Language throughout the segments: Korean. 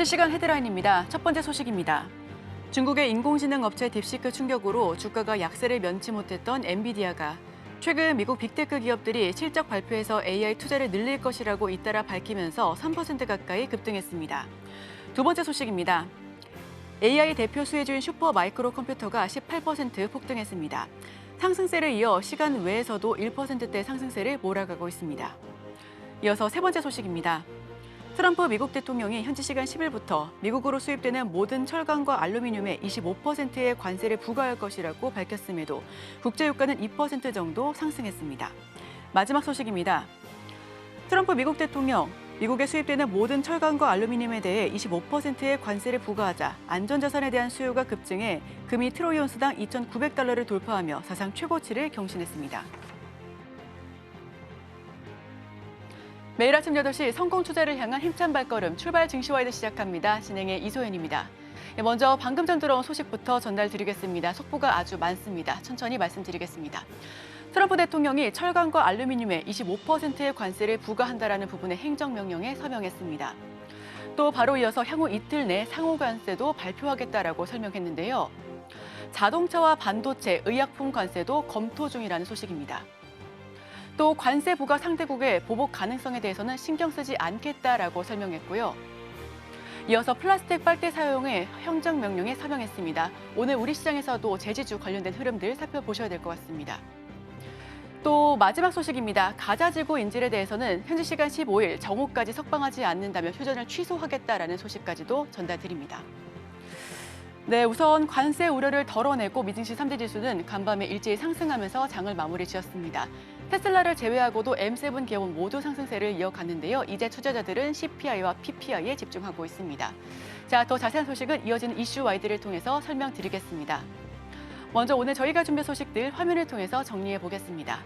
실시간 헤드라인입니다. 첫 번째 소식입니다. 중국의 인공지능 업체 딥시크 충격으로 주가가 약세를 면치 못했던 엔비디아가 최근 미국 빅테크 기업들이 실적 발표에서 AI 투자를 늘릴 것이라고 잇따라 밝히면서 3% 가까이 급등했습니다. 두 번째 소식입니다. AI 대표 수혜주인 슈퍼 마이크로 컴퓨터가 18% 폭등했습니다. 상승세를 이어 시간 외에서도 1%대 상승세를 몰아가고 있습니다. 이어서 세 번째 소식입니다. 트럼프 미국 대통령이 현지 시간 10일부터 미국으로 수입되는 모든 철강과 알루미늄에 25%의 관세를 부과할 것이라고 밝혔음에도 국제유가는 2% 정도 상승했습니다. 마지막 소식입니다. 트럼프 미국 대통령, 미국에 수입되는 모든 철강과 알루미늄에 대해 25%의 관세를 부과하자 안전자산에 대한 수요가 급증해 금이 트로이 온스당 2,900달러를 돌파하며 사상 최고치를 경신했습니다. 매일 아침 8시 성공 투자를 향한 힘찬 발걸음 출발 증시와이드 시작합니다. 진행의 이소연입니다. 먼저 방금 전 들어온 소식부터 전달드리겠습니다. 속보가 아주 많습니다. 천천히 말씀드리겠습니다. 트럼프 대통령이 철강과 알루미늄에 25%의 관세를 부과한다라는 부분의 행정명령에 서명했습니다. 또 바로 이어서 향후 이틀 내 상호 관세도 발표하겠다라고 설명했는데요. 자동차와 반도체, 의약품 관세도 검토 중이라는 소식입니다. 또 관세 부과 상대국의 보복 가능성에 대해서는 신경 쓰지 않겠다라고 설명했고요. 이어서 플라스틱 빨대 사용에 행정명령에 서명했습니다. 오늘 우리 시장에서도 제지주 관련된 흐름들 살펴보셔야 될 것 같습니다. 또 마지막 소식입니다. 가자지구 인질에 대해서는 현지 시간 15일 정오까지 석방하지 않는다면 휴전을 취소하겠다라는 소식까지도 전달드립니다. 네, 우선 관세 우려를 덜어내고 미증시 3대 지수는 간밤에 일제히 상승하면서 장을 마무리 지었습니다. 테슬라를 제외하고도 M7 기업 모두 상승세를 이어갔는데요. 이제 투자자들은 CPI와 PPI에 집중하고 있습니다. 자, 더 자세한 소식은 이어지는 이슈 와이드를 통해서 설명드리겠습니다. 먼저 오늘 저희가 준비한 소식들 화면을 통해서 정리해 보겠습니다.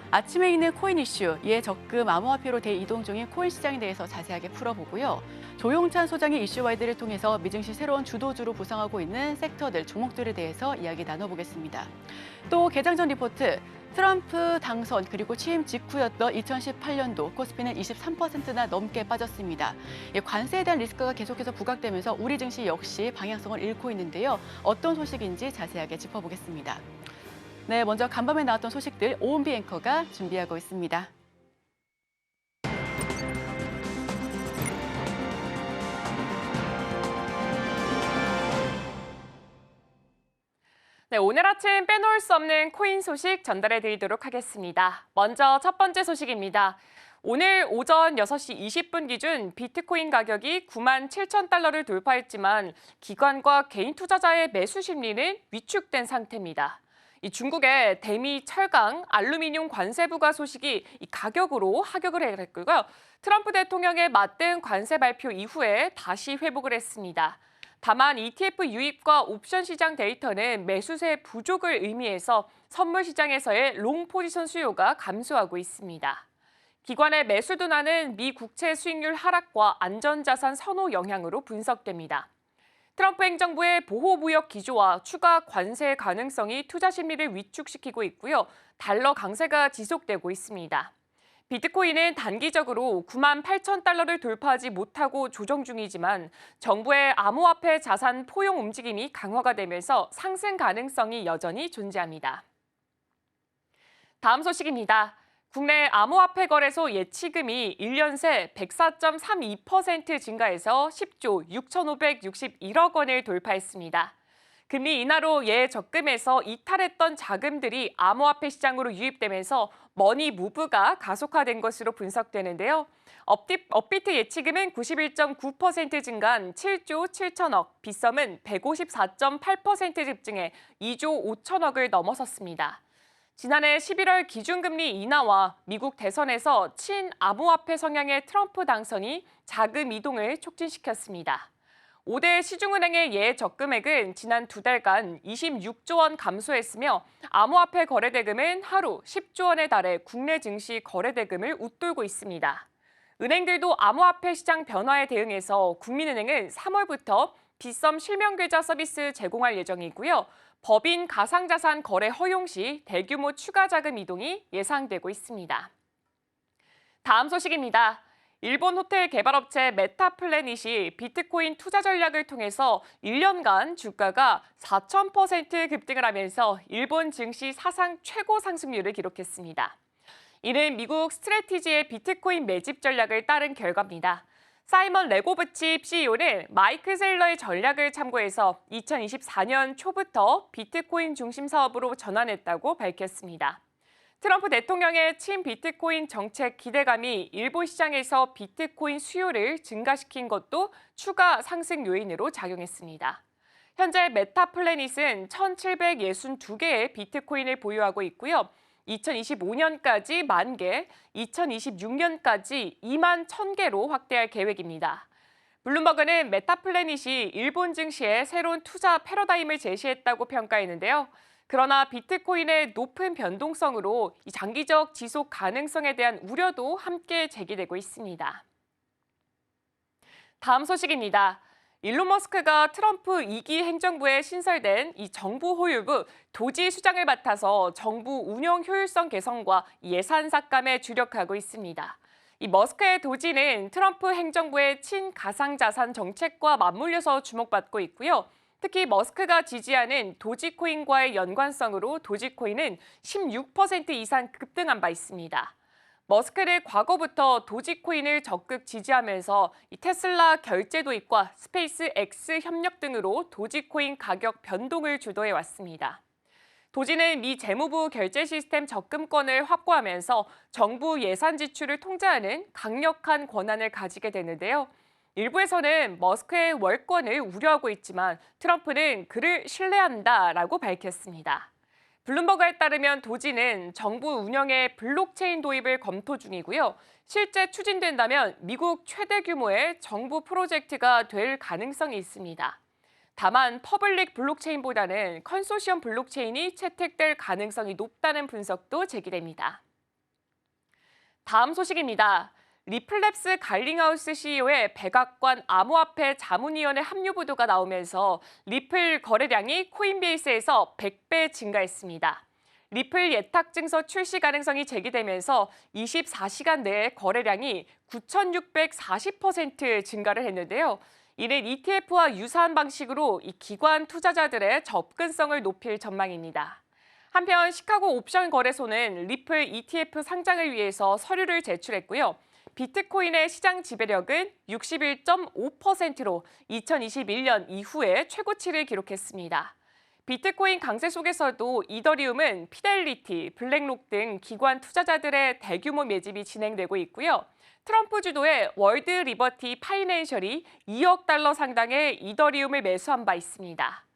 아침에 있는 코인 이슈, 예적금, 암호화폐로 대이동 중인 코인 시장에 대해서 자세하게 풀어보고요. 조용찬 소장의 이슈 와이드를 통해서 미증시 새로운 주도주로 부상하고 있는 섹터들, 종목들에 대해서 이야기 나눠보겠습니다. 또 개장 전 리포트, 트럼프 당선 그리고 취임 직후였던 2018년도 코스피는 23%나 넘게 빠졌습니다. 관세에 대한 리스크가 계속해서 부각되면서 우리 증시 역시 방향성을 잃고 있는데요. 어떤 소식인지 자세하게 짚어보겠습니다. 네, 먼저 간밤에 나왔던 소식들 오은비 앵커가 준비하고 있습니다. 네, 오늘 아침 빼놓을 수 없는 코인 소식 전달해 드리도록 하겠습니다. 먼저 첫 번째 소식입니다. 오늘 오전 6시 20분 기준 비트코인 가격이 97,000달러를 돌파했지만 기관과 개인 투자자의 매수 심리는 위축된 상태입니다. 이 중국의 대미 철강, 알루미늄 관세 부과 소식이 이 가격으로 하격을 했고요. 트럼프 대통령의 맞대응 관세 발표 이후에 다시 회복을 했습니다. 다만 ETF 유입과 옵션 시장 데이터는 매수세 부족을 의미해서 선물 시장에서의 롱 포지션 수요가 감소하고 있습니다. 기관의 매수 둔화는 미 국채 수익률 하락과 안전자산 선호 영향으로 분석됩니다. 트럼프 행정부의 보호무역 기조와 추가 관세 가능성이 투자 심리를 위축시키고 있고요. 달러 강세가 지속되고 있습니다. 비트코인은 단기적으로 98,000달러를 돌파하지 못하고 조정 중이지만 정부의 암호화폐 자산 포용 움직임이 강화가 되면서 상승 가능성이 여전히 존재합니다. 다음 소식입니다. 국내 암호화폐 거래소 예치금이 1년 새 104.32% 증가해서 10조 6,561억 원을 돌파했습니다. 금리 인하로 예적금에서 이탈했던 자금들이 암호화폐 시장으로 유입되면서 머니 무브가 가속화된 것으로 분석되는데요. 업비트 예치금은 91.9% 증가한 7조 7천억, 빗썸은 154.8% 급증해 2조 5천억을 넘어섰습니다. 지난해 11월 기준금리 인하와 미국 대선에서 친암호화폐 성향의 트럼프 당선이 자금 이동을 촉진시켰습니다. 5대 시중은행의 예적금액은 지난 2달간 26조 원 감소했으며 암호화폐 거래대금은 하루 10조 원에 달해 국내 증시 거래대금을 웃돌고 있습니다. 은행들도 암호화폐 시장 변화에 대응해서 국민은행은 3월부터 빗썸 실명계좌 서비스 제공할 예정이고요. 법인 가상자산 거래 허용 시 대규모 추가 자금 이동이 예상되고 있습니다. 다음 소식입니다. 일본 호텔 개발업체 메타플래닛이 비트코인 투자 전략을 통해서 1년간 주가가 4,000% 급등을 하면서 일본 증시 사상 최고 상승률을 기록했습니다. 이는 미국 스트래티지의 비트코인 매집 전략을 따른 결과입니다. 사이먼 레고브칩 CEO는 마이크 셀러의 전략을 참고해서 2024년 초부터 비트코인 중심 사업으로 전환했다고 밝혔습니다. 트럼프 대통령의 친 비트코인 정책 기대감이 일본 시장에서 비트코인 수요를 증가시킨 것도 추가 상승 요인으로 작용했습니다. 현재 메타플래닛은 1,762개의 비트코인을 보유하고 있고요. 2025년까지 10,000개, 2026년까지 21,000개로 확대할 계획입니다. 블룸버그는 메타플래닛이 일본 증시에 새로운 투자 패러다임을 제시했다고 평가했는데요. 그러나 비트코인의 높은 변동성으로 이 장기적 지속 가능성에 대한 우려도 함께 제기되고 있습니다. 다음 소식입니다. 일론 머스크가 트럼프 2기 행정부에 신설된 이 정부 호유부 도지 수장을 맡아서 정부 운영 효율성 개선과 예산 삭감에 주력하고 있습니다. 이 머스크의 도지는 트럼프 행정부의 친가상자산 정책과 맞물려서 주목받고 있고요. 특히 머스크가 지지하는 도지코인과의 연관성으로 도지코인은 16% 이상 급등한 바 있습니다. 머스크는 과거부터 도지코인을 적극 지지하면서 테슬라 결제 도입과 스페이스 X 협력 등으로 도지코인 가격 변동을 주도해 왔습니다. 도지는 미 재무부 결제 시스템 접근권을 확보하면서 정부 예산 지출을 통제하는 강력한 권한을 가지게 되는데요. 일부에서는 머스크의 월권을 우려하고 있지만 트럼프는 그를 신뢰한다라고 밝혔습니다. 블룸버그에 따르면 도지는 정부 운영의 블록체인 도입을 검토 중이고요. 실제 추진된다면 미국 최대 규모의 정부 프로젝트가 될 가능성이 있습니다. 다만 퍼블릭 블록체인보다는 컨소시엄 블록체인이 채택될 가능성이 높다는 분석도 제기됩니다. 다음 소식입니다. 리플랩스 갈링하우스 CEO의 백악관 암호화폐 자문위원회 합류 보도가 나오면서 리플 거래량이 코인베이스에서 100배 증가했습니다. 리플 예탁증서 출시 가능성이 제기되면서 24시간 내에 거래량이 9,640% 증가를 했는데요. 이는 ETF와 유사한 방식으로 이 기관 투자자들의 접근성을 높일 전망입니다. 한편 시카고 옵션 거래소는 리플 ETF 상장을 위해서 서류를 제출했고요. 비트코인의 시장 지배력은 61.5%로 2021년 이후에 최고치를 기록했습니다. 비트코인 강세 속에서도 이더리움은 피델리티, 블랙록 등 기관 투자자들의 대규모 매집이 진행되고 있고요. 트럼프 주도의 월드 리버티 파이낸셜이 2억 달러 상당의 이더리움을 매수한 바 있습니다.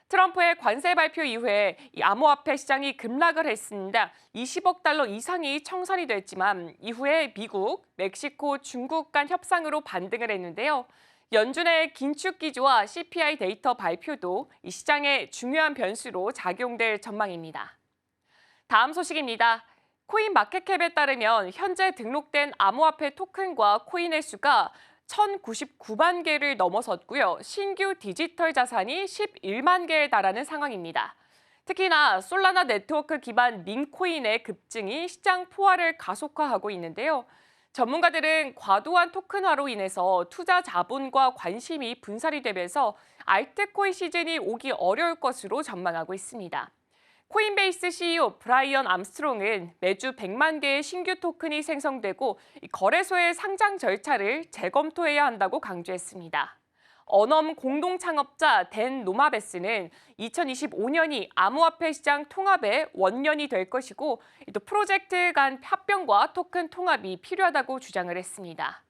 트럼프의 관세 발표 이후에 이 암호화폐 시장이 급락을 했습니다. 20억 달러 이상이 청산이 됐지만 이후에 미국, 멕시코, 중국 간 협상으로 반등을 했는데요. 연준의 긴축 기조와 CPI 데이터 발표도 이 시장의 중요한 변수로 작용될 전망입니다. 다음 소식입니다. 코인마켓캡에 따르면 현재 등록된 암호화폐 토큰과 코인의 수가 1,099만 개를 넘어섰고요. 신규 디지털 자산이 11만 개에 달하는 상황입니다. 특히나 솔라나 네트워크 기반 밈코인의 급증이 시장 포화를 가속화하고 있는데요. 전문가들은 과도한 토큰화로 인해서 투자 자본과 관심이 분산이 되면서 알트코인 시즌이 오기 어려울 것으로 전망하고 있습니다. 코인베이스 CEO 브라이언 암스트롱은 매주 100만 개의 신규 토큰이 생성되고 거래소의 상장 절차를 재검토해야 한다고 강조했습니다. 어넘 공동 창업자 댄 노마베스는 2025년이 암호화폐 시장 통합의 원년이 될 것이고 또 프로젝트 간 합병과 토큰 통합이 필요하다고 주장을 했습니다.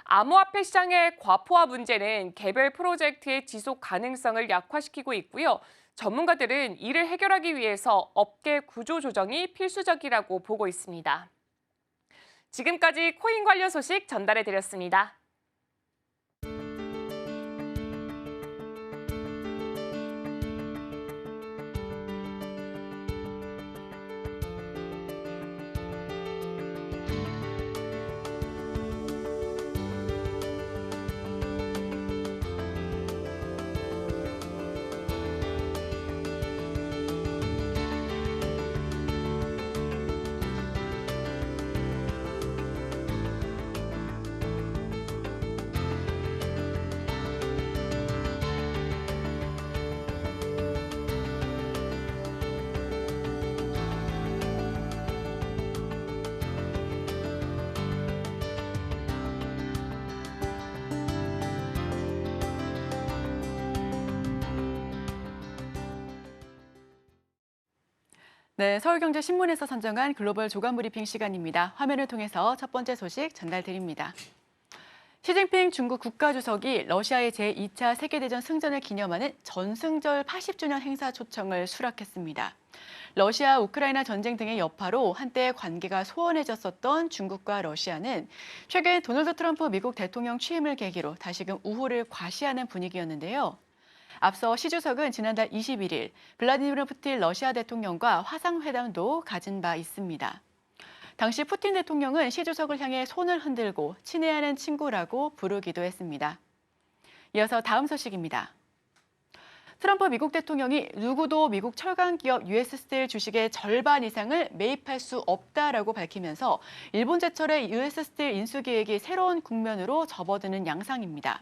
암호화폐 시장의 과포화 문제는 개별 프로젝트의 지속 가능성을 약화시키고 있고요. 전문가들은 이를 해결하기 위해서 업계 구조 조정이 필수적이라고 보고 있습니다. 지금까지 코인 관련 소식 전달해드렸습니다. 네, 서울경제신문에서 선정한 글로벌 조간 브리핑 시간입니다. 화면을 통해서 첫 번째 소식 전달드립니다. 시진핑 중국 국가주석이 러시아의 제2차 세계대전 승전을 기념하는 전승절 80주년 행사 초청을 수락했습니다. 러시아, 우크라이나 전쟁 등의 여파로 한때 관계가 소원해졌었던 중국과 러시아는 최근 도널드 트럼프 미국 대통령 취임을 계기로 다시금 우호를 과시하는 분위기였는데요. 앞서 시 주석은 지난달 21일 블라디미르 푸틴 러시아 대통령과 화상회담도 가진 바 있습니다. 당시 푸틴 대통령은 시 주석을 향해 손을 흔들고 친애하는 친구라고 부르기도 했습니다. 이어서 다음 소식입니다. 트럼프 미국 대통령이 누구도 미국 철강 기업 US 스틸 주식의 절반 이상을 매입할 수 없다라고 밝히면서 일본 제철의 US 스틸 인수 계획이 새로운 국면으로 접어드는 양상입니다.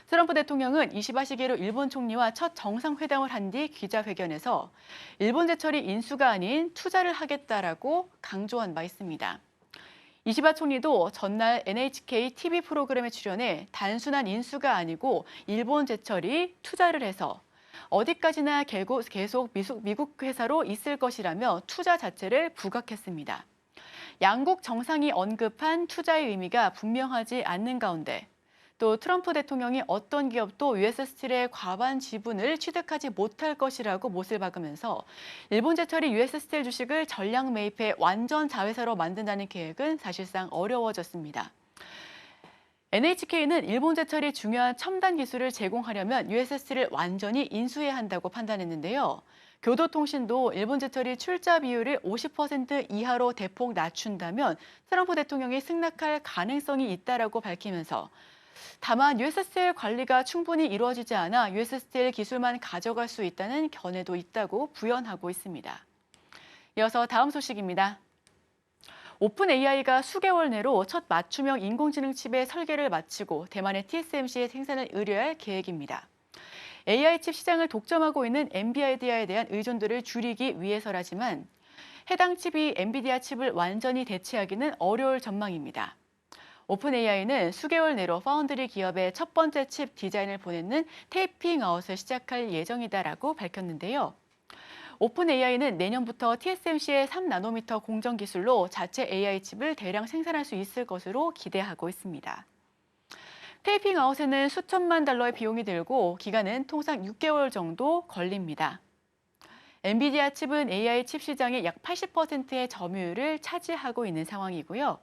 트럼프 대통령은 이시바 시게루 일본 총리와 첫 정상회담을 한 뒤 기자회견에서 일본 제철이 인수가 아닌 투자를 하겠다라고 강조한 바 있습니다. 이시바 총리도 전날 NHK TV 프로그램에 출연해 단순한 인수가 아니고 일본 제철이 투자를 해서 어디까지나 계속 미국 회사로 있을 것이라며 투자 자체를 부각했습니다. 양국 정상이 언급한 투자의 의미가 분명하지 않는 가운데 또 트럼프 대통령이 어떤 기업도 US 스틸의 과반 지분을 취득하지 못할 것이라고 못을 박으면서 일본 제철이 US 스틸 주식을 전량 매입해 완전 자회사로 만든다는 계획은 사실상 어려워졌습니다. NHK는 일본 제철이 중요한 첨단 기술을 제공하려면 US 스틸을 완전히 인수해야 한다고 판단했는데요. 교도통신도 일본 제철이 출자 비율을 50% 이하로 대폭 낮춘다면 트럼프 대통령이 승낙할 가능성이 있다라고 밝히면서 다만 US 스틸 관리가 충분히 이루어지지 않아 US 스틸 기술만 가져갈 수 있다는 견해도 있다고 부연하고 있습니다. 이어서 다음 소식입니다. 오픈 AI가 수개월 내로 첫 맞춤형 인공지능 칩의 설계를 마치고 대만의 TSMC에 생산을 의뢰할 계획입니다. AI 칩 시장을 독점하고 있는 엔비디아에 대한 의존도를 줄이기 위해서라지만 해당 칩이 엔비디아 칩을 완전히 대체하기는 어려울 전망입니다. 오픈 AI는 수개월 내로 파운드리 기업의 첫 번째 칩 디자인을 보내는 테이핑 아웃을 시작할 예정이다라고 밝혔는데요. 오픈 AI는 내년부터 TSMC의 3나노미터 공정 기술로 자체 AI 칩을 대량 생산할 수 있을 것으로 기대하고 있습니다. 테이핑 아웃에는 수천만 달러의 비용이 들고 기간은 통상 6개월 정도 걸립니다. 엔비디아 칩은 AI 칩 시장의 약 80%의 점유율을 차지하고 있는 상황이고요.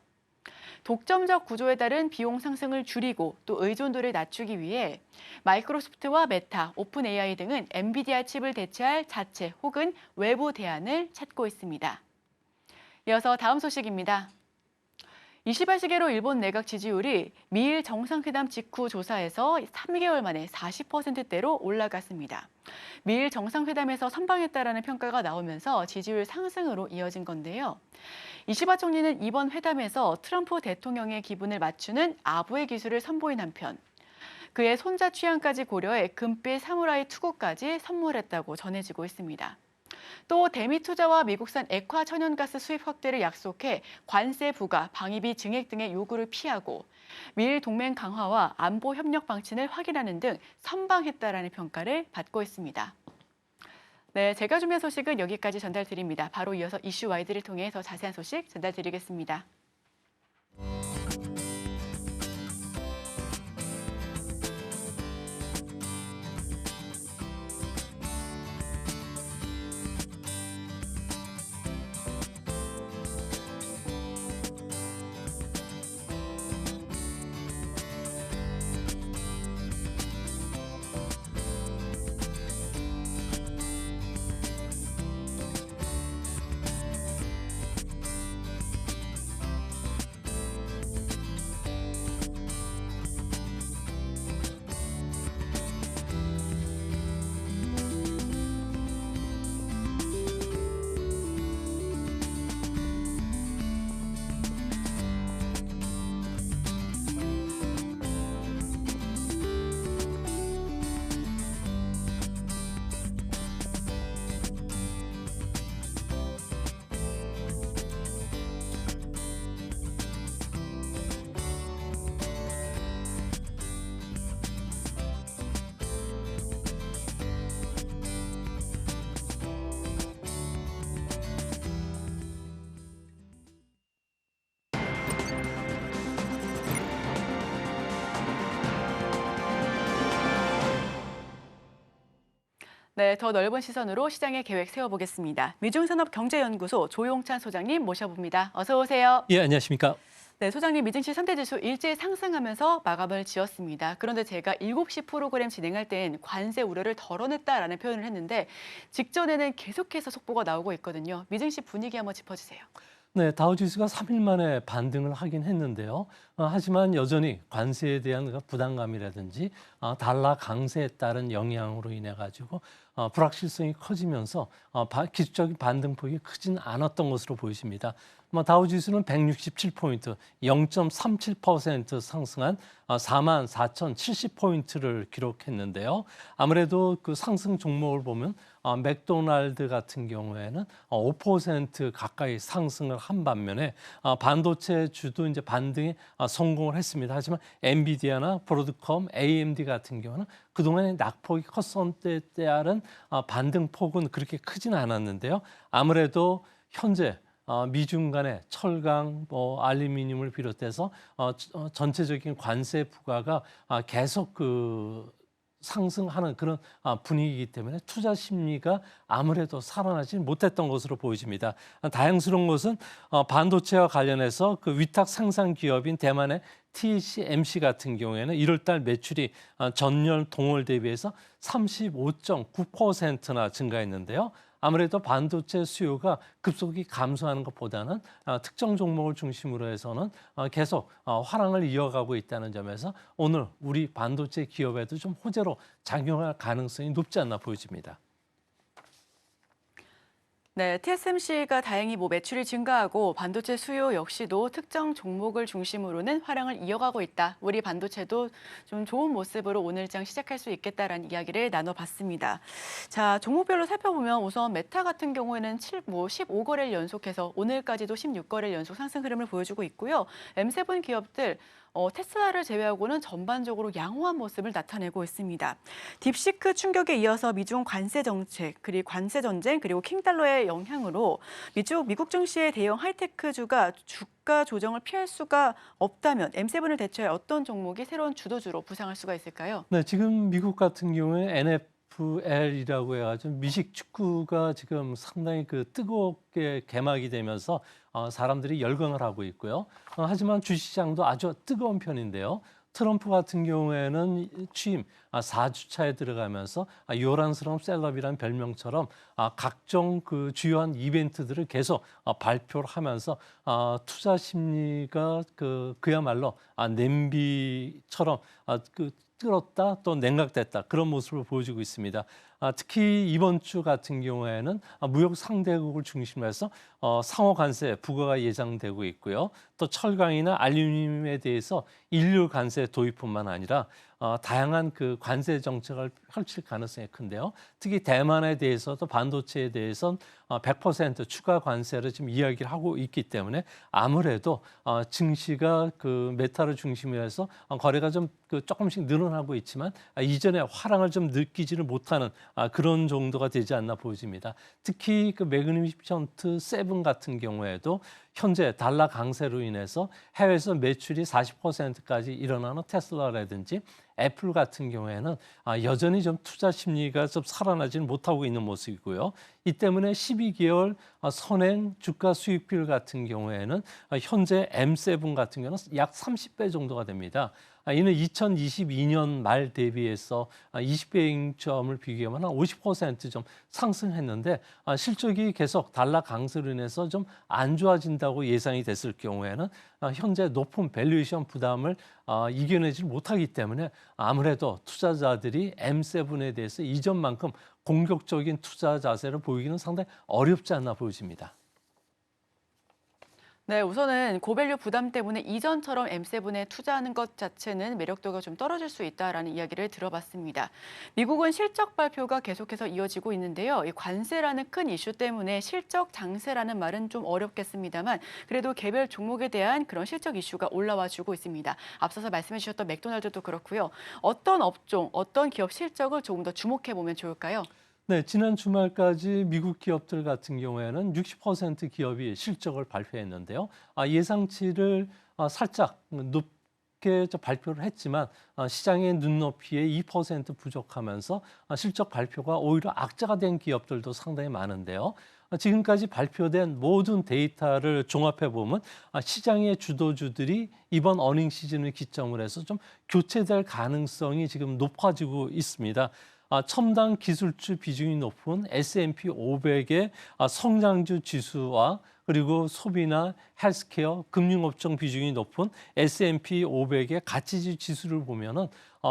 독점적 구조에 따른 비용 상승을 줄이고 또 의존도를 낮추기 위해 마이크로소프트와 메타, 오픈 AI 등은 엔비디아 칩을 대체할 자체 혹은 외부 대안을 찾고 있습니다. 이어서 다음 소식입니다. 이시바 시게루 일본 내각 지지율이 미일 정상회담 직후 조사에서 3개월 만에 40%대로 올라갔습니다. 미일 정상회담에서 선방했다라는 평가가 나오면서 지지율 상승으로 이어진 건데요. 이시바 총리는 이번 회담에서 트럼프 대통령의 기분을 맞추는 아부의 기술을 선보인 한편 그의 손자 취향까지 고려해 금빛 사무라이 투구까지 선물했다고 전해지고 있습니다. 또 대미 투자와 미국산 액화 천연가스 수입 확대를 약속해 관세 부과, 방위비 증액 등의 요구를 피하고 미일 동맹 강화와 안보 협력 방침을 확인하는 등 선방했다라는 평가를 받고 있습니다. 네, 제가 준비한 소식은 여기까지 전달드립니다. 바로 이어서 이슈 와이드를 통해 더 자세한 소식 전달드리겠습니다. 네, 더 넓은 시선으로 시장의 계획 세워보겠습니다. 미중산업경제연구소 조용찬 소장님 모셔봅니다. 어서 오세요. 예, 안녕하십니까. 네, 소장님 미증시 3대 지수 일제히 상승하면서 마감을 지었습니다. 그런데 제가 7시 프로그램 진행할 땐 관세 우려를 덜어냈다라는 표현을 했는데 직전에는 계속해서 속보가 나오고 있거든요. 미증시 분위기 한번 짚어주세요. 네, 다우지수가 3일 만에 반등을 하긴 했는데요. 하지만 여전히 관세에 대한 그 부담감이라든지 달러 강세에 따른 영향으로 인해 가지고 불확실성이 커지면서 기술적인 반등폭이 크진 않았던 것으로 보여집니다. 다우지수는 167포인트, 0.37% 상승한 44,070포인트를 기록했는데요. 아무래도 그 상승 종목을 보면 맥도날드 같은 경우에는 5% 가까이 상승을 한 반면에 반도체 주도 이제 반등에 성공을 했습니다. 하지만 엔비디아나 브로드컴, AMD 같은 경우는 그동안에 낙폭이 컸었는데 따른 반등폭은 그렇게 크지는 않았는데요. 아무래도 현재 미중 간의 철강, 알루미늄을 비롯해서 전체적인 관세 부과가 계속 상승하는 그런 분위기이기 때문에 투자 심리가 아무래도 살아나지 못했던 것으로 보여집니다. 다행스러운 것은 반도체와 관련해서 그 위탁 생산 기업인 대만의 TSMC 같은 경우에는 1월 달 매출이 전년 동월 대비해서 35.9%나 증가했는데요. 아무래도 반도체 수요가 급속히 감소하는 것보다는 특정 종목을 중심으로 해서는 계속 화랑을 이어가고 있다는 점에서 오늘 우리 반도체 기업에도 좀 호재로 작용할 가능성이 높지 않나 보여집니다. 네, TSMC가 다행히 매출이 증가하고 반도체 수요 역시도 특정 종목을 중심으로는 화랑을 이어가고 있다. 우리 반도체도 좀 좋은 모습으로 오늘장 시작할 수 있겠다라는 이야기를 나눠봤습니다. 자, 종목별로 살펴보면 우선 메타 같은 경우에는 15거래를 연속해서 오늘까지도 16거래를 연속 상승 흐름을 보여주고 있고요. M7 기업들 테슬라를 제외하고는 전반적으로 양호한 모습을 나타내고 있습니다. 딥시크 충격에 이어서 미중 관세 정책, 그리고 관세 전쟁, 그리고 킹달러의 영향으로 미국 증시의 대형 하이테크주가 주가 조정을 피할 수가 없다면 M7을 대체할 어떤 종목이 새로운 주도주로 부상할 수가 있을까요? 네, 지금 미국 같은 경우에 NFL이라고 해가지고 미식 축구가 지금 상당히 뜨겁게 개막이 되면서 사람들이 열광을 하고 있고요. 하지만 주시장도 아주 뜨거운 편인데요. 트럼프 같은 경우에는 취임 4주차에 들어가면서 요란스러운 셀럽이라는 별명처럼 각종 그 주요한 이벤트들을 계속 발표를 하면서 투자 심리가 그야말로 냄비처럼 끓었다 또 냉각됐다 그런 모습을 보여주고 있습니다. 특히 이번 주 같은 경우에는 무역 상대국을 중심으로 해서 상호 관세 부과가 예상되고 있고요. 또 철강이나 알루미늄에 대해서 일류 관세 도입뿐만 아니라 다양한 그 관세 정책을 펼칠 가능성이 큰데요. 특히 대만에 대해서도 반도체에 대해서는 100% 추가 관세를 지금 이야기를 하고 있기 때문에 아무래도 증시가 그 메타를 중심으로 해서 거래가 좀 조금씩 늘어나고 있지만 이전에 화랑을 좀 느끼지를 못하는 그런 정도가 되지 않나 보여집니다. 특히 그 매그니피션트 7 같은 경우에도 현재 달러 강세로 인해서 해외에서 매출이 40%까지 일어나는 테슬라라든지 애플 같은 경우에는 여전히 좀 투자 심리가 좀 살아나지는 못하고 있는 모습이고요. 이 때문에 12개월 선행 주가 수익률 같은 경우에는 현재 M7 같은 경우는 약 30배 정도가 됩니다. 이는 2022년 말 대비해서 20배점을 비교하면 한 50% 상승했는데 실적이 계속 달러 강세로 인해서 좀 안 좋아진다고 예상이 됐을 경우에는 현재 높은 밸류에이션 부담을 이겨내지 못하기 때문에 아무래도 투자자들이 M7에 대해서 이전만큼 공격적인 투자 자세를 보이기는 상당히 어렵지 않나 보여집니다. 네, 우선은 고밸류 부담 때문에 이전처럼 M7에 투자하는 것 자체는 매력도가 좀 떨어질 수 있다라는 이야기를 들어봤습니다. 미국은 실적 발표가 계속해서 이어지고 있는데요. 이 관세라는 큰 이슈 때문에 실적 장세라는 말은 좀 어렵겠습니다만 그래도 개별 종목에 대한 그런 실적 이슈가 올라와 주고 있습니다. 앞서서 말씀해 주셨던 맥도날드도 그렇고요. 어떤 업종, 어떤 기업 실적을 조금 더 주목해 보면 좋을까요? 네, 지난 주말까지 미국 기업들 같은 경우에는 60% 기업이 실적을 발표했는데요. 예상치를 살짝 좋게 발표를 했지만 시장의 눈높이에 2% 부족하면서 실적 발표가 오히려 악재가 된 기업들도 상당히 많은데요. 지금까지 발표된 모든 데이터를 종합해 보면 시장의 주도주들이 이번 어닝 시즌을 기점으로 해서 좀 교체될 가능성이 지금 높아지고 있습니다. 첨단 기술주 비중이 높은 S&P 500의 성장주 지수와 그리고 소비나 헬스케어, 금융업종 비중이 높은 S&P 500의 가치주 지수를 보면은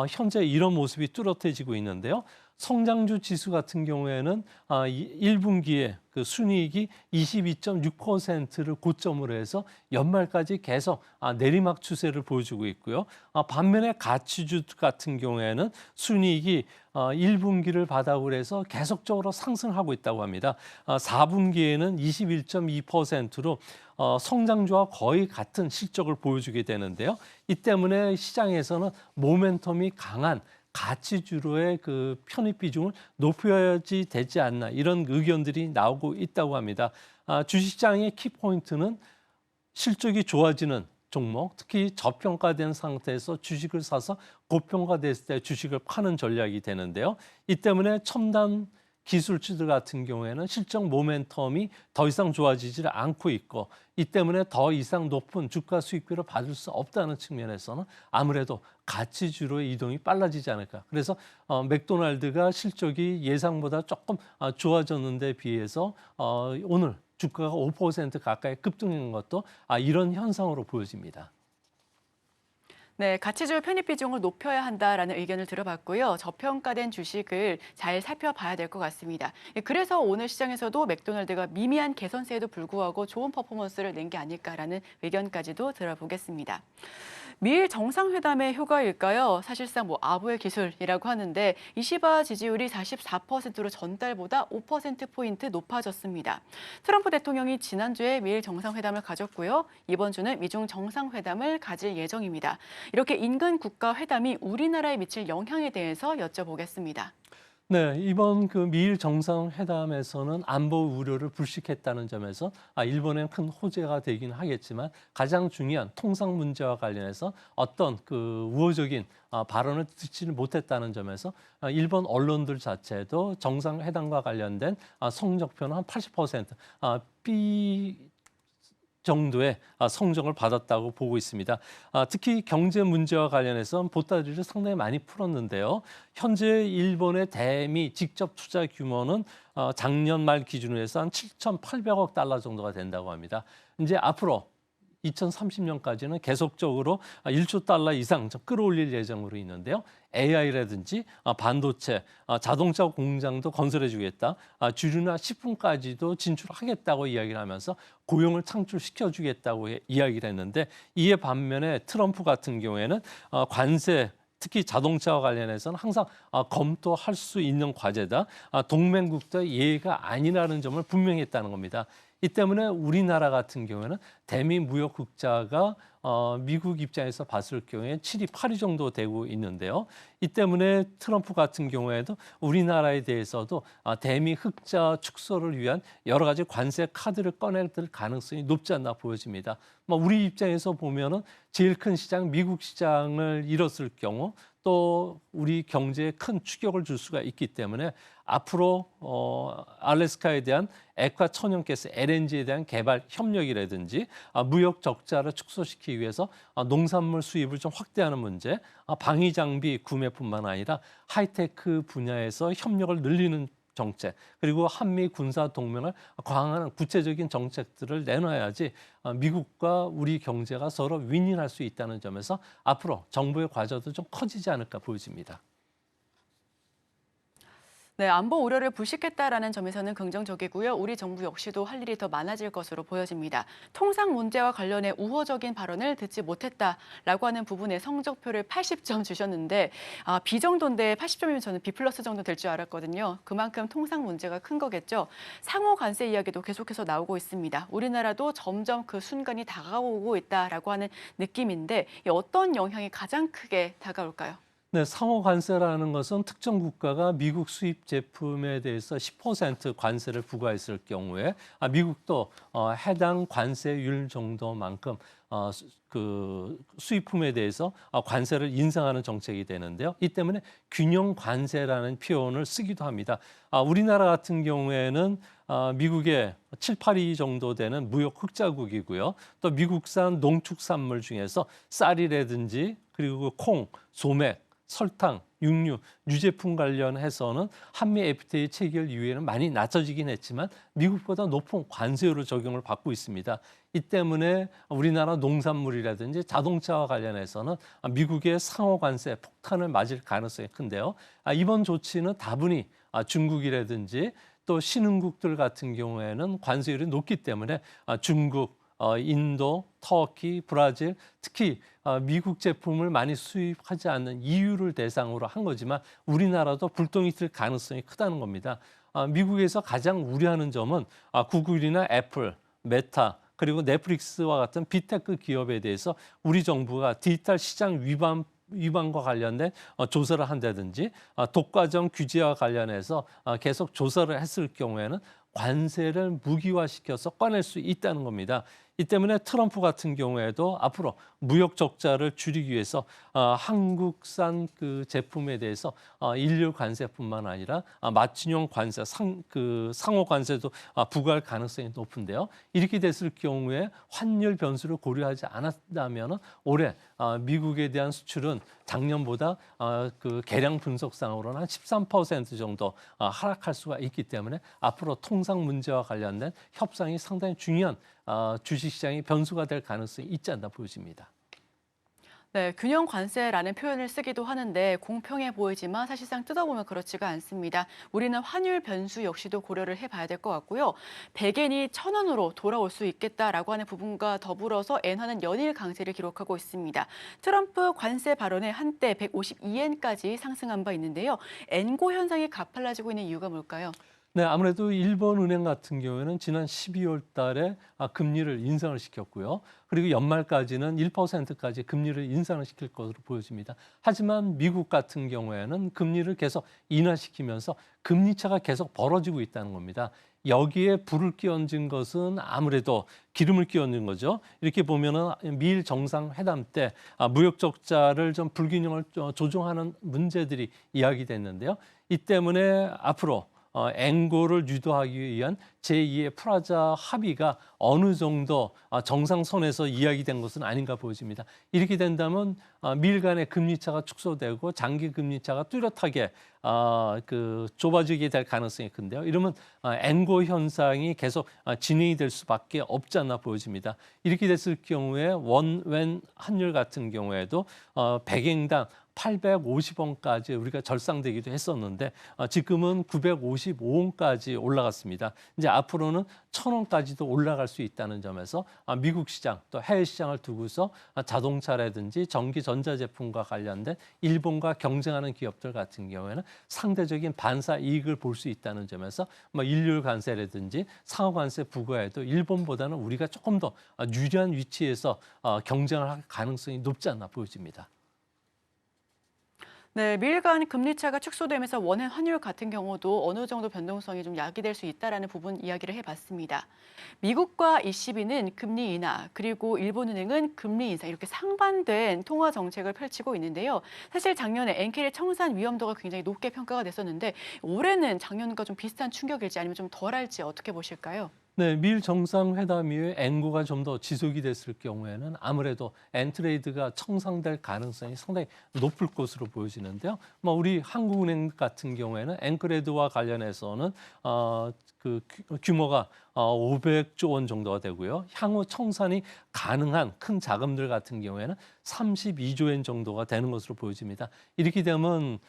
현재 이런 모습이 뚜렷해지고 있는데요. 성장주 지수 같은 경우에는 1분기에 그 순이익이 22.6%를 고점으로 해서 연말까지 계속 내리막 추세를 보여주고 있고요. 반면에 가치주 같은 경우에는 순이익이 1분기를 바닥으로 해서 계속적으로 상승하고 있다고 합니다. 4분기에는 21.2%로 성장주와 거의 같은 실적을 보여주게 되는데요. 이 때문에 시장에서는 모멘텀이 강한 가치주로의 그 편입 비중을 높여야지 되지 않나 이런 의견들이 나오고 있다고 합니다. 주식시장의 키포인트는 실적이 좋아지는 종목, 특히 저평가된 상태에서 주식을 사서 고평가됐을 때 주식을 파는 전략이 되는데요. 이 때문에 첨단 기술주들 같은 경우에는 실적 모멘텀이 더 이상 좋아지지 않고 있고 이 때문에 더 이상 높은 주가 수익비를 받을 수 없다는 측면에서는 아무래도 가치주로의 이동이 빨라지지 않을까. 그래서 맥도날드가 실적이 예상보다 조금 좋아졌는데 비해서 오늘 주가가 5% 가까이 급등한 것도 이런 현상으로 보여집니다. 네, 가치주 편입 비중을 높여야 한다라는 의견을 들어봤고요. 저평가된 주식을 잘 살펴봐야 될 것 같습니다. 그래서 오늘 시장에서도 맥도날드가 미미한 개선세에도 불구하고 좋은 퍼포먼스를 낸 게 아닐까라는 의견까지도 들어보겠습니다. 미일 정상회담의 효과일까요? 사실상 아부의 기술이라고 하는데 이시바 지지율이 44%로 전달보다 5%포인트 높아졌습니다. 트럼프 대통령이 지난주에 미일 정상회담을 가졌고요. 이번 주는 미중 정상회담을 가질 예정입니다. 이렇게 인근 국가 회담이 우리나라에 미칠 영향에 대해서 여쭤보겠습니다. 네, 이번 그 미일 정상회담에서는 안보 우려를 불식했다는 점에서 일본엔 큰 호재가 되긴 하겠지만 가장 중요한 통상 문제와 관련해서 어떤 그 우호적인 발언을 듣지는 못했다는 점에서 일본 언론들 자체도 정상회담과 관련된 성적표는 한 80% B 정도의 성적을 받았다고 보고 있습니다. 특히 경제 문제와 관련해서 보따리를 상당히 많이 풀었는데요. 현재 일본의 대미 직접 투자 규모는 작년 말 기준으로 해서 한 7,800억 달러 정도가 된다고 합니다. 이제 앞으로 2030년까지는 계속적으로 1조 달러 이상 끌어올릴 예정으로 있는데요. AI라든지 반도체, 자동차 공장도 건설해 주겠다. 주류나 식품까지도 진출하겠다고 이야기를 하면서 고용을 창출시켜 주겠다고 이야기를 했는데 이에 반면에 트럼프 같은 경우에는 관세 특히 자동차와 관련해서는 항상 검토할 수 있는 과제다. 동맹국도 예외가 아니라는 점을 분명히 했다는 겁니다. 이 때문에 우리나라 같은 경우에는 대미 무역 흑자가 미국 입장에서 봤을 경우에 7위, 8위 정도 되고 있는데요. 이 때문에 트럼프 같은 경우에도 우리나라에 대해서도 대미 흑자 축소를 위한 여러 가지 관세 카드를 꺼낼 가능성이 높지 않나 보여집니다. 우리 입장에서 보면은 제일 큰 시장 미국 시장을 잃었을 경우 또 우리 경제에 큰 추격을 줄 수가 있기 때문에 앞으로 알래스카에 대한 액화 천연가스 LNG에 대한 개발 협력이라든지 무역 적자를 축소시키기 위해서 농산물 수입을 좀 확대하는 문제, 방위 장비 구매뿐만 아니라 하이테크 분야에서 협력을 늘리는 정책, 그리고 한미 군사 동맹을 강화하는 구체적인 정책들을 내놔야지 미국과 우리 경제가 서로 윈윈할 수 있다는 점에서 앞으로 정부의 과제도 좀 커지지 않을까 보여집니다. 네, 안보 우려를 불식했다라는 점에서는 긍정적이고요. 우리 정부 역시도 할 일이 더 많아질 것으로 보여집니다. 통상 문제와 관련해 우호적인 발언을 듣지 못했다라고 하는 부분에 성적표를 80점 주셨는데 B 정도인데 80점이면 저는 B 플러스 정도 될 줄 알았거든요. 그만큼 통상 문제가 큰 거겠죠. 상호 관세 이야기도 계속해서 나오고 있습니다. 우리나라도 점점 그 순간이 다가오고 있다라고 하는 느낌인데 어떤 영향이 가장 크게 다가올까요? 네, 상호 관세라는 것은 특정 국가가 미국 수입 제품에 대해서 10% 관세를 부과했을 경우에 미국도 해당 관세율 정도만큼 그 수입품에 대해서 관세를 인상하는 정책이 되는데요. 이 때문에 균형 관세라는 표현을 쓰기도 합니다. 우리나라 같은 경우에는 미국의 7, 8위 정도 되는 무역 흑자국이고요. 또 미국산 농축산물 중에서 쌀이라든지 그리고 콩, 소맥, 설탕, 육류, 유제품 관련해서는 한미 FTA 체결 이후에는 많이 낮아지긴 했지만 미국보다 높은 관세율을 적용을 받고 있습니다. 이 때문에 우리나라 농산물이라든지 자동차와 관련해서는 미국의 상호 관세 폭탄을 맞을 가능성이 큰데요. 이번 조치는 다분히 중국이라든지 또 신흥국들 같은 경우에는 관세율이 높기 때문에 중국, 인도, 터키, 브라질, 특히 미국 제품을 많이 수입하지 않는 EU를 대상으로 한 거지만 우리나라도 불똥이 튈 가능성이 크다는 겁니다. 미국에서 가장 우려하는 점은 구글이나 애플, 메타, 그리고 넷플릭스와 같은 빅테크 기업에 대해서 우리 정부가 디지털 시장 위반과 관련된 조사를 한다든지 독과점 규제와 관련해서 계속 조사를 했을 경우에는 관세를 무기화시켜서 꺼낼 수 있다는 겁니다. 이 때문에 트럼프 같은 경우에도 앞으로 무역 적자를 줄이기 위해서 한국산 그 제품에 대해서 일률 관세뿐만 아니라 맞춤형 관세, 상호 관세도 부과할 가능성이 높은데요. 이렇게 됐을 경우에 환율 변수를 고려하지 않았다면 올해 미국에 대한 수출은 작년보다 그 계량 분석상으로는 한 13% 정도 하락할 수가 있기 때문에 앞으로 통상 문제와 관련된 협상이 상당히 중요한 주식시장의 변수가 될 가능성이 있지 않나 보여집니다. 네, 균형 관세라는 표현을 쓰기도 하는데 공평해 보이지만 사실상 뜯어보면 그렇지가 않습니다. 우리는 환율 변수 역시도 고려를 해봐야 될 것 같고요. 100엔이 1,000원으로 돌아올 수 있겠다라고 하는 부분과 더불어서 엔화는 연일 강세를 기록하고 있습니다. 트럼프 관세 발언에 한때 152엔까지 상승한 바 있는데요. 엔고 현상이 가팔라지고 있는 이유가 뭘까요? 네, 아무래도 일본은행 같은 경우에는 지난 12월 달에 금리를 인상을 시켰고요. 그리고 연말까지는 1%까지 금리를 인상을 시킬 것으로 보여집니다. 하지만 미국 같은 경우에는 금리를 계속 인하시키면서 금리 차가 계속 벌어지고 있다는 겁니다. 여기에 불을 끼얹은 것은 아무래도 기름을 끼얹은 거죠. 이렇게 보면은 미일 정상회담 때 무역 적자를 좀 불균형을 조정하는 문제들이 이야기됐는데요. 이 때문에 앞으로 엔고를 유도하기 위한 제2의 프라자 합의가 어느 정도 정상선에서 이야기된 것은 아닌가 보여집니다. 이렇게 된다면 미일 간의 금리차가 축소되고 장기 금리차가 뚜렷하게 좁아지게 될 가능성이 큰데요. 이러면 엔고 현상이 계속 진행이 될 수밖에 없지 않나 보여집니다. 이렇게 됐을 경우에 원웬 환율 같은 경우에도 100엔당 850원까지 우리가 절상되기도 했었는데 지금은 955원까지 올라갔습니다. 이제 앞으로는 1,000원까지도 올라갈 수 있다는 점에서 미국 시장 또 해외 시장을 두고서 자동차라든지 전기 전자제품과 관련된 일본과 경쟁하는 기업들 같은 경우에는 상대적인 반사 이익을 볼 수 있다는 점에서 일률 관세라든지 상호 관세 부과에도 일본보다는 우리가 조금 더 유리한 위치에서 경쟁을 할 가능성이 높지 않나 보여집니다. 네, 미일 간 금리 차가 축소되면서 원엔 환율 같은 경우도 어느 정도 변동성이 좀 야기될 수 있다라는 부분 이야기를 해봤습니다. 미국과 ECB는 금리 인하, 그리고 일본은행은 금리 인상 이렇게 상반된 통화 정책을 펼치고 있는데요. 사실 작년에 엔켈의 청산 위험도가 굉장히 높게 평가가 됐었는데 올해는 작년과 좀 비슷한 충격일지 아니면 좀 덜할지 어떻게 보실까요? 네, 미일 정상회담 이후에 엔고가 좀 더 지속이 됐을 경우에는 아무래도 엔트레이드가 청산될 가능성이 상당히 높을 것으로 보여지는데요. 우리 한국은행 같은 경우에는 엔크레드와 관련해서는 규모가 500조 원 정도가 되고요. 향후 청산이 가능한 큰 자금들 같은 경우에는 32조 엔 정도가 되는 것으로 보여집니다. 이렇게 되면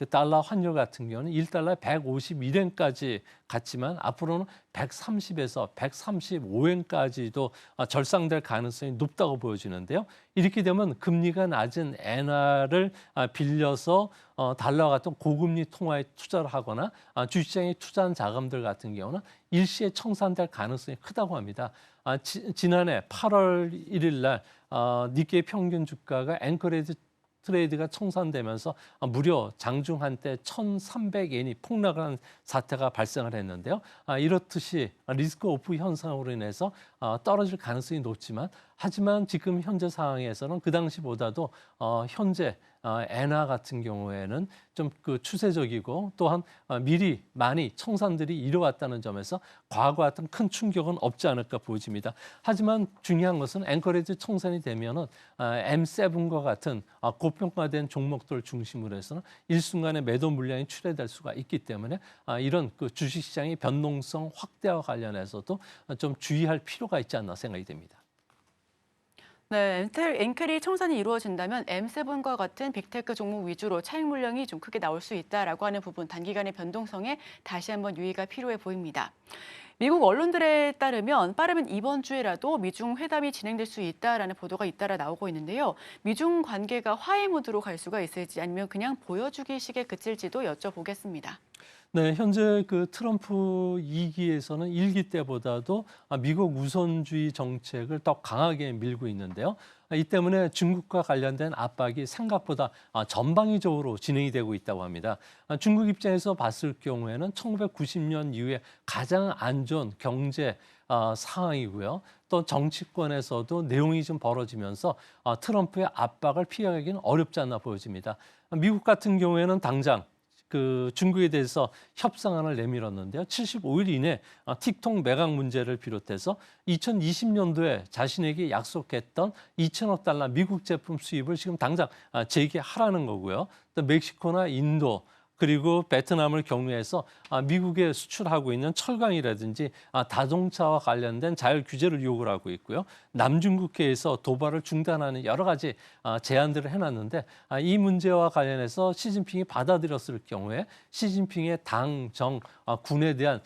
달러 환율 같은 경우는 1달러에 151엔까지 갔지만 앞으로는 130에서 135엔까지도 절상될 가능성이 높다고 보여지는데요. 이렇게 되면 금리가 낮은 엔화를 빌려서 달러와 같은 고금리 통화에 투자를 하거나 주식시장에 투자한 자금들 같은 경우는 일시에 청산될 가능성이 크다고 합니다. 지난해 8월 1일 날 니케이 평균 주가가 앵커레드 트레이드가 청산되면서 무려 장중 한때 1,300엔이 폭락을 한 사태가 발생을 했는데요. 이렇듯이 리스크 오프 현상으로 인해서 떨어질 가능성이 높지만 하지만 지금 현재 상황에서는 그 당시보다도 현재 엔화 같은 경우에는 좀 그 추세적이고 또한 미리 많이 청산들이 이뤄왔다는 점에서 과거와 같은 큰 충격은 없지 않을까 보여집니다. 하지만 중요한 것은 앵커리지 청산이 되면은 M7과 같은 고평가된 종목들 중심으로 해서는 일순간에 매도 물량이 출회될 수가 있기 때문에 이런 그 주식시장의 변동성 확대와 관련해서도 좀 주의할 필요가 있지 않나 생각이 됩니다. 네, 엔켈이 청산이 이루어진다면 M7과 같은 빅테크 종목 위주로 차익 물량이 좀 크게 나올 수 있다라고 하는 부분, 단기간의 변동성에 다시 한번 유의가 필요해 보입니다. 미국 언론들에 따르면 빠르면 이번 주에라도 미중 회담이 진행될 수 있다라는 보도가 잇따라 나오고 있는데요. 미중 관계가 화해 모드로 갈 수가 있을지 아니면 그냥 보여주기식에 그칠지도 여쭤보겠습니다. 네, 현재 그 트럼프 2기에서는 1기 때보다도 미국 우선주의 정책을 더 강하게 밀고 있는데요. 이 때문에 중국과 관련된 압박이 생각보다 전방위적으로 진행이 되고 있다고 합니다. 중국 입장에서 봤을 경우에는 1990년 이후에 가장 안 좋은 경제 상황이고요. 또 정치권에서도 내용이 좀 벌어지면서 트럼프의 압박을 피하기는 어렵지 않나 보여집니다. 미국 같은 경우에는 당장 그 중국에 대해서 협상안을 내밀었는데요. 75일 이내 틱톡 매각 문제를 비롯해서 2020년도에 자신에게 약속했던 2천억 달러 미국 제품 수입을 지금 당장 재개하라는 거고요. 또 멕시코나 인도 그리고 베트남을 경유해서 미국에 수출하고 있는 철강이라든지 자동차와 관련된 자율 규제를 요구를 하고 있고요. 남중국해에서 도발을 중단하는 여러 가지 제안들을 해놨는데 이 문제와 관련해서 시진핑이 받아들였을 경우에 시진핑의 당, 정, 군에 대한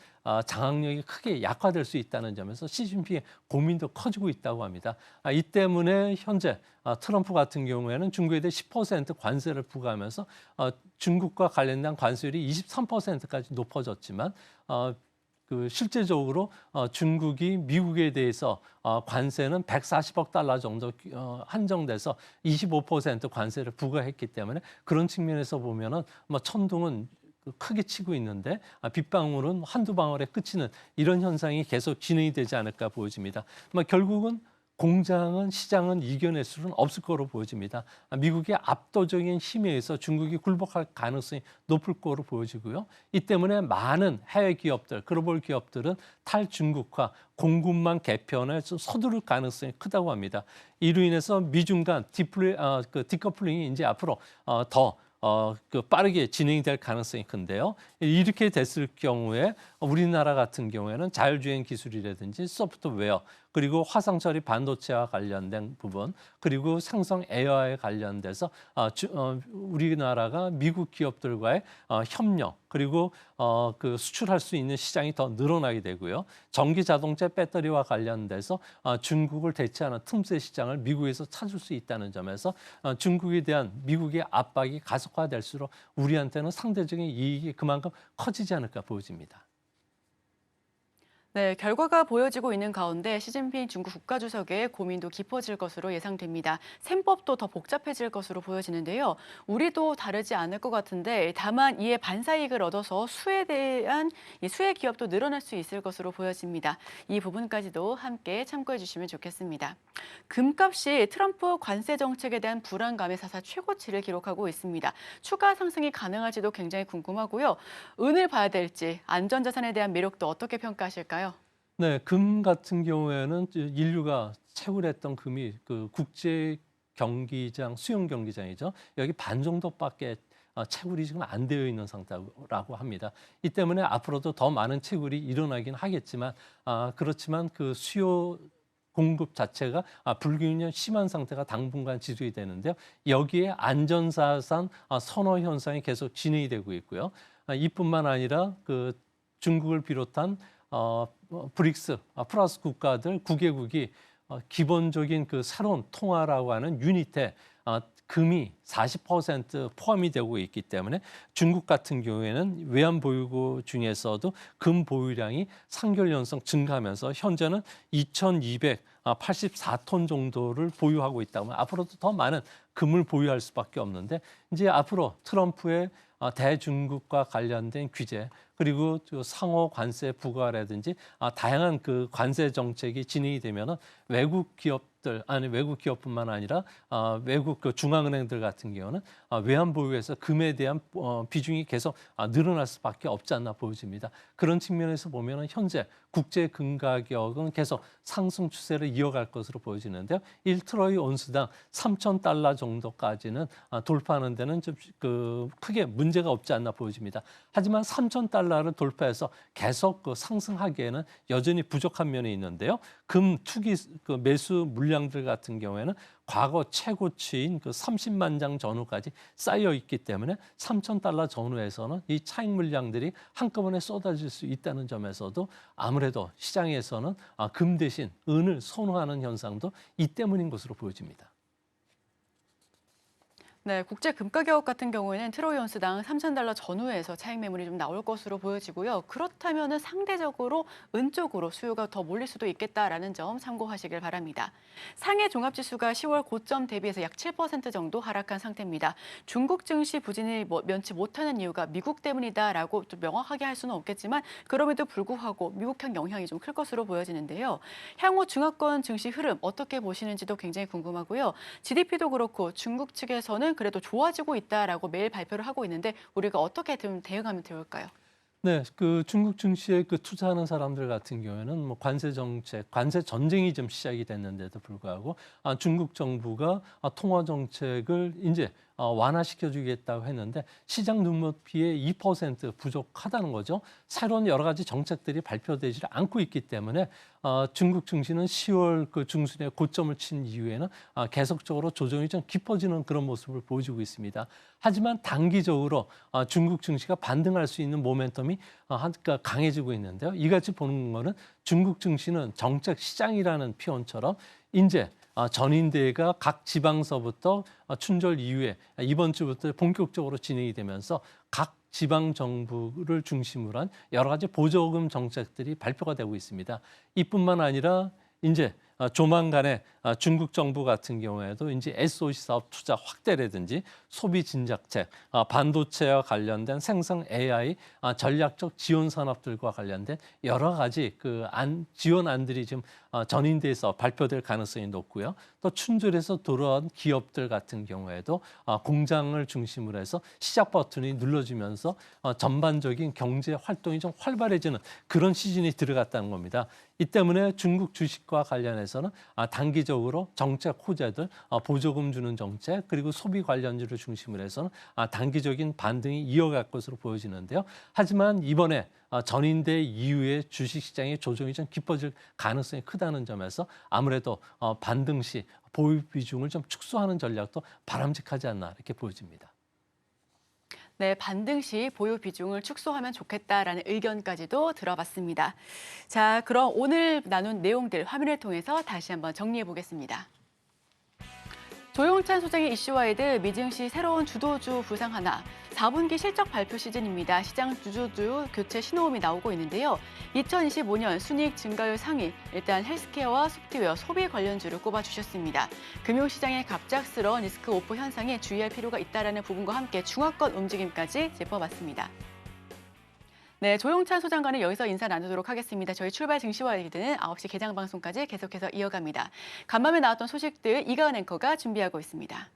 장악력이 크게 약화될 수 있다는 점에서 시진핑의 고민도 커지고 있다고 합니다. 이 때문에 현재 트럼프 같은 경우에는 중국에 대해 10% 관세를 부과하면서 중국과 관련된 관세율이 23%까지 높아졌지만 그 실제적으로 중국이 미국에 대해서 관세는 140억 달러 정도 한정돼서 25% 관세를 부과했기 때문에 그런 측면에서 보면은 뭐 천둥은 크게 치고 있는데 빗방울은 한두 방울에 그치는 이런 현상이 계속 진행이 되지 않을까 보여집니다. 결국은 공장은 시장은 이겨낼 수는 없을 거로 보여집니다. 미국의 압도적인 힘에 의해서 중국이 굴복할 가능성이 높을 거로 보여지고요. 이 때문에 많은 해외 기업들, 글로벌 기업들은 탈중국화, 공급망 개편에 서두를 가능성이 크다고 합니다. 이로 인해서 미중 간 디커플링이 이제 앞으로 빠르게 진행이 될 가능성이 큰데요. 이렇게 됐을 경우에 우리나라 같은 경우에는 자율주행 기술이라든지 소프트웨어 그리고 화상 처리 반도체와 관련된 부분 그리고 생성 AI에 관련돼서 우리나라가 미국 기업들과의 협력 그리고 그 수출할 수 있는 시장이 더 늘어나게 되고요. 전기 자동차 배터리와 관련돼서 중국을 대체하는 틈새 시장을 미국에서 찾을 수 있다는 점에서 중국에 대한 미국의 압박이 가속화될수록 우리한테는 상대적인 이익이 그만큼 커지지 않을까 보여집니다. 네, 결과가 보여지고 있는 가운데 시진핑 중국 국가주석의 고민도 깊어질 것으로 예상됩니다. 셈법도 더 복잡해질 것으로 보여지는데요. 우리도 다르지 않을 것 같은데 다만 이에 반사이익을 얻어서 수에 대한 수혜 기업도 늘어날 수 있을 것으로 보여집니다. 이 부분까지도 함께 참고해 주시면 좋겠습니다. 금값이 트럼프 관세 정책에 대한 불안감의 사상 최고치를 기록하고 있습니다. 추가 상승이 가능할지도 굉장히 궁금하고요. 은을 봐야 될지 안전자산에 대한 매력도 어떻게 평가하실까요? 네, 금 같은 경우에는 인류가 채굴했던 금이 그 국제 경기장, 수용 경기장이죠. 여기 반 정도밖에 채굴이 지금 안 되어 있는 상태라고 합니다. 이 때문에 앞으로도 더 많은 채굴이 일어나긴 하겠지만 그렇지만 그 수요 공급 자체가 불균형 심한 상태가 당분간 지속이 되는데요. 여기에 안전자산 선호 현상이 계속 진행이 되고 있고요. 이뿐만 아니라 그 중국을 비롯한 브릭스 플러스 국가들 9개국이 기본적인 그 새로운 통화라고 하는 유니테 금이 40% 포함이 되고 있기 때문에 중국 같은 경우에는 외환 보유고 중에서도 금 보유량이 3개월 연속 증가하면서 현재는 2,284톤 정도를 보유하고 있다고 하면 앞으로도 더 많은 금을 보유할 수밖에 없는데 이제 앞으로 트럼프의 대중국과 관련된 규제 그리고 상호 관세 부과라든지 다양한 그 관세 정책이 진행이 되면은 외국 기업뿐만 아니라 외국 그 중앙은행들 같은 경우는 외환 보유에서 금에 대한 비중이 계속 늘어날 수밖에 없지 않나 보여집니다. 그런 측면에서 보면은 현재 국제 금 가격은 계속 상승 추세를 이어갈 것으로 보여지는데요. 1트로이 온스당 3,000달러 정도까지는 돌파하는 데는 좀 크게 문제가 없지 않나 보여집니다. 하지만 3,000달러를 돌파해서 계속 상승하기에는 여전히 부족한 면이 있는데요. 금 투기 매수 물량들 같은 경우에는 과거 최고치인 30만 장 전후까지 쌓여 있기 때문에 3,000달러 전후에서는 이 차익 물량들이 한꺼번에 쏟아질 수 있다는 점에서도 아무래도 시장에서는 금 대신 은을 선호하는 현상도 이 때문인 것으로 보여집니다. 네, 국제 금 가격 같은 경우에는 트로이 온스당 3,000달러 전후에서 차익 매물이 좀 나올 것으로 보여지고요. 그렇다면은 상대적으로 은 쪽으로 수요가 더 몰릴 수도 있겠다라는 점 참고하시길 바랍니다. 상해 종합지수가 10월 고점 대비해서 약 7% 정도 하락한 상태입니다. 중국 증시 부진을 면치 못하는 이유가 미국 때문이다라고 좀 명확하게 할 수는 없겠지만 그럼에도 불구하고 미국형 영향이 좀 클 것으로 보여지는데요. 향후 중화권 증시 흐름 어떻게 보시는지도 굉장히 궁금하고요. GDP도 그렇고 중국 측에서는 그래도 좋아지고 있다라고 매일 발표를 하고 있는데 우리가 어떻게 좀 대응하면 좋을까요? 네, 그 중국 증시에 투자하는 사람들 같은 경우에는 뭐 관세 정책, 관세 전쟁이 좀 시작이 됐는데도 불구하고 중국 정부가 통화 정책을 이제 완화시켜주겠다고 했는데 시장 눈높이에 2% 부족하다는 거죠. 새로운 여러 가지 정책들이 발표되지 않고 있기 때문에 중국 증시는 10월 그 중순에 고점을 친 이후에는 계속적으로 조정이 좀 깊어지는 그런 모습을 보여주고 있습니다. 하지만 단기적으로 중국 증시가 반등할 수 있는 모멘텀이 강해지고 있는데요. 이같이 보는 거는 중국 증시는 정책 시장이라는 표현처럼 이제 전인대가 각 지방서부터 춘절 이후에 이번 주부터 본격적으로 진행이 되면서 각 지방 정부를 중심으로 한 여러 가지 보조금 정책들이 발표가 되고 있습니다. 이뿐만 아니라 이제 조만간에 중국 정부 같은 경우에도 이제 SOC 사업 투자 확대라든지 소비 진작책, 반도체와 관련된 생성 AI, 전략적 지원 산업들과 관련된 여러 가지 지원안들이 지금 전인대에서 발표될 가능성이 높고요. 또 춘절에서 돌아온 기업들 같은 경우에도 공장을 중심으로 해서 시작 버튼이 눌러지면서 전반적인 경제 활동이 좀 활발해지는 그런 시즌이 들어갔다는 겁니다. 이 때문에 중국 주식과 관련해서는 단기적으로 정책 호재들, 보조금 주는 정책, 그리고 소비 관련주를 중심으로 해서는 단기적인 반등이 이어갈 것으로 보여지는데요. 하지만 이번에 전인대 이후에 주식시장의 조정이 좀 깊어질 가능성이 크다는 점에서 아무래도 반등 시 보유 비중을 좀 축소하는 전략도 바람직하지 않나 이렇게 보여집니다. 네, 반등 시 보유 비중을 축소하면 좋겠다라는 의견까지도 들어봤습니다. 자, 그럼 오늘 나눈 내용들 화면을 통해서 다시 한번 정리해 보겠습니다. 조용찬 소장의 이슈와이드 미증시 새로운 주도주 부상 하나. 4분기 실적 발표 시즌입니다. 시장 주도주 교체 신호음이 나오고 있는데요. 2025년 순이익 증가율 상위, 일단 헬스케어와 소프트웨어, 소비 관련주를 꼽아주셨습니다. 금융시장의 갑작스러운 리스크 오프 현상에 주의할 필요가 있다는 부분과 함께 중화권 움직임까지 짚어봤습니다. 네, 조용찬 소장과는 여기서 인사 나누도록 하겠습니다. 저희 출발 증시와이드는 9시 개장 방송까지 계속해서 이어갑니다. 간밤에 나왔던 소식들 이가은 앵커가 준비하고 있습니다.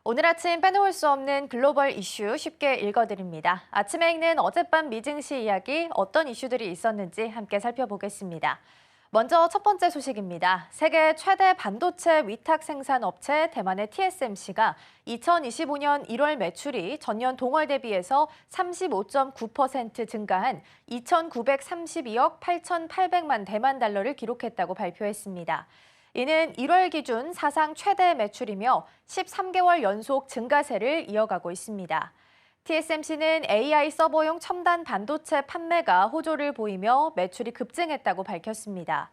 오늘 아침 빼놓을 수 없는 글로벌 이슈 쉽게 읽어드립니다. 아침에 읽는 어젯밤 미증시 이야기 어떤 이슈들이 있었는지 함께 살펴보겠습니다. 먼저 첫 번째 소식입니다. 세계 최대 반도체 위탁 생산 업체 대만의 TSMC가 2025년 1월 매출이 전년 동월 대비해서 35.9% 증가한 2,932억 8,800만 대만 달러를 기록했다고 발표했습니다. 이는 1월 기준 사상 최대 매출이며 13개월 연속 증가세를 이어가고 있습니다. TSMC는 AI 서버용 첨단 반도체 판매가 호조를 보이며 매출이 급증했다고 밝혔습니다.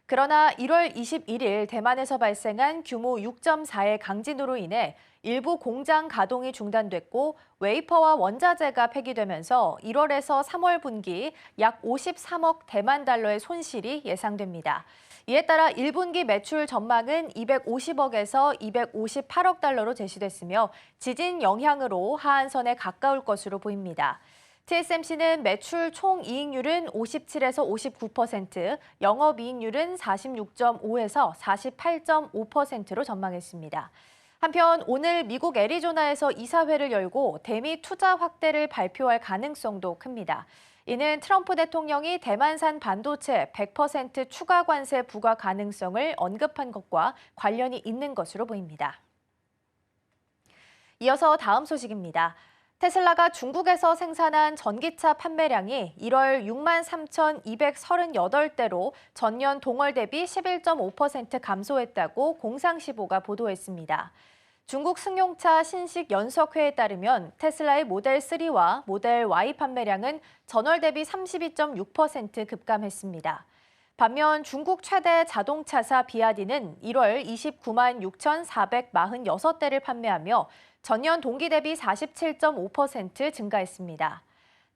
그러나 1월 21일 대만에서 발생한 규모 6.4의 강진으로 인해 일부 공장 가동이 중단됐고 웨이퍼와 원자재가 폐기되면서 1월에서 3월 분기 약 53억 대만 달러의 손실이 예상됩니다. 이에 따라 1분기 매출 전망은 250억에서 258억 달러로 제시됐으며 지진 영향으로 하한선에 가까울 것으로 보입니다. TSMC는 매출 총이익률은 57에서 59%, 영업이익률은 46.5에서 48.5%로 전망했습니다. 한편 오늘 미국 애리조나에서 이사회를 열고 대미 투자 확대를 발표할 가능성도 큽니다. 이는 트럼프 대통령이 대만산 반도체 100% 추가 관세 부과 가능성을 언급한 것과 관련이 있는 것으로 보입니다. 이어서 다음 소식입니다. 테슬라가 중국에서 생산한 전기차 판매량이 1월 63,238대로 전년 동월 대비 11.5% 감소했다고 공상시보가 보도했습니다. 중국 승용차 신식 연석회에 따르면 테슬라의 모델 3와 모델 Y 판매량은 전월 대비 32.6% 급감했습니다. 반면 중국 최대 자동차사 비아디는 1월 29만 6,446대를 판매하며 전년 동기 대비 47.5% 증가했습니다.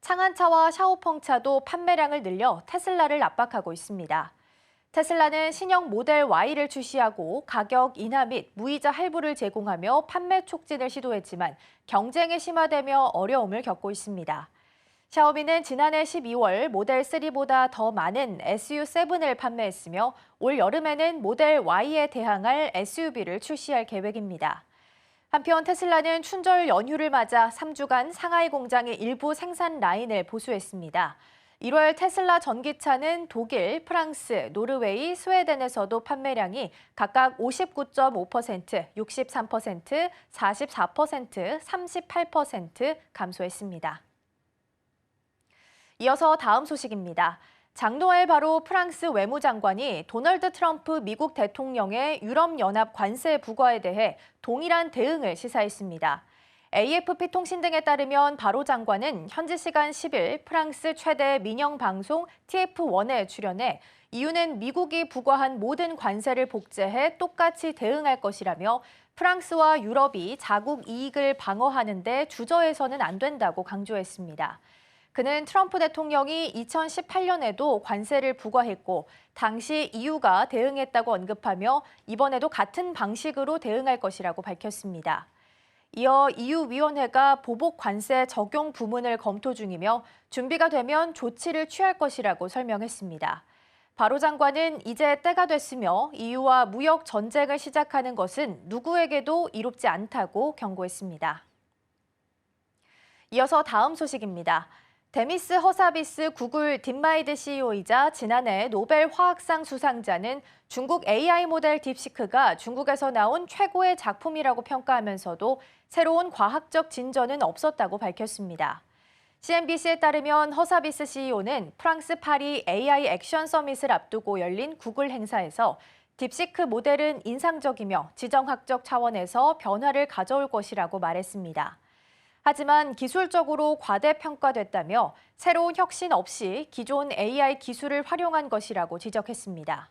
창안차와 샤오펑차도 판매량을 늘려 테슬라를 압박하고 있습니다. 테슬라는 신형 모델 Y를 출시하고 가격 인하 및 무이자 할부를 제공하며 판매 촉진을 시도했지만 경쟁이 심화되며 어려움을 겪고 있습니다. 샤오미는 지난해 12월 모델 3보다 더 많은 SU7을 판매했으며 올 여름에는 모델 Y에 대항할 SUV를 출시할 계획입니다. 한편 테슬라는 춘절 연휴를 맞아 3주간 상하이 공장의 일부 생산 라인을 보수했습니다. 1월 테슬라 전기차는 독일, 프랑스, 노르웨이, 스웨덴에서도 판매량이 각각 59.5%, 63%, 44%, 38% 감소했습니다. 이어서 다음 소식입니다. 장노엘 바로 프랑스 외무장관이 도널드 트럼프 미국 대통령의 유럽연합 관세 부과에 대해 동일한 대응을 시사했습니다. AFP 통신 등에 따르면 바로 장관은 현지 시간 10일 프랑스 최대 민영 방송 TF1에 출연해 이유는 미국이 부과한 모든 관세를 복제해 똑같이 대응할 것이라며 프랑스와 유럽이 자국 이익을 방어하는 데 주저해서는 안 된다고 강조했습니다. 그는 트럼프 대통령이 2018년에도 관세를 부과했고 당시 EU가 대응했다고 언급하며 이번에도 같은 방식으로 대응할 것이라고 밝혔습니다. 이어 EU위원회가 보복 관세 적용 부문을 검토 중이며 준비가 되면 조치를 취할 것이라고 설명했습니다. 바로 장관은 이제 때가 됐으며 EU와 무역 전쟁을 시작하는 것은 누구에게도 이롭지 않다고 경고했습니다. 이어서 다음 소식입니다. 데미스 허사비스 구글 딥마이드 CEO이자 지난해 노벨 화학상 수상자는 중국 AI 모델 딥시크가 중국에서 나온 최고의 작품이라고 평가하면서도 새로운 과학적 진전은 없었다고 밝혔습니다. CNBC에 따르면 허사비스 CEO는 프랑스 파리 AI 액션 서밋을 앞두고 열린 구글 행사에서 딥시크 모델은 인상적이며 지정학적 차원에서 변화를 가져올 것이라고 말했습니다. 하지만 기술적으로 과대평가됐다며 새로운 혁신 없이 기존 AI 기술을 활용한 것이라고 지적했습니다.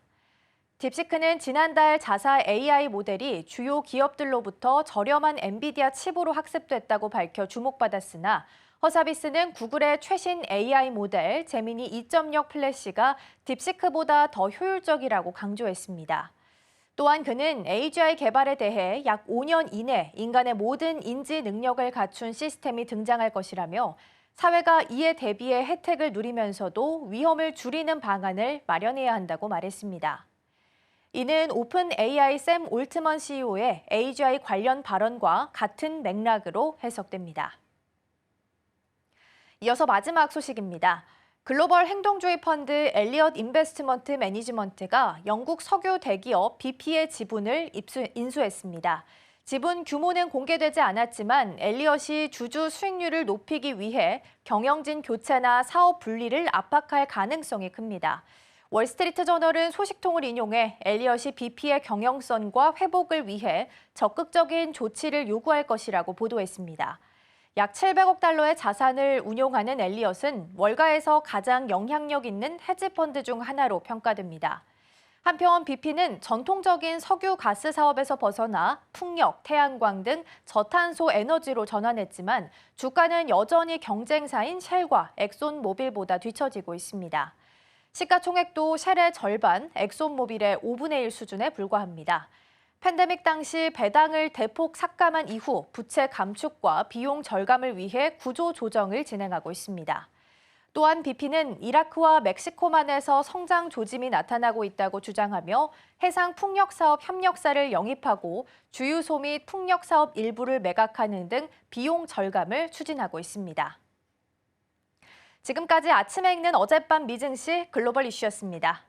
딥시크는 지난달 자사 AI 모델이 주요 기업들로부터 저렴한 엔비디아 칩으로 학습됐다고 밝혀 주목받았으나 허사비스는 구글의 최신 AI 모델 제미니 2.0 플래시가 딥시크보다 더 효율적이라고 강조했습니다. 또한 그는 AGI 개발에 대해 약 5년 이내 인간의 모든 인지 능력을 갖춘 시스템이 등장할 것이라며 사회가 이에 대비해 혜택을 누리면서도 위험을 줄이는 방안을 마련해야 한다고 말했습니다. 이는 오픈 AI 샘 올트먼 CEO의 AGI 관련 발언과 같은 맥락으로 해석됩니다. 이어서 마지막 소식입니다. 글로벌 행동주의 펀드 엘리엇 인베스트먼트 매니지먼트가 영국 석유 대기업 BP의 지분을 인수했습니다. 지분 규모는 공개되지 않았지만 엘리엇이 주주 수익률을 높이기 위해 경영진 교체나 사업 분리를 압박할 가능성이 큽니다. 월스트리트 저널은 소식통을 인용해 엘리엇이 BP의 경영선과 회복을 위해 적극적인 조치를 요구할 것이라고 보도했습니다. 약 700억 달러의 자산을 운용하는 엘리엇은 월가에서 가장 영향력 있는 헤지펀드 중 하나로 평가됩니다. 한편 BP는 전통적인 석유 가스 사업에서 벗어나 풍력, 태양광 등 저탄소 에너지로 전환했지만 주가는 여전히 경쟁사인 쉘과 엑손모빌보다 뒤처지고 있습니다. 시가총액도 쉘의 절반, 엑손모빌의 5분의 1 수준에 불과합니다. 팬데믹 당시 배당을 대폭 삭감한 이후 부채 감축과 비용 절감을 위해 구조 조정을 진행하고 있습니다. 또한 BP는 이라크와 멕시코만에서 성장 조짐이 나타나고 있다고 주장하며 해상 풍력사업 협력사를 영입하고 주유소 및 풍력사업 일부를 매각하는 등 비용 절감을 추진하고 있습니다. 지금까지 아침에 읽는 어젯밤 미증시 글로벌 이슈였습니다.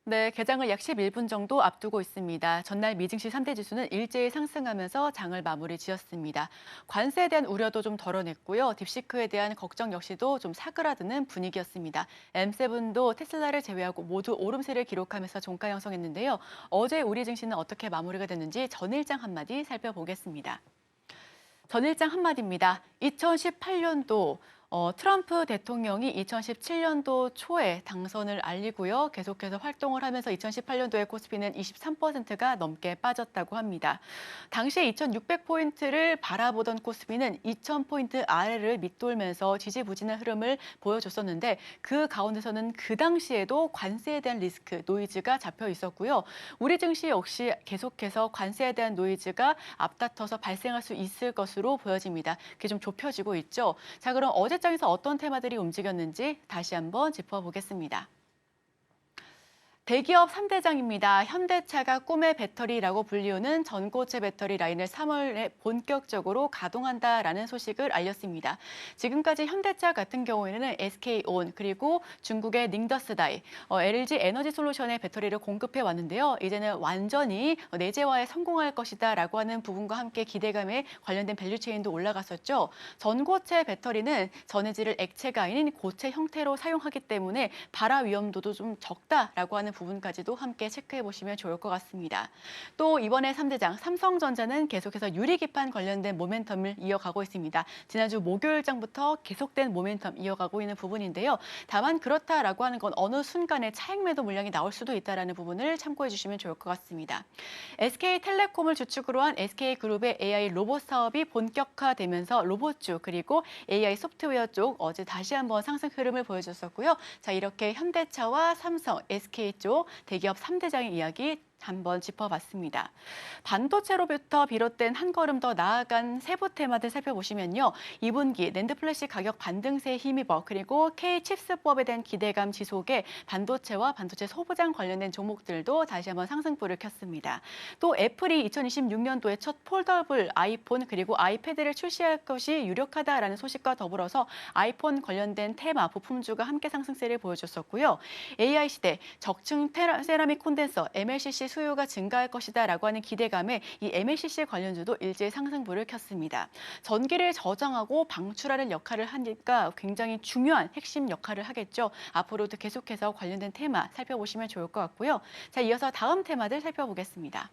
네, 개장을 약 11분 정도 앞두고 있습니다. 전날 미증시 3대 지수는 일제히 상승하면서 장을 마무리 지었습니다. 관세에 대한 우려도 좀 덜어냈고요. 딥시크에 대한 걱정 역시도 좀 사그라드는 분위기였습니다. M7도 테슬라를 제외하고 모두 오름세를 기록하면서 종가 형성했는데요. 어제 우리 증시는 어떻게 마무리가 됐는지 전일장 한마디 살펴보겠습니다. 전일장 한마디입니다. 2018년도 트럼프 대통령이 2017년도 초에 당선을 알리고요. 계속해서 활동을 하면서 2018년도에 코스피는 23%가 넘게 빠졌다고 합니다. 당시에 2600포인트를 바라보던 코스피는 2000포인트 아래를 밑돌면서 지지부진한 흐름을 보여줬었는데 그 가운데서는 그 당시에도 관세에 대한 리스크, 노이즈가 잡혀 있었고요. 우리 증시 역시 계속해서 관세에 대한 노이즈가 앞다퉈서 발생할 수 있을 것으로 보여집니다. 그게 좀 좁혀지고 있죠. 자, 그럼 어제 장에서 어떤 테마들이 움직였는지 다시 한번 짚어보겠습니다. 대기업 3대장입니다. 현대차가 꿈의 배터리라고 불리우는 전고체 배터리 라인을 3월에 본격적으로 가동한다라는 소식을 알렸습니다. 지금까지 현대차 같은 경우에는 SK온 그리고 중국의 닝더스다이, LG 에너지 솔루션의 배터리를 공급해 왔는데요. 이제는 완전히 내재화에 성공할 것이다라고 하는 부분과 함께 기대감에 관련된 밸류체인도 올라갔었죠. 전고체 배터리는 전해질을 액체가 아닌 고체 형태로 사용하기 때문에 발화 위험도도 좀 적다라고 하는 부분까지도 함께 체크해 보시면 좋을 것 같습니다. 또 이번에 3대장 삼성전자는 계속해서 유리기판 관련된 모멘텀을 이어가고 있습니다. 지난주 목요일장부터 계속된 모멘텀 이어가고 있는 부분인데요. 다만 그렇다라고 하는 건 어느 순간에 차익 매도 물량이 나올 수도 있다는 부분을 참고해 주시면 좋을 것 같습니다. SK텔레콤을 주축으로 한 SK그룹의 AI 로봇 사업이 본격화되면서 로봇주 그리고 AI 소프트웨어 쪽 어제 다시 한번 상승 흐름을 보여줬었고요. 자, 이렇게 현대차와 삼성, SK 쪽 대기업 3대장의 이야기 한번 짚어봤습니다. 반도체로부터 비롯된 한 걸음 더 나아간 세부 테마들 살펴보시면요. 2분기 낸드 플래시 가격 반등세에 힘입어 그리고 K-칩스법에 대한 기대감 지속에 반도체와 반도체 소부장 관련된 종목들도 다시 한번 상승불을 켰습니다. 또 애플이 2026년도에 첫 폴더블 아이폰 그리고 아이패드를 출시할 것이 유력하다라는 소식과 더불어서 아이폰 관련된 테마, 부품주가 함께 상승세를 보여줬었고요. AI 시대 적층 세라믹 콘덴서 MLCC 수요가 증가할 것이다라고 하는 기대감에 이 MLCC 관련주도 일제히 상승불을 켰습니다. 전기를 저장하고 방출하는 역할을 하니까 굉장히 중요한 핵심 역할을 하겠죠. 앞으로도 계속해서 관련된 테마 살펴보시면 좋을 것 같고요. 자, 이어서 다음 테마들 살펴보겠습니다.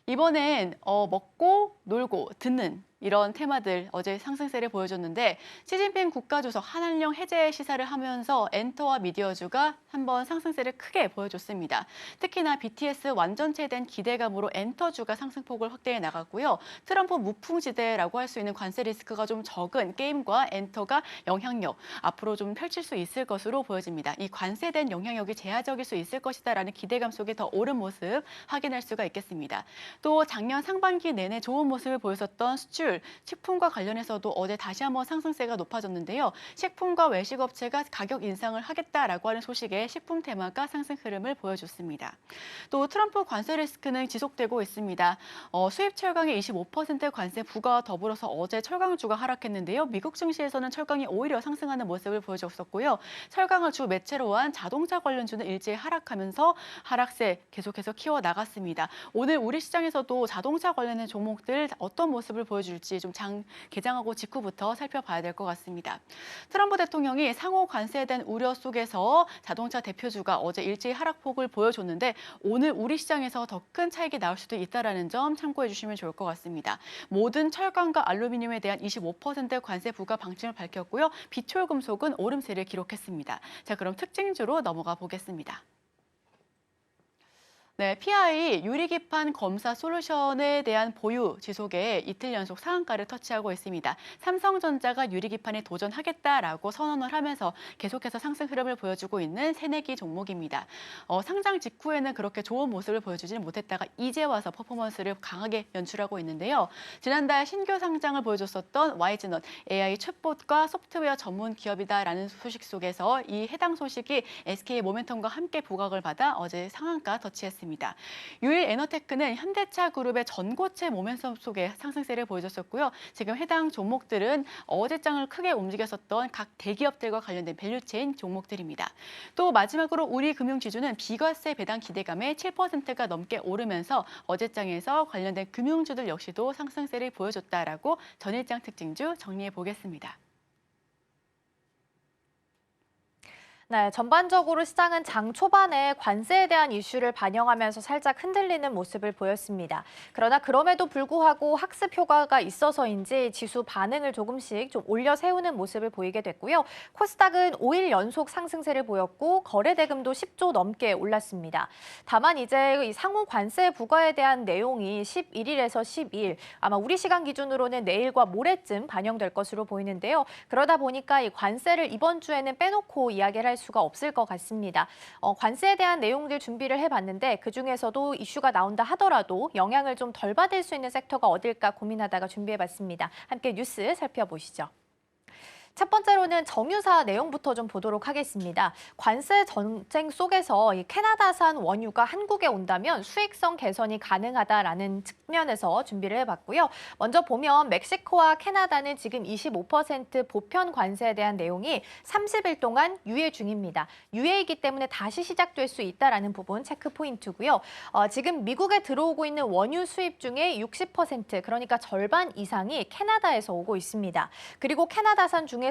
이번엔 먹고 놀고 듣는 이런 테마들 어제 상승세를 보여줬는데 시진핑 국가주석 한한령 해제 시사를 하면서 엔터와 미디어주가 한번 상승세를 크게 보여줬습니다. 특히나 BTS 완전체에 대한 기대감으로 엔터주가 상승폭을 확대해 나갔고요. 트럼프 무풍지대라고 할 수 있는 관세 리스크가 좀 적은 게임과 엔터가 영향력 앞으로 좀 펼칠 수 있을 것으로 보여집니다. 이 관세에 대한 영향력이 제한적일 수 있을 것이다라는 기대감 속에 더 오른 모습 확인할 수가 있겠습니다. 또 작년 상반기 내내 좋은 모습을 보였었던 수출 식품과 관련해서도 어제 다시 한번 상승세가 높아졌는데요. 식품과 외식업체가 가격 인상을 하겠다라고 하는 소식에 식품 테마가 상승 흐름을 보여줬습니다. 또 트럼프 관세 리스크는 지속되고 있습니다. 수입 철강의 25% 관세 부과와 더불어서 어제 철강주가 하락했는데요. 미국 증시에서는 철강이 오히려 상승하는 모습을 보여줬었고요. 철강을 주 매체로 한 자동차 관련주는 일제히 하락하면서 하락세 계속해서 키워나갔습니다. 오늘 우리 시장에서도 자동차 관련된 종목들 어떤 모습을 보여줄지 좀 장 개장하고 직후부터 살펴봐야 될 것 같습니다. 트럼프 대통령이 상호 관세에 대한 우려 속에서 자동차 대표주가 어제 일제히 하락폭을 보여줬는데 오늘 우리 시장에서 더 큰 차익이 나올 수도 있다는 점 참고해 주시면 좋을 것 같습니다. 모든 철강과 알루미늄에 대한 25% 관세 부과 방침을 밝혔고요. 비철금속은 오름세를 기록했습니다. 자, 그럼 특징주로 넘어가 보겠습니다. 네, PI 유리기판 검사 솔루션에 대한 보유 지속에 이틀 연속 상한가를 터치하고 있습니다. 삼성전자가 유리기판에 도전하겠다라고 선언을 하면서 계속해서 상승 흐름을 보여주고 있는 새내기 종목입니다. 상장 직후에는 그렇게 좋은 모습을 보여주지는 못했다가 이제 와서 퍼포먼스를 강하게 연출하고 있는데요. 지난달 신규 상장을 보여줬었던 YG는 AI 챗봇과 소프트웨어 전문 기업이다라는 소식 속에서 이 해당 소식이 SK 모멘텀과 함께 부각을 받아 어제 상한가 터치했습니다. 유일 에너테크는 현대차 그룹의 전고체 모멘텀 속에 상승세를 보여줬었고요. 지금 해당 종목들은 어제장을 크게 움직였었던 각 대기업들과 관련된 밸류체인 종목들입니다. 또 마지막으로 우리 금융지주는 비과세 배당 기대감에 7%가 넘게 오르면서 어제장에서 관련된 금융주들 역시도 상승세를 보여줬다라고 전일장 특징주 정리해 보겠습니다. 네, 전반적으로 시장은 장 초반에 관세에 대한 이슈를 반영하면서 살짝 흔들리는 모습을 보였습니다. 그러나 그럼에도 불구하고 학습 효과가 있어서인지 지수 반응을 조금씩 좀 올려 세우는 모습을 보이게 됐고요. 코스닥은 5일 연속 상승세를 보였고 거래 대금도 10조 넘게 올랐습니다. 다만 이제 이 상호 관세 부과에 대한 내용이 11일에서 12일, 아마 우리 시간 기준으로는 내일과 모레쯤 반영될 것으로 보이는데요. 그러다 보니까 이 관세를 이번 주에는 빼놓고 이야기를 할 수가 없을 것 같습니다. 관세에 대한 내용들 준비를 해봤는데 그중에서도 이슈가 나온다 하더라도 영향을 좀 덜 받을 수 있는 섹터가 어딜까 고민하다가 준비해봤습니다. 함께 뉴스 살펴보시죠. 첫 번째로는 정유사 내용부터 좀 보도록 하겠습니다. 관세 전쟁 속에서 이 캐나다산 원유가 한국에 온다면 수익성 개선이 가능하다라는 측면에서 준비를 해봤고요. 먼저 보면 멕시코와 캐나다는 지금 25% 보편 관세에 대한 내용이 30일 동안 유예 중입니다. 유예이기 때문에 다시 시작될 수 있다라는 부분 체크 포인트고요. 지금 미국에 들어오고 있는 원유 수입 중에 60%, 그러니까 절반 이상이 캐나다에서 오고 있습니다. 그리고 캐나다산 중에서도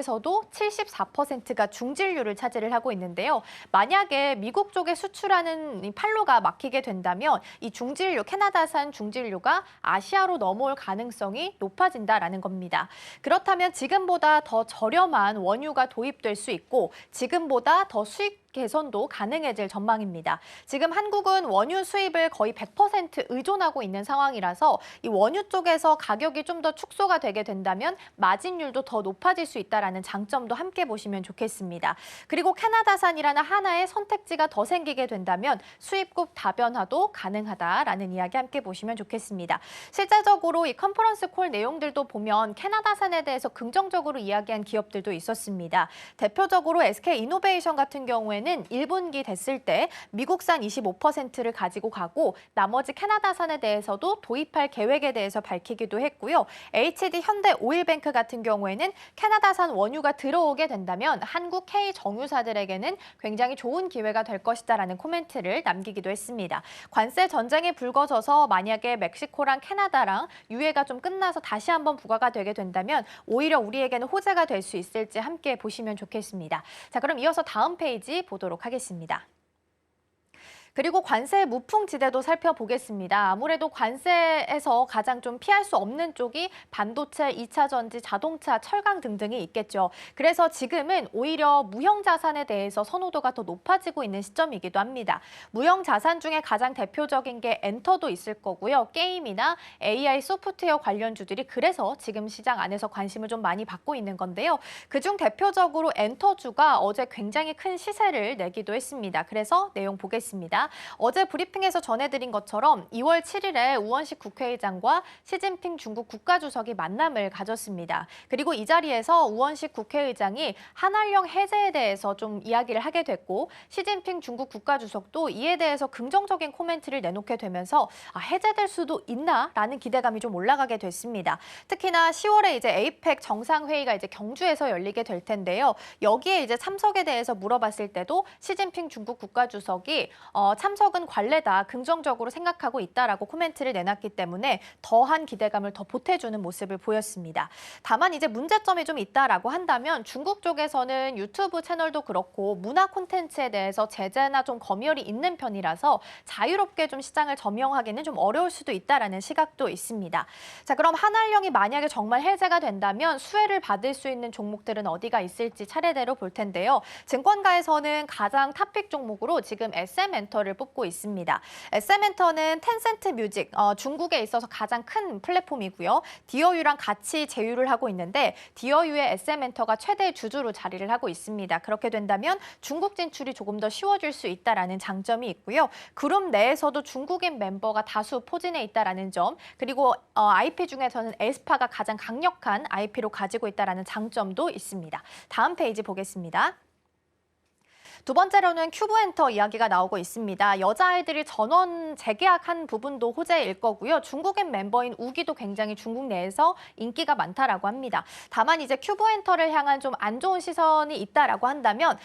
74%가 중진류를 차지를 하고 있는데요. 만약에 미국 쪽에 수출하는 이 판로가 막히게 된다면 이 중진류, 캐나다산 중진류가 아시아로 넘어올 가능성이 높아진다라는 겁니다. 그렇다면 지금보다 더 저렴한 원유가 도입될 수 있고 지금보다 더 수익 개선도 가능해질 전망입니다. 지금 한국은 원유 수입을 거의 100% 의존하고 있는 상황이라서 이 원유 쪽에서 가격이 좀 더 축소가 되게 된다면 마진율도 더 높아질 수 있다는 장점도 함께 보시면 좋겠습니다. 그리고 캐나다산이라는 하나의 선택지가 더 생기게 된다면 수입국 다변화도 가능하다라는 이야기 함께 보시면 좋겠습니다. 실제적으로 이 컨퍼런스 콜 내용들도 보면 캐나다산에 대해서 긍정적으로 이야기한 기업들도 있었습니다. 대표적으로 SK이노베이션 같은 경우에는 1분기 됐을 때 미국산 25%를 가지고 가고 나머지 캐나다산에 대해서도 도입할 계획에 대해서 밝히기도 했고요. HD 현대오일뱅크 같은 경우에는 캐나다산 원유가 들어오게 된다면 한국 K 정유사들에게는 굉장히 좋은 기회가 될 것이다라는 코멘트를 남기기도 했습니다. 관세 전쟁이 불거져서 만약에 멕시코랑 캐나다랑 유예가 좀 끝나서 다시 한번 부과가 되게 된다면 오히려 우리에게는 호재가 될 수 있을지 함께 보시면 좋겠습니다. 자, 그럼 이어서 다음 페이지 보도록 하겠습니다. 그리고 관세 무풍지대도 살펴보겠습니다. 아무래도 관세에서 가장 좀 피할 수 없는 쪽이 반도체, 2차 전지, 자동차, 철강 등등이 있겠죠. 그래서 지금은 오히려 무형 자산에 대해서 선호도가 더 높아지고 있는 시점이기도 합니다. 무형 자산 중에 가장 대표적인 게 엔터도 있을 거고요. 게임이나 AI 소프트웨어 관련주들이 그래서 지금 시장 안에서 관심을 좀 많이 받고 있는 건데요. 그중 대표적으로 엔터주가 어제 굉장히 큰 시세를 내기도 했습니다. 그래서 내용 보겠습니다. 어제 브리핑에서 전해드린 것처럼 2월 7일에 우원식 국회의장과 시진핑 중국 국가주석이 만남을 가졌습니다. 그리고 이 자리에서 우원식 국회의장이 한알령 해제에 대해서 좀 이야기를 하게 됐고 시진핑 중국 국가주석도 이에 대해서 긍정적인 코멘트를 내놓게 되면서 해제될 수도 있나라는 기대감이 좀 올라가게 됐습니다. 특히나 10월에 이제 에이펙 정상회의가 이제 경주에서 열리게 될 텐데요. 여기에 이제 참석에 대해서 물어봤을 때도 시진핑 중국 국가주석이 참석은 관례다, 긍정적으로 생각하고 있다라고 코멘트를 내놨기 때문에 더한 기대감을 더 보태주는 모습을 보였습니다. 다만 이제 문제점이 좀 있다라고 한다면 중국 쪽에서는 유튜브 채널도 그렇고 문화 콘텐츠에 대해서 제재나 좀 검열이 있는 편이라서 자유롭게 좀 시장을 점령하기는 좀 어려울 수도 있다라는 시각도 있습니다. 자, 그럼 한알령이 만약에 정말 해제가 된다면 수혜를 받을 수 있는 종목들은 어디가 있을지 차례대로 볼 텐데요. 증권가에서는 가장 탑픽 종목으로 지금 SM엔터를 뽑고 있습니다. SM엔터는 텐센트 뮤직, 중국에 있어서 가장 큰 플랫폼이고요. 디어유랑 같이 제휴를 하고 있는데 디어유의 SM엔터가 최대 주주로 자리를 하고 있습니다. 그렇게 된다면 중국 진출이 조금 더 쉬워질 수 있다라는 장점이 있고요. 그룹 내에서도 중국인 멤버가 다수 포진해 있다라는 점, 그리고 IP 중에서는 에스파가 가장 강력한 IP로 가지고 있다라는 장점도 있습니다. 다음 페이지 보겠습니다. 두 번째로는 큐브엔터 이야기가 나오고 있습니다. 여자아이들이 전원 재계약한 부분도 호재일 거고요. 중국인 멤버인 우기도 굉장히 중국 내에서 인기가 많다라고 합니다. 다만 이제 큐브엔터를 향한 좀 안 좋은 시선이 있다라고 한다면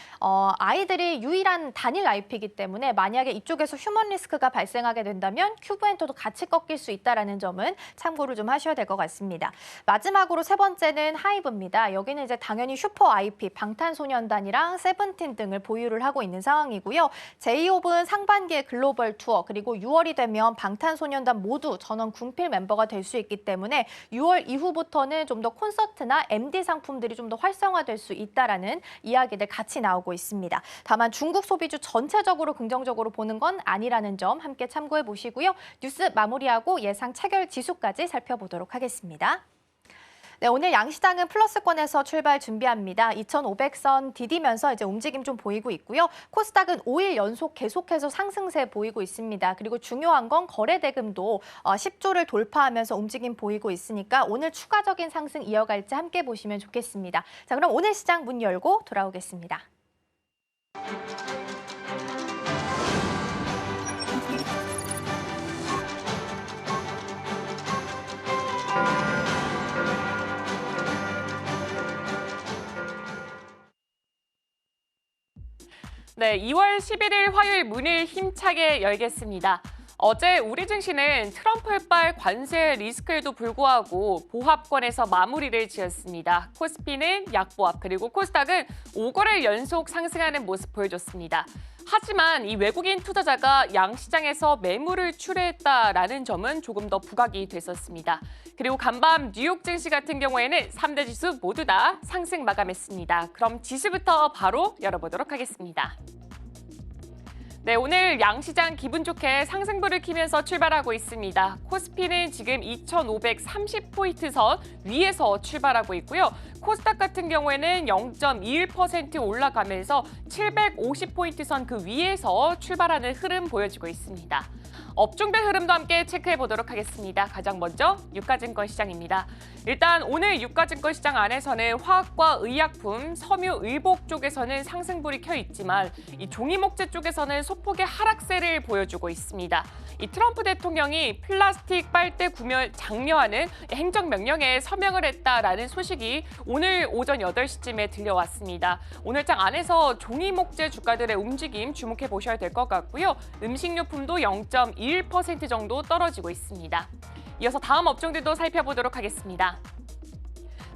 아이들이 유일한 단일 IP이기 때문에 만약에 이쪽에서 휴먼 리스크가 발생하게 된다면 큐브엔터도 같이 꺾일 수 있다라는 점은 참고를 좀 하셔야 될 것 같습니다. 마지막으로 세 번째는 하이브입니다. 여기는 이제 당연히 슈퍼 IP, 방탄소년단이랑 세븐틴 등을 보유를 하고 있는 상황이고요. 제이홉은 상반기에 글로벌 투어 그리고 6월이 되면 방탄소년단 모두 전원 군필 멤버가 될 수 있기 때문에 6월 이후부터는 좀 더 콘서트나 MD 상품들이 좀 더 활성화될 수 있다라는 이야기들 같이 나오고 있습니다. 다만 중국 소비주 전체적으로 긍정적으로 보는 건 아니라는 점 함께 참고해 보시고요. 뉴스 마무리하고 예상 체결 지수까지 살펴보도록 하겠습니다. 네, 오늘 양시장은 플러스권에서 출발 준비합니다. 2,500선 디디면서 이제 움직임 좀 보이고 있고요. 코스닥은 5일 연속 계속해서 상승세 보이고 있습니다. 그리고 중요한 건 거래 대금도 10조를 돌파하면서 움직임 보이고 있으니까 오늘 추가적인 상승 이어갈지 함께 보시면 좋겠습니다. 자, 그럼 오늘 시장 문 열고 돌아오겠습니다. 네, 2월 11일 화요일 문을 힘차게 열겠습니다. 어제 우리 증시는 트럼프발 관세 리스크에도 불구하고 보합권에서 마무리를 지었습니다. 코스피는 약보합, 그리고 코스닥은 5거래일 연속 상승하는 모습 보여줬습니다. 하지만 이 외국인 투자자가 양시장에서 매물을 출회했다라는 점은 조금 더 부각이 됐었습니다. 그리고 간밤 뉴욕 증시 같은 경우에는 3대 지수 모두 다 상승 마감했습니다. 그럼 지수부터 바로 열어보도록 하겠습니다. 네, 오늘 양시장 기분 좋게 상승불을 켜면서 출발하고 있습니다. 코스피는 지금 2,530포인트 선 위에서 출발하고 있고요. 코스닥 같은 경우에는 0.21% 올라가면서 750포인트 선 그 위에서 출발하는 흐름 보여주고 있습니다. 업종별 흐름도 함께 체크해 보도록 하겠습니다. 가장 먼저 유가증권 시장입니다. 일단 오늘 유가증권 시장 안에서는 화학과 의약품, 섬유, 의복 쪽에서는 상승불이 켜 있지만 이 종이목재 쪽에서는 소폭의 하락세를 보여주고 있습니다. 이 트럼프 대통령이 플라스틱 빨대 구매 장려하는 행정명령에 서명을 했다라는 소식이 오늘 오전 8시쯤에 들려왔습니다. 오늘장 안에서 종이목재 주가들의 움직임 주목해 보셔야 될 것 같고요. 음식료품도 0.21% 정도 떨어지고 있습니다. 이어서 다음 업종들도 살펴보도록 하겠습니다.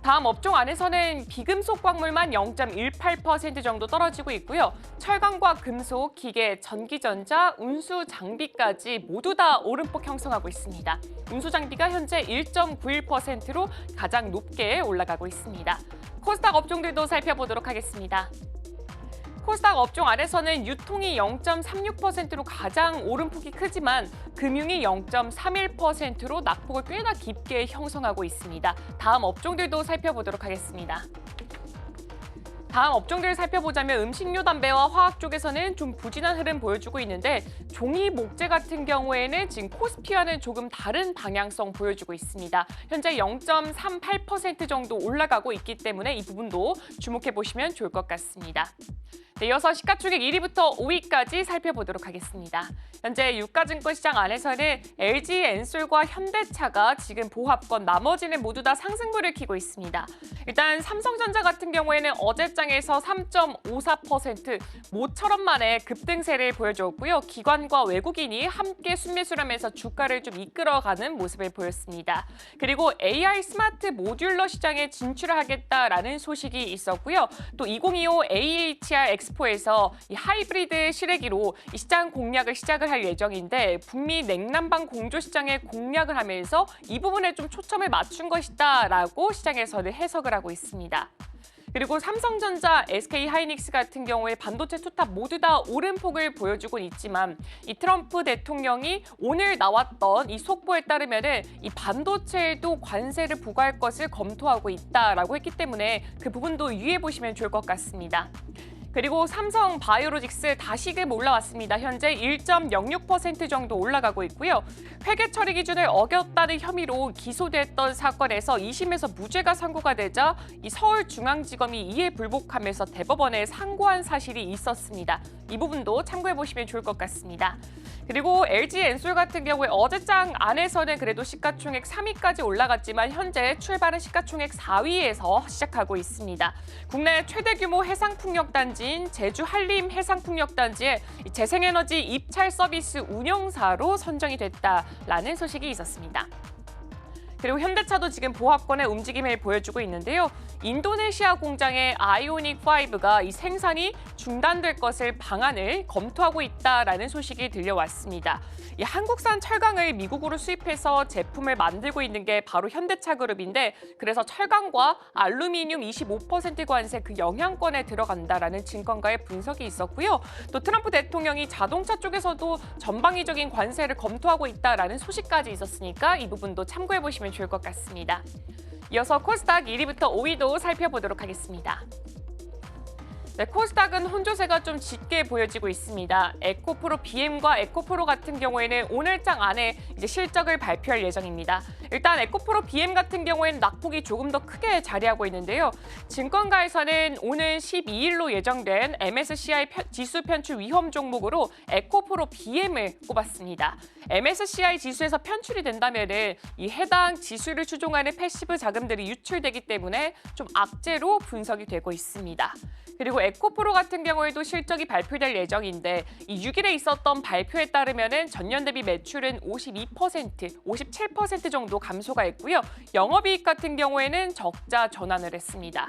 다음 업종 안에서는 비금속 광물만 0.18% 정도 떨어지고 있고요. 철강과 금속, 기계, 전기전자, 운수 장비까지 모두 다 오름폭 형성하고 있습니다. 운수 장비가 현재 1.91%로 가장 높게 올라가고 있습니다. 코스닥 업종들도 살펴보도록 하겠습니다. 코스닥 업종 안에서는 유통이 0.36%로 가장 오름폭이 크지만 금융이 0.31%로 낙폭을 꽤나 깊게 형성하고 있습니다. 다음 업종들도 살펴보도록 하겠습니다. 다음 업종들을 살펴보자면 음식료, 담배와 화학 쪽에서는 좀 부진한 흐름 보여주고 있는데 종이 목재 같은 경우에는 지금 코스피와는 조금 다른 방향성 보여주고 있습니다. 현재 0.38% 정도 올라가고 있기 때문에 이 부분도 주목해 보시면 좋을 것 같습니다. 네, 이어서 시가총액 1위부터 5위까지 살펴보도록 하겠습니다. 현재 유가증권 시장 안에서는 LG엔솔과 현대차가 지금 보합권, 나머지는 모두 다 상승불을 켜고 있습니다. 일단 삼성전자 같은 경우에는 어제장에서 3.54% 모처럼 만에 급등세를 보여줬고요. 기관과 외국인이 함께 순매수하면서 주가를 좀 이끌어가는 모습을 보였습니다. 그리고 AI 스마트 모듈러 시장에 진출을 하겠다라는 소식이 있었고요. 또 2025 AHR 엑스포에서 이 하이브리드 실외기로 이 시장 공략을 시작을 할 예정인데 북미 냉난방 공조 시장에 공략을 하면서 이 부분에 좀 초점을 맞춘 것이다라고 시장에서는 해석을 하고 있습니다. 그리고 삼성전자, SK하이닉스 같은 경우에 반도체 투탑 모두 다 오름폭을 보여주고 있지만 이 트럼프 대통령이 오늘 나왔던 이 속보에 따르면은 이 반도체에도 관세를 부과할 것을 검토하고 있다라고 했기 때문에 그 부분도 유의해 보시면 좋을 것 같습니다. 그리고 삼성 바이오로직스 다시금 올라왔습니다. 현재 1.06% 정도 올라가고 있고요. 회계 처리 기준을 어겼다는 혐의로 기소됐던 사건에서 2심에서 무죄가 선고가 되자 이 서울중앙지검이 이에 불복하면서 대법원에 상고한 사실이 있었습니다. 이 부분도 참고해 보시면 좋을 것 같습니다. 그리고 LG엔솔 같은 경우에 어제장 안에서는 그래도 시가총액 3위까지 올라갔지만 현재 출발은 시가총액 4위에서 시작하고 있습니다. 국내 최대 규모 해상풍력단지인 제주 한림 해상풍력단지에 재생에너지 입찰 서비스 운영사로 선정이 됐다라는 소식이 있었습니다. 그리고 현대차도 지금 보합권의 움직임을 보여주고 있는데요. 인도네시아 공장의 아이오닉5가 이 생산이 중단될 것을 방안을 검토하고 있다라는 소식이 들려왔습니다. 이 한국산 철강을 미국으로 수입해서 제품을 만들고 있는 게 바로 현대차 그룹인데 그래서 철강과 알루미늄 25% 관세 그 영향권에 들어간다라는 증권가의 분석이 있었고요. 또 트럼프 대통령이 자동차 쪽에서도 전방위적인 관세를 검토하고 있다라는 소식까지 있었으니까 이 부분도 참고해 보시면 좋을 것 같습니다. 이어서 코스닥 1위부터 5위도 살펴보도록 하겠습니다. 네, 코스닥은 혼조세가 좀 짙게 보여지고 있습니다. 에코프로 BM과 에코프로 같은 경우에는 오늘장 안에 이제 실적을 발표할 예정입니다. 일단 에코프로 BM 같은 경우에는 낙폭이 조금 더 크게 자리하고 있는데요. 증권가에서는 오는 12일로 예정된 MSCI 지수 편출 위험 종목으로 에코프로 BM을 꼽았습니다. MSCI 지수에서 편출이 된다면 이 해당 지수를 추종하는 패시브 자금들이 유출되기 때문에 좀 악재로 분석이 되고 있습니다. 그리고 에코프로 같은 경우에도 실적이 발표될 예정인데 이 6일에 있었던 발표에 따르면 전년 대비 매출은 52%, 57% 정도 감소가 했고요. 영업이익 같은 경우에는 적자 전환을 했습니다.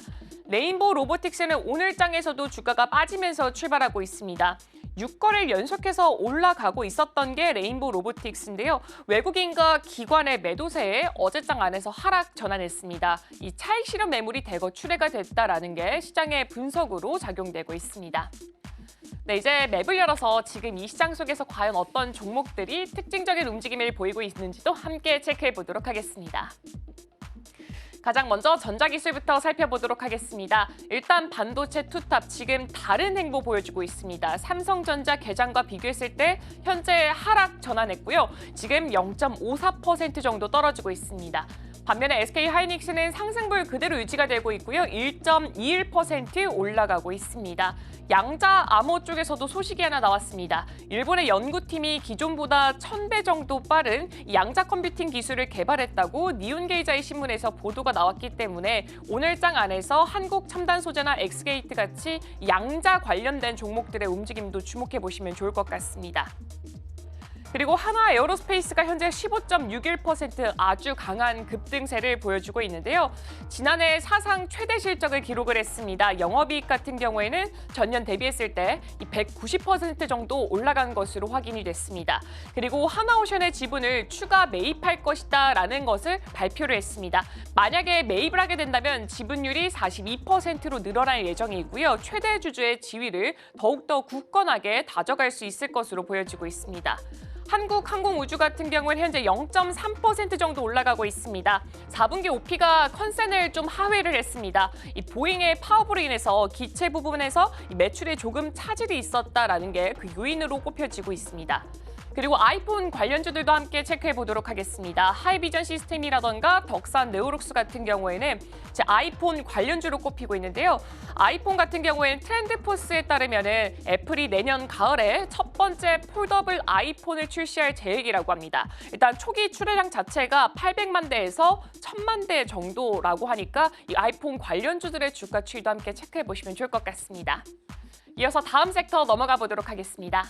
레인보우 로보틱스는 오늘장에서도 주가가 빠지면서 출발하고 있습니다. 6거래일 연속해서 올라가고 있었던 게 레인보우 로보틱스인데요. 외국인과 기관의 매도세에 어제장 안에서 하락 전환했습니다. 이 차익 실현 매물이 대거 출회가 됐다라는 게 시장의 분석으로 작용되고 있습니다. 네, 이제 맵을 열어서 지금 이 시장 속에서 과연 어떤 종목들이 특징적인 움직임을 보이고 있는지도 함께 체크해 보도록 하겠습니다. 가장 먼저 전자기술부터 살펴보도록 하겠습니다. 일단 반도체 투탑 지금 다른 행보 보여주고 있습니다. 삼성전자 개장과 비교했을 때 현재 하락 전환했고요. 지금 0.54% 정도 떨어지고 있습니다. 반면에 SK하이닉스는 상승불 그대로 유지가 되고 있고요. 1.21% 올라가고 있습니다. 양자 암호 쪽에서도 소식이 하나 나왔습니다. 일본의 연구팀이 기존보다 1000배 정도 빠른 양자 컴퓨팅 기술을 개발했다고 니온게이자의 신문에서 보도가 나왔기 때문에 오늘장 안에서 한국첨단소재나 엑스게이트 같이 양자 관련된 종목들의 움직임도 주목해 보시면 좋을 것 같습니다. 그리고 한화 에어로스페이스가 현재 15.61% 아주 강한 급등세를 보여주고 있는데요. 지난해 사상 최대 실적을 기록을 했습니다. 영업이익 같은 경우에는 전년 대비했을 때 190% 정도 올라간 것으로 확인이 됐습니다. 그리고 하나오션의 지분을 추가 매입할 것이다라는 것을 발표를 했습니다. 만약에 매입을 하게 된다면 지분율이 42%로 늘어날 예정이고요. 최대 주주의 지위를 더욱더 굳건하게 다져갈 수 있을 것으로 보여지고 있습니다. 한국항공우주 같은 경우는 현재 0.3% 정도 올라가고 있습니다. 4분기 OP가 컨센을 좀 하회를 했습니다. 이 보잉의 파업으로 인해서 기체 부분에서 매출에 조금 차질이 있었다라는 게 그 요인으로 꼽혀지고 있습니다. 그리고 아이폰 관련주들도 함께 체크해 보도록 하겠습니다. 하이비전 시스템이라던가 덕산 네오룩스 같은 경우에는 제 아이폰 관련주로 꼽히고 있는데요. 아이폰 같은 경우에는 트렌드포스에 따르면은 애플이 내년 가을에 첫 번째 폴더블 아이폰을 출시할 계획이라고 합니다. 일단 초기 출하량 자체가 800만 대에서 1000만 대 정도라고 하니까 이 아이폰 관련주들의 주가 추이도 함께 체크해 보시면 좋을 것 같습니다. 이어서 다음 섹터 넘어가 보도록 하겠습니다.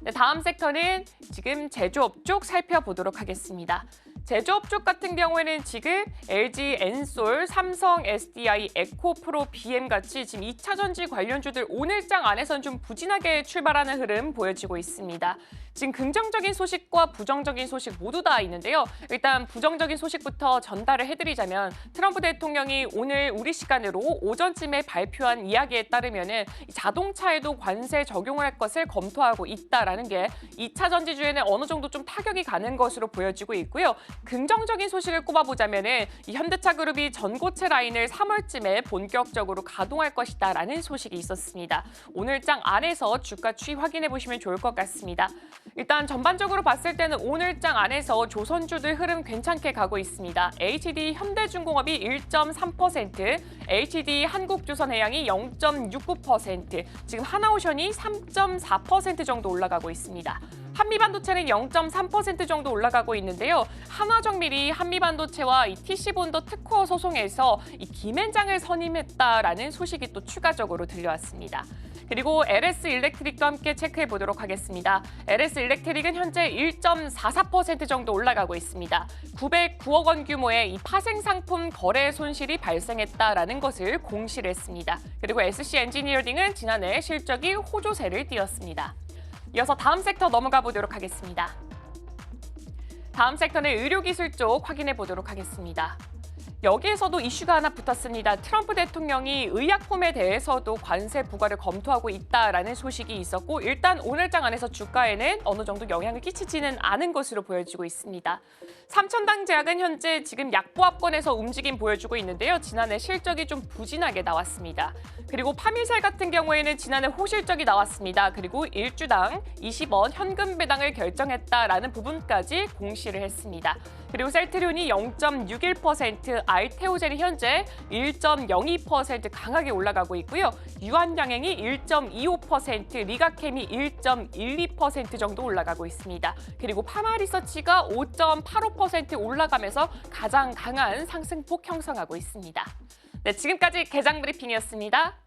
네, 다음 섹터는 지금 제조업 쪽 살펴보도록 하겠습니다. 제조업 쪽 같은 경우에는 지금 LG 엔솔, 삼성 SDI, 에코프로, BM 같이 지금 2차 전지 관련주들 오늘장 안에서는 좀 부진하게 출발하는 흐름 보여지고 있습니다. 지금 긍정적인 소식과 부정적인 소식 모두 다 있는데요. 일단 부정적인 소식부터 전달을 해드리자면 트럼프 대통령이 오늘 우리 시간으로 오전쯤에 발표한 이야기에 따르면은 자동차에도 관세 적용을 할 것을 검토하고 있다라는 게 2차 전지주에는 어느 정도 좀 타격이 가는 것으로 보여지고 있고요. 긍정적인 소식을 꼽아보자면은 이 현대차 그룹이 전고체 라인을 3월쯤에 본격적으로 가동할 것이다라는 소식이 있었습니다. 오늘장 안에서 주가 추이 확인해 보시면 좋을 것 같습니다. 일단 전반적으로 봤을 때는 오늘장 안에서 조선주들 흐름 괜찮게 가고 있습니다. HD 현대중공업이 1.3%, HD 한국조선해양이 0.69%, 지금 하나오션이 3.4% 정도 올라가고 있습니다. 한미반도체는 0.3% 정도 올라가고 있는데요. 한화정밀이 한미반도체와 이 TC본더 특허 소송에서 이 김앤장을 선임했다라는 소식이 또 추가적으로 들려왔습니다. 그리고 LS 일렉트릭도 함께 체크해 보도록 하겠습니다. LS 일렉트릭은 현재 1.44% 정도 올라가고 있습니다. 909억 원 규모의 이 파생 상품 거래 손실이 발생했다라는 것을 공시를 했습니다. 그리고 SC 엔지니어링은 지난해 실적이 호조세를 띄었습니다. 이어서 다음 섹터 넘어가 보도록 하겠습니다. 다음 섹터는 의료기술 쪽 확인해 보도록 하겠습니다. 여기에서도 이슈가 하나 붙었습니다. 트럼프 대통령이 의약품에 대해서도 관세 부과를 검토하고 있다라는 소식이 있었고 일단 오늘장 안에서 주가에는 어느 정도 영향을 끼치지는 않은 것으로 보여지고 있습니다. 삼천당 제약은 현재 지금 약보합권에서 움직임 보여주고 있는데요. 지난해 실적이 좀 부진하게 나왔습니다. 그리고 파미셀 같은 경우에는 지난해 호실적이 나왔습니다. 그리고 일주당 20원 현금 배당을 결정했다라는 부분까지 공시를 했습니다. 그리고 셀트리온이 0.61%, 알테오젠이 현재 1.02% 강하게 올라가고 있고요. 유한양행이 1.25%, 리가캠이 1.12% 정도 올라가고 있습니다. 그리고 파마리서치가 5.85% 올라가면서 가장 강한 상승폭 형성하고 있습니다. 네, 지금까지 개장 브리핑이었습니다.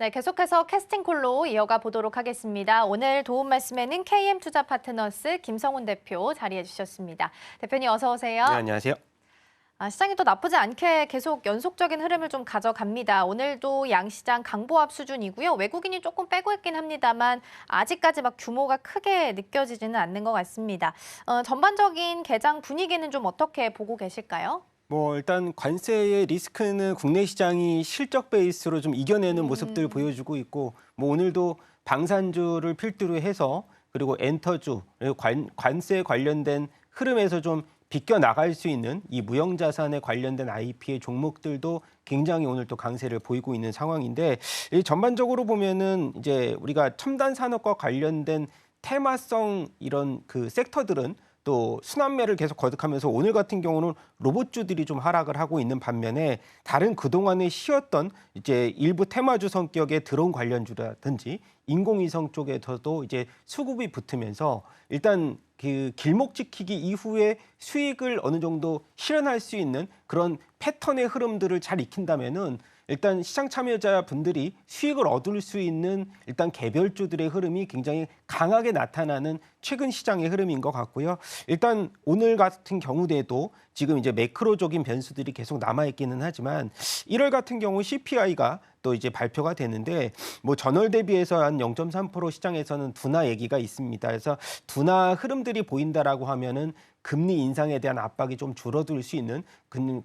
네, 계속해서 캐스팅콜로 이어가 보도록 하겠습니다. 오늘 도움 말씀에는 KM투자파트너스 김성훈 대표 자리해 주셨습니다. 대표님 어서 오세요. 네, 안녕하세요. 시장이 또 나쁘지 않게 계속 연속적인 흐름을 좀 가져갑니다. 오늘도 양시장 강보합 수준이고요. 외국인이 조금 빼고 있긴 합니다만 아직까지 막 규모가 크게 느껴지지는 않는 것 같습니다. 전반적인 개장 분위기는 좀 어떻게 보고 계실까요? 일단 관세의 리스크는 국내 시장이 실적 베이스로 좀 이겨내는 모습들 보여주고 있고, 오늘도 방산주를 필두로 해서 그리고 엔터주, 그리고 관세 관련된 흐름에서 좀 비껴 나갈 수 있는 이 무형자산에 관련된 IP의 종목들도 굉장히 오늘 또 강세를 보이고 있는 상황인데, 이 전반적으로 보면은 이제 우리가 첨단 산업과 관련된 테마성 이런 그 섹터들은 또 순환매를 계속 거듭하면서 오늘 같은 경우는 로봇주들이 좀 하락을 하고 있는 반면에 다른 그동안에 쉬었던 이제 일부 테마주 성격의 드론 관련주라든지 인공위성 쪽에서도 이제 수급이 붙으면서 일단 그 길목 지키기 이후에 수익을 어느 정도 실현할 수 있는 그런 패턴의 흐름들을 잘 익힌다면은 일단 시장 참여자분들이 수익을 얻을 수 있는 일단 개별주들의 흐름이 굉장히 강하게 나타나는 최근 시장의 흐름인 것 같고요. 일단 오늘 같은 경우에도 지금 이제 매크로적인 변수들이 계속 남아있기는 하지만 1월 같은 경우 CPI가 또 이제 발표가 되는데 전월 대비해서 한 0.3% 시장에서는 둔화 얘기가 있습니다. 그래서 둔화 흐름들이 보인다라고 하면은 금리 인상에 대한 압박이 좀 줄어들 수 있는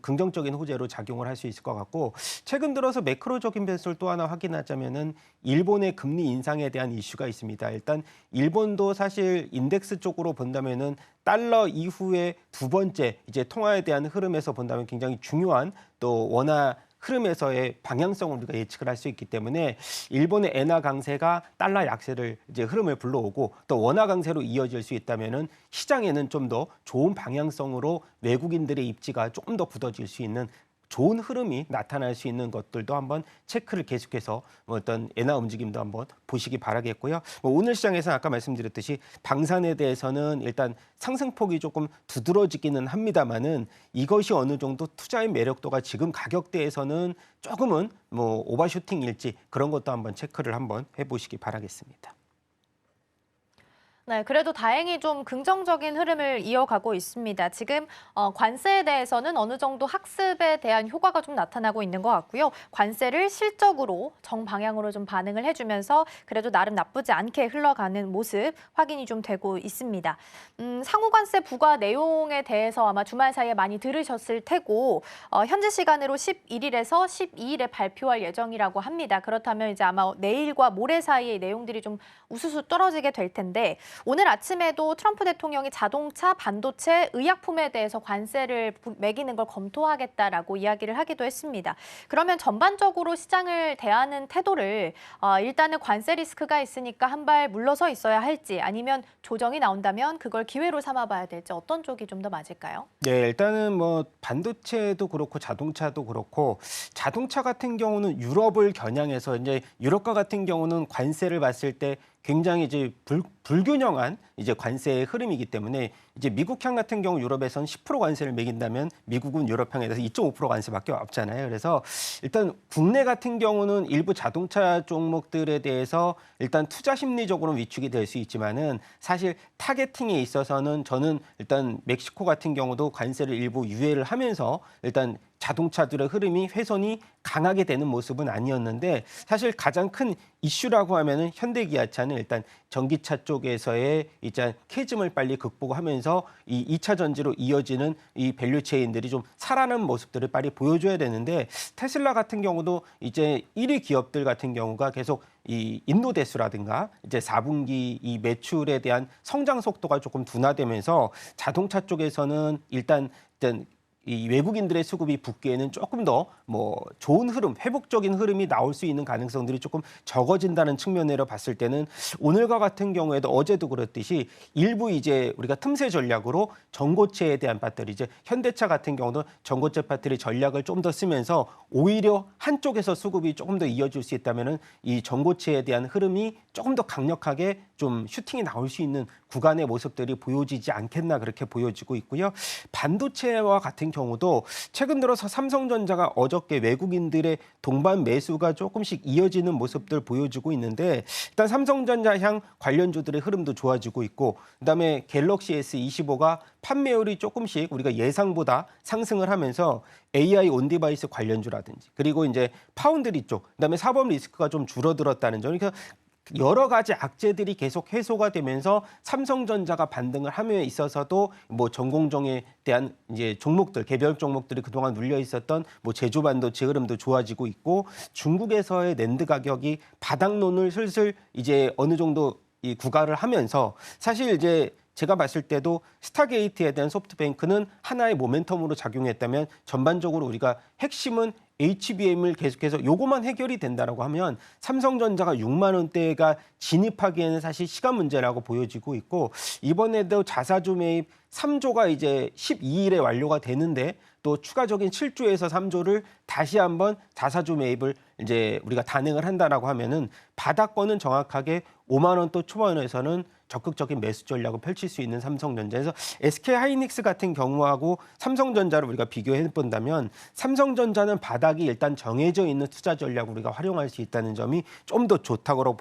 긍정적인 호재로 작용을 할 수 있을 것 같고, 최근 들어서 매크로적인 변수를 또 하나 확인하자면은 일본의 금리 인상에 대한 이슈가 있습니다. 일단 일본도 사실 인덱스 쪽으로 본다면은 달러 이후에 두 번째 이제 통화에 대한 흐름에서 본다면 굉장히 중요한 또 원화 흐름에서의 방향성을 우리가 예측을 할 수 있기 때문에 일본의 엔화 강세가 달러 약세를 이제 흐름을 불러오고 또 원화 강세로 이어질 수 있다면은 시장에는 좀 더 좋은 방향성으로 외국인들의 입지가 조금 더 굳어질 수 있는 좋은 흐름이 나타날 수 있는 것들도 한번 체크를 계속해서 어떤 엔화 움직임도 한번 보시기 바라겠고요. 오늘 시장에서는 아까 말씀드렸듯이 방산에 대해서는 일단 상승폭이 조금 두드러지기는 합니다만은 이것이 어느 정도 투자의 매력도가 지금 가격대에서는 조금은 오버슈팅일지 그런 것도 한번 체크를 한번 해보시기 바라겠습니다. 네, 그래도 다행히 좀 긍정적인 흐름을 이어가고 있습니다. 지금 관세에 대해서는 어느 정도 학습에 대한 효과가 좀 나타나고 있는 것 같고요. 관세를 실적으로 정방향으로 좀 반응을 해주면서 그래도 나름 나쁘지 않게 흘러가는 모습 확인이 좀 되고 있습니다. 상호관세 부과 내용에 대해서 아마 주말 사이에 많이 들으셨을 테고 현지 시간으로 11일에서 12일에 발표할 예정이라고 합니다. 그렇다면 이제 아마 내일과 모레 사이에 내용들이 좀 우수수 떨어지게 될 텐데 오늘 아침에도 트럼프 대통령이 자동차, 반도체, 의약품에 대해서 관세를 매기는 걸 검토하겠다라고 이야기를 하기도 했습니다. 그러면 전반적으로 시장을 대하는 태도를 일단은 관세 리스크가 있으니까 한 발 물러서 있어야 할지 아니면 조정이 나온다면 그걸 기회로 삼아봐야 될지 어떤 쪽이 좀 더 맞을까요? 네, 일단은 반도체도 그렇고 자동차도 그렇고 자동차 같은 경우는 유럽을 겨냥해서 이제 유럽과 같은 경우는 관세를 봤을 때 굉장히 이제 불균형한 이제 관세의 흐름이기 때문에 이제 미국향 같은 경우 유럽에서는 10% 관세를 매긴다면 미국은 유럽향에 대해서 2.5% 관세밖에 없잖아요. 그래서 일단 국내 같은 경우는 일부 자동차 종목들에 대해서 일단 투자 심리적으로는 위축이 될 수 있지만은 사실 타겟팅에 있어서는 저는 일단 멕시코 같은 경우도 관세를 일부 유예를 하면서 일단 자동차들의 흐름이 훼손이 강하게 되는 모습은 아니었는데 사실 가장 큰 이슈라고 하면은 현대기아차는 일단 전기차 쪽에서의 이제 캐즘을 빨리 극복하면서 이 2차 전지로 이어지는 이 밸류체인들이 좀 살아나는 모습들을 빨리 보여줘야 되는데 테슬라 같은 경우도 이제 1위 기업들 같은 경우가 계속 이 인도 대수라든가 이제 4분기 이 매출에 대한 성장 속도가 조금 둔화되면서 자동차 쪽에서는 일단 이 외국인들의 수급이 붙기에는 조금 더 좋은 흐름, 회복적인 흐름이 나올 수 있는 가능성들이 조금 적어진다는 측면으로 봤을 때는 오늘과 같은 경우에도 어제도 그렇듯이 일부 이제 우리가 틈새 전략으로 전고체에 대한 배터리, 이제 현대차 같은 경우도 전고체 배터리 전략을 좀 더 쓰면서 오히려 한쪽에서 수급이 조금 더 이어질 수 있다면은 이 전고체에 대한 흐름이 조금 더 강력하게 좀 슈팅이 나올 수 있는 구간의 모습들이 보여지지 않겠나 그렇게 보여지고 있고요. 반도체와 같은 경우도 최근 들어서 삼성전자가 어저께 외국인들의 동반 매수가 조금씩 이어지는 모습들 보여주고 있는데 일단 삼성전자 향 관련주들의 흐름도 좋아지고 있고 그다음에 갤럭시 S25가 판매율이 조금씩 우리가 예상보다 상승을 하면서 AI 온디바이스 관련주라든지 그리고 이제 파운드리 쪽 그다음에 사법 리스크가 좀 줄어들었다는 점. 그러니까 여러 가지 악재들이 계속 해소가 되면서 삼성전자가 반등을 함에 있어서도 뭐 전공정에 대한 이제 종목들 개별 종목들이 그동안 눌려 있었던 뭐 제조 반도체 흐름도 좋아지고 있고 중국에서의 낸드 가격이 바닥론을 슬슬 이제 어느 정도 이 구가를 하면서 사실 이제 제가 봤을 때도 스타게이트에 대한 소프트뱅크는 하나의 모멘텀으로 작용했다면 전반적으로 우리가 핵심은 HBM을 계속해서 요거만 해결이 된다라고 하면 삼성전자가 6만 원대가 진입하기에는 사실 시간 문제라고 보여지고 있고 이번에도 자사주 매입 3조가 이제 12일에 완료가 되는데 또 추가적인 7조에서 3조를 다시 한번 자사주 매입을 이제 우리가 단행을 한다라고 하면은 바닥권은 정확하게 5만 원 또 초반에서는 적극적인 매수 전략을 펼칠 수 있는 삼성전자에서 SK하이닉스 같은 경우하고 삼성전자를 우리가 비교해 본다면 삼성전자는 바닥이 일단 정해져 있는 투자 전략을 우리가 활용할 수 있다는 점이 좀 더 좋다고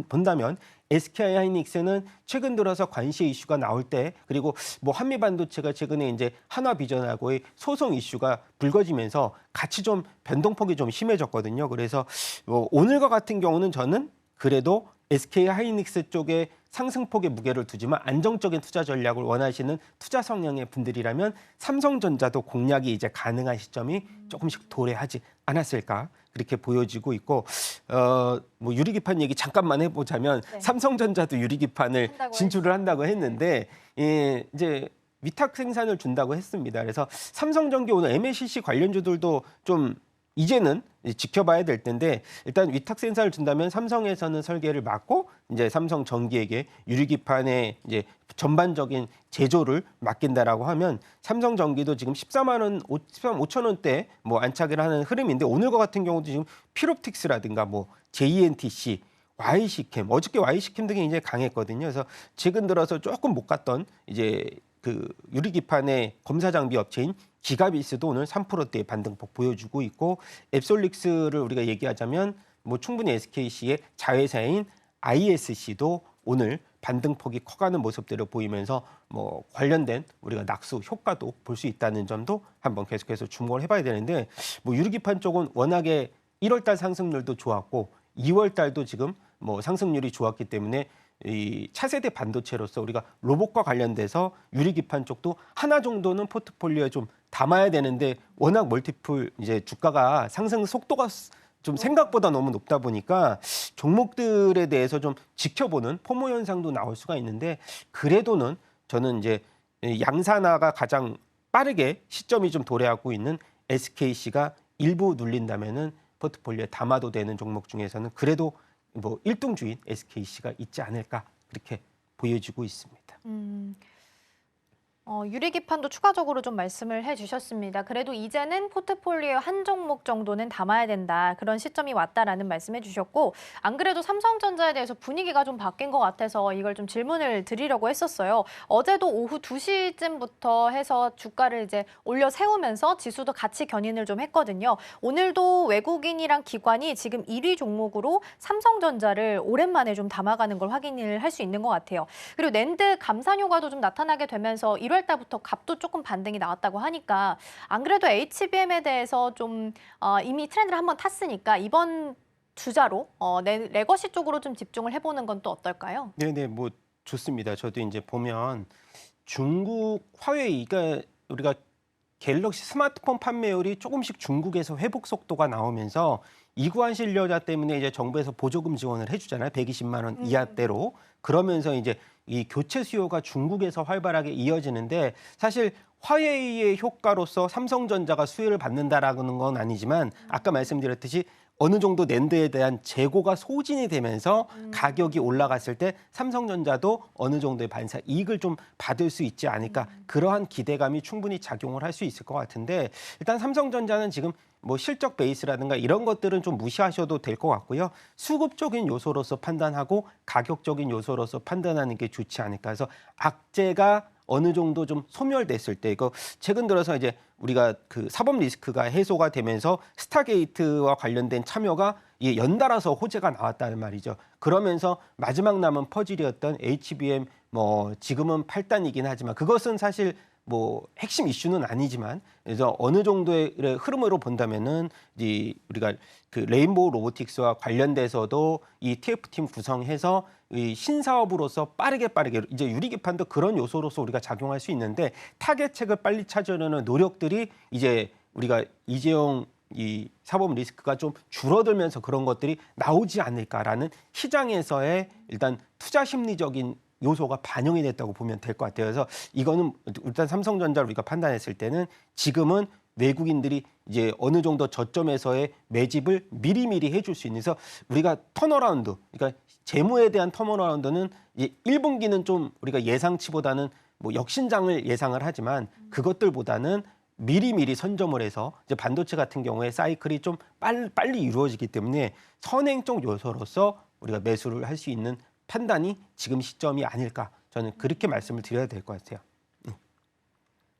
본다면 SK하이닉스는 최근 들어서 관세 이슈가 나올 때 그리고 뭐 한미반도체가 최근에 이제 한화비전하고의 소송 이슈가 불거지면서 같이 좀 변동폭이 좀 심해졌거든요. 그래서 뭐 오늘과 같은 경우는 저는 그래도 SK하이닉스 쪽에 상승폭의 무게를 두지만 안정적인 투자 전략을 원하시는 투자 성향의 분들이라면 삼성전자도 공략이 이제 가능한 시점이 조금씩 도래하지 않았을까 그렇게 보여지고 있고 뭐 유리기판 얘기 잠깐만 해보자면 네. 삼성전자도 유리기판을 진출을 한다고 했는데 예, 이제 위탁 생산을 준다고 했습니다. 그래서 삼성전기 오늘 MLCC 관련주들도 좀 이제는 지켜봐야 될 텐데 일단 위탁 생산을 준다면 삼성에서는 설계를 맡고 이제 삼성전기에게 유리기판의 이제 전반적인 제조를 맡긴다라고 하면 삼성전기도 지금 14만 5천 원대 뭐 안착을 하는 흐름인데 오늘과 같은 경우도 지금 필옵틱스라든가 뭐 JNTC YC캠 어저께 YC캠 등이 이제 강했거든요. 그래서 최근 들어서 조금 못 갔던 이제 그 유리기판의 검사 장비 업체인 기가비스도 오늘 3%대의 반등폭 보여주고 있고 앱솔릭스를 우리가 얘기하자면 뭐 충분히 SKC의 자회사인 ISC도 오늘 반등폭이 커가는 모습들을 보이면서 뭐 관련된 우리가 낙수 효과도 볼 수 있다는 점도 한번 계속해서 주목을 해봐야 되는데 뭐 유리기판 쪽은 워낙에 1월달 상승률도 좋았고 2월달도 지금 뭐 상승률이 좋았기 때문에 이 차세대 반도체로서 우리가 로봇과 관련돼서 유리기판 쪽도 하나 정도는 포트폴리오에 좀 담아야 되는데 워낙 멀티플 이제 주가가 상승 속도가 좀 생각보다 너무 높다 보니까 종목들에 대해서 좀 지켜보는 포모 현상도 나올 수가 있는데 그래도는 저는 이제 양산화가 가장 빠르게 시점이 좀 도래하고 있는 SKC가 일부 눌린다면은 포트폴리오에 담아도 되는 종목 중에서는 그래도 뭐 1등주인 SKC가 있지 않을까 그렇게 보여지고 있습니다. 유리기판도 추가적으로 좀 말씀을 해주셨습니다. 그래도 이제는 포트폴리오 한 종목 정도는 담아야 된다. 그런 시점이 왔다라는 말씀해 주셨고 안 그래도 삼성전자에 대해서 분위기가 좀 바뀐 것 같아서 이걸 좀 질문을 드리려고 했었어요. 어제도 오후 2시쯤부터 해서 주가를 이제 올려 세우면서 지수도 같이 견인을 좀 했거든요. 오늘도 외국인이랑 기관이 지금 1위 종목으로 삼성전자를 오랜만에 좀 담아가는 걸 확인을 할 수 있는 것 같아요. 그리고 낸드 감산 효과도 좀 나타나게 되면서 1월 달부터 값도 조금 반등이 나왔다고 하니까 안 그래도 HBM에 대해서 좀 이미 트렌드를 한번 탔으니까 이번 투자로 레거시 쪽으로 좀 집중을 해보는 건 또 어떨까요? 네네 뭐 좋습니다. 저도 이제 보면 중국 화웨이가 우리가 갤럭시 스마트폰 판매율이 조금씩 중국에서 회복 속도가 나오면서 이구한 실려자 때문에 이제 정부에서 보조금 지원을 해주잖아요. 120만 원 이하대로. 그러면서 이제 이 교체 수요가 중국에서 활발하게 이어지는데 사실 화웨이의 효과로서 삼성전자가 수혜를 받는다라는 건 아니지만 아까 말씀드렸듯이 어느 정도 낸드에 대한 재고가 소진이 되면서 가격이 올라갔을 때 삼성전자도 어느 정도의 반사 이익을 좀 받을 수 있지 않을까 그러한 기대감이 충분히 작용을 할 수 있을 것 같은데 일단 삼성전자는 지금 뭐 실적 베이스라든가 이런 것들은 좀 무시하셔도 될 것 같고요. 수급적인 요소로서 판단하고 가격적인 요소로서 판단하는 게 좋지 않을까 해서 악재가 어느 정도 좀 소멸됐을 때 이거 최근 들어서 이제 우리가 그 사법 리스크가 해소가 되면서 스타게이트와 관련된 참여가 이게 연달아서 호재가 나왔다는 말이죠. 그러면서 마지막 남은 퍼즐이었던 HBM 뭐 지금은 8단이긴 하지만 그것은 사실 뭐 핵심 이슈는 아니지만 그래서 어느 정도의 흐름으로 본다면은 이 우리가 그 레인보우 로보틱스와 관련돼서도 이 TF팀 구성해서 이 신사업으로서 빠르게 이제 유리기판도 그런 요소로서 우리가 작용할 수 있는데 타겟책을 빨리 찾으려는 노력들이 이제 우리가 이재용 이 사법 리스크가 좀 줄어들면서 그런 것들이 나오지 않을까라는 시장에서의 일단 투자 심리적인 요소가 반영이 됐다고 보면 될 것 같아요. 그래서 이거는 일단 삼성전자를 우리가 판단했을 때는 지금은 외국인들이 이제 어느 정도 저점에서의 매집을 미리미리 해줄 수 있는 그래서 우리가 턴어라운드, 그러니까 재무에 대한 턴어라운드는 이제 1분기는 좀 우리가 예상치보다는 뭐 역신장을 예상을 하지만 그것들보다는 미리미리 선점을 해서 이제 반도체 같은 경우에 사이클이 좀 빨리 이루어지기 때문에 선행적 요소로서 우리가 매수를 할 수 있는 판단이 지금 시점이 아닐까 저는 그렇게 말씀을 드려야 될 것 같아요.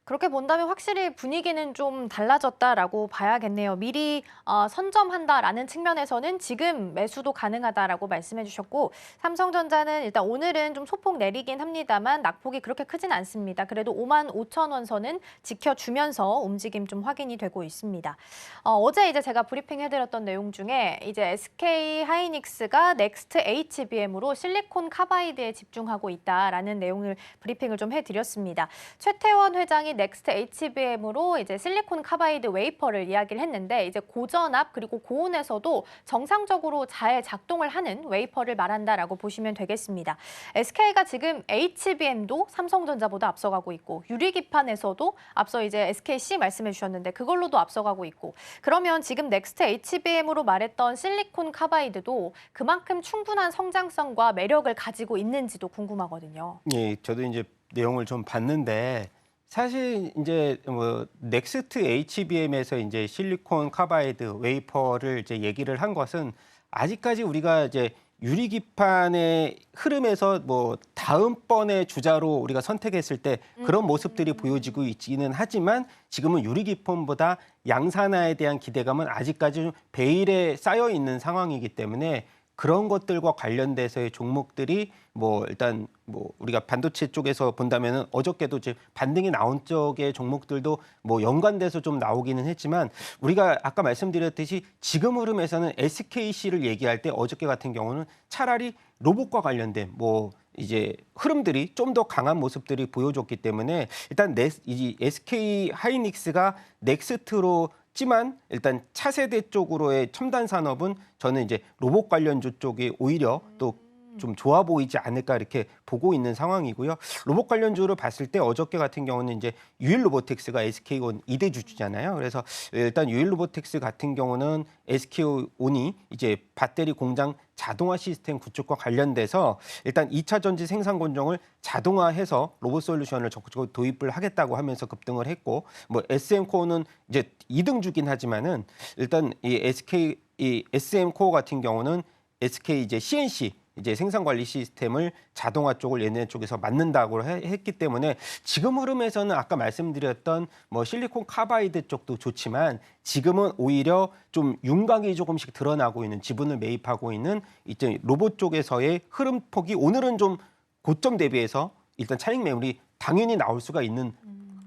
그렇게 본다면 확실히 분위기는 좀 달라졌다라고 봐야겠네요. 미리 선점한다라는 측면에서는 지금 매수도 가능하다라고 말씀해 주셨고 삼성전자는 일단 오늘은 좀 소폭 내리긴 합니다만 낙폭이 그렇게 크진 않습니다. 그래도 55,000원 선은 지켜주면서 움직임 좀 확인이 되고 있습니다. 어제 이제 제가 브리핑해드렸던 내용 중에 이제 SK 하이닉스가 넥스트 HBM으로 실리콘 카바이드에 집중하고 있다라는 내용을 브리핑을 좀 해드렸습니다. 최태원 회장이 넥스트 HBM으로 이제 실리콘 카바이드 웨이퍼를 이야기를 했는데 이제 고전압 그리고 고온에서도 정상적으로 잘 작동을 하는 웨이퍼를 말한다라고 보시면 되겠습니다. SK가 지금 HBM도 삼성전자보다 앞서가고 있고 유리기판에서도 앞서 이제 SKC 말씀해 주셨는데 그걸로도 앞서가고 있고 그러면 지금 넥스트 HBM으로 말했던 실리콘 카바이드도 그만큼 충분한 성장성과 매력을 가지고 있는지도 궁금하거든요. 예, 저도 이제 내용을 좀 봤는데 사실 이제 뭐 넥스트 HBM에서 이제 실리콘 카바이드 웨이퍼를 이제 얘기를 한 것은 아직까지 우리가 이제 유리기판의 흐름에서 뭐 다음번의 주자로 우리가 선택했을 때 그런 모습들이 보여지고 있기는 하지만 지금은 유리기판보다 양산화에 대한 기대감은 아직까지 좀 베일에 쌓여 있는 상황이기 때문에 그런 것들과 관련돼서의 종목들이 뭐 일단 뭐 우리가 반도체 쪽에서 본다면은 어저께도 이제 반등이 나온 쪽의 종목들도 뭐 연관돼서 좀 나오기는 했지만 우리가 아까 말씀드렸듯이 지금 흐름에서는 SKC를 얘기할 때 어저께 같은 경우는 차라리 로봇과 관련된 뭐 이제 흐름들이 좀 더 강한 모습들이 보여줬기 때문에 일단 이 SK 하이닉스가 넥스트로 지만 일단 차세대 쪽으로의 첨단 산업은 저는 이제 로봇 관련주 쪽이 오히려 또 좀 좋아 보이지 않을까 이렇게 보고 있는 상황이고요. 로봇 관련주를 봤을 때 어저께 같은 경우는 이제 유일로보텍스가 SK온 2대주주잖아요. 그래서 일단 유일로보텍스 같은 경우는 SK온이 이제 배터리 공장 자동화 시스템 구축과 관련돼서 일단 2차 전지 생산 공정을 자동화해서 로봇 솔루션을 적극적으로 도입을 하겠다고 하면서 급등을 했고 뭐 SM코어는 이제 2등주긴 하지만은 일단 이 SM코어 같은 경우는 SK 이제 CNC 이제 생산 관리 시스템을 자동화 쪽을 얘네 쪽에서 맡는다고 했기 때문에 지금 흐름에서는 아까 말씀드렸던 뭐 실리콘 카바이드 쪽도 좋지만 지금은 오히려 좀 윤곽이 조금씩 드러나고 있는 지분을 매입하고 있는 이제 로봇 쪽에서의 흐름폭이 오늘은 좀 고점 대비해서 일단 차익 매물이 당연히 나올 수가 있는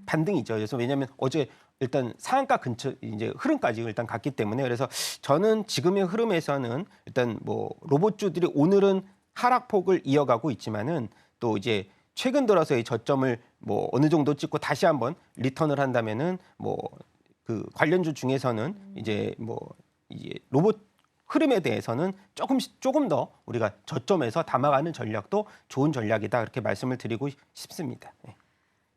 반등이죠. 그래서 왜냐하면 어제 일단 상한가 근처 이제 흐름까지 일단 갔기 때문에 그래서 저는 지금의 흐름에서는 일단 뭐 로봇주들이 오늘은 하락폭을 이어가고 있지만은 또 이제 최근 들어서의 저점을 뭐 어느 정도 찍고 다시 한번 리턴을 한다면은 뭐 그 관련주 중에서는 이제 뭐 이제 로봇 흐름에 대해서는 조금 더 우리가 저점에서 담아가는 전략도 좋은 전략이다 그렇게 말씀을 드리고 싶습니다. 네.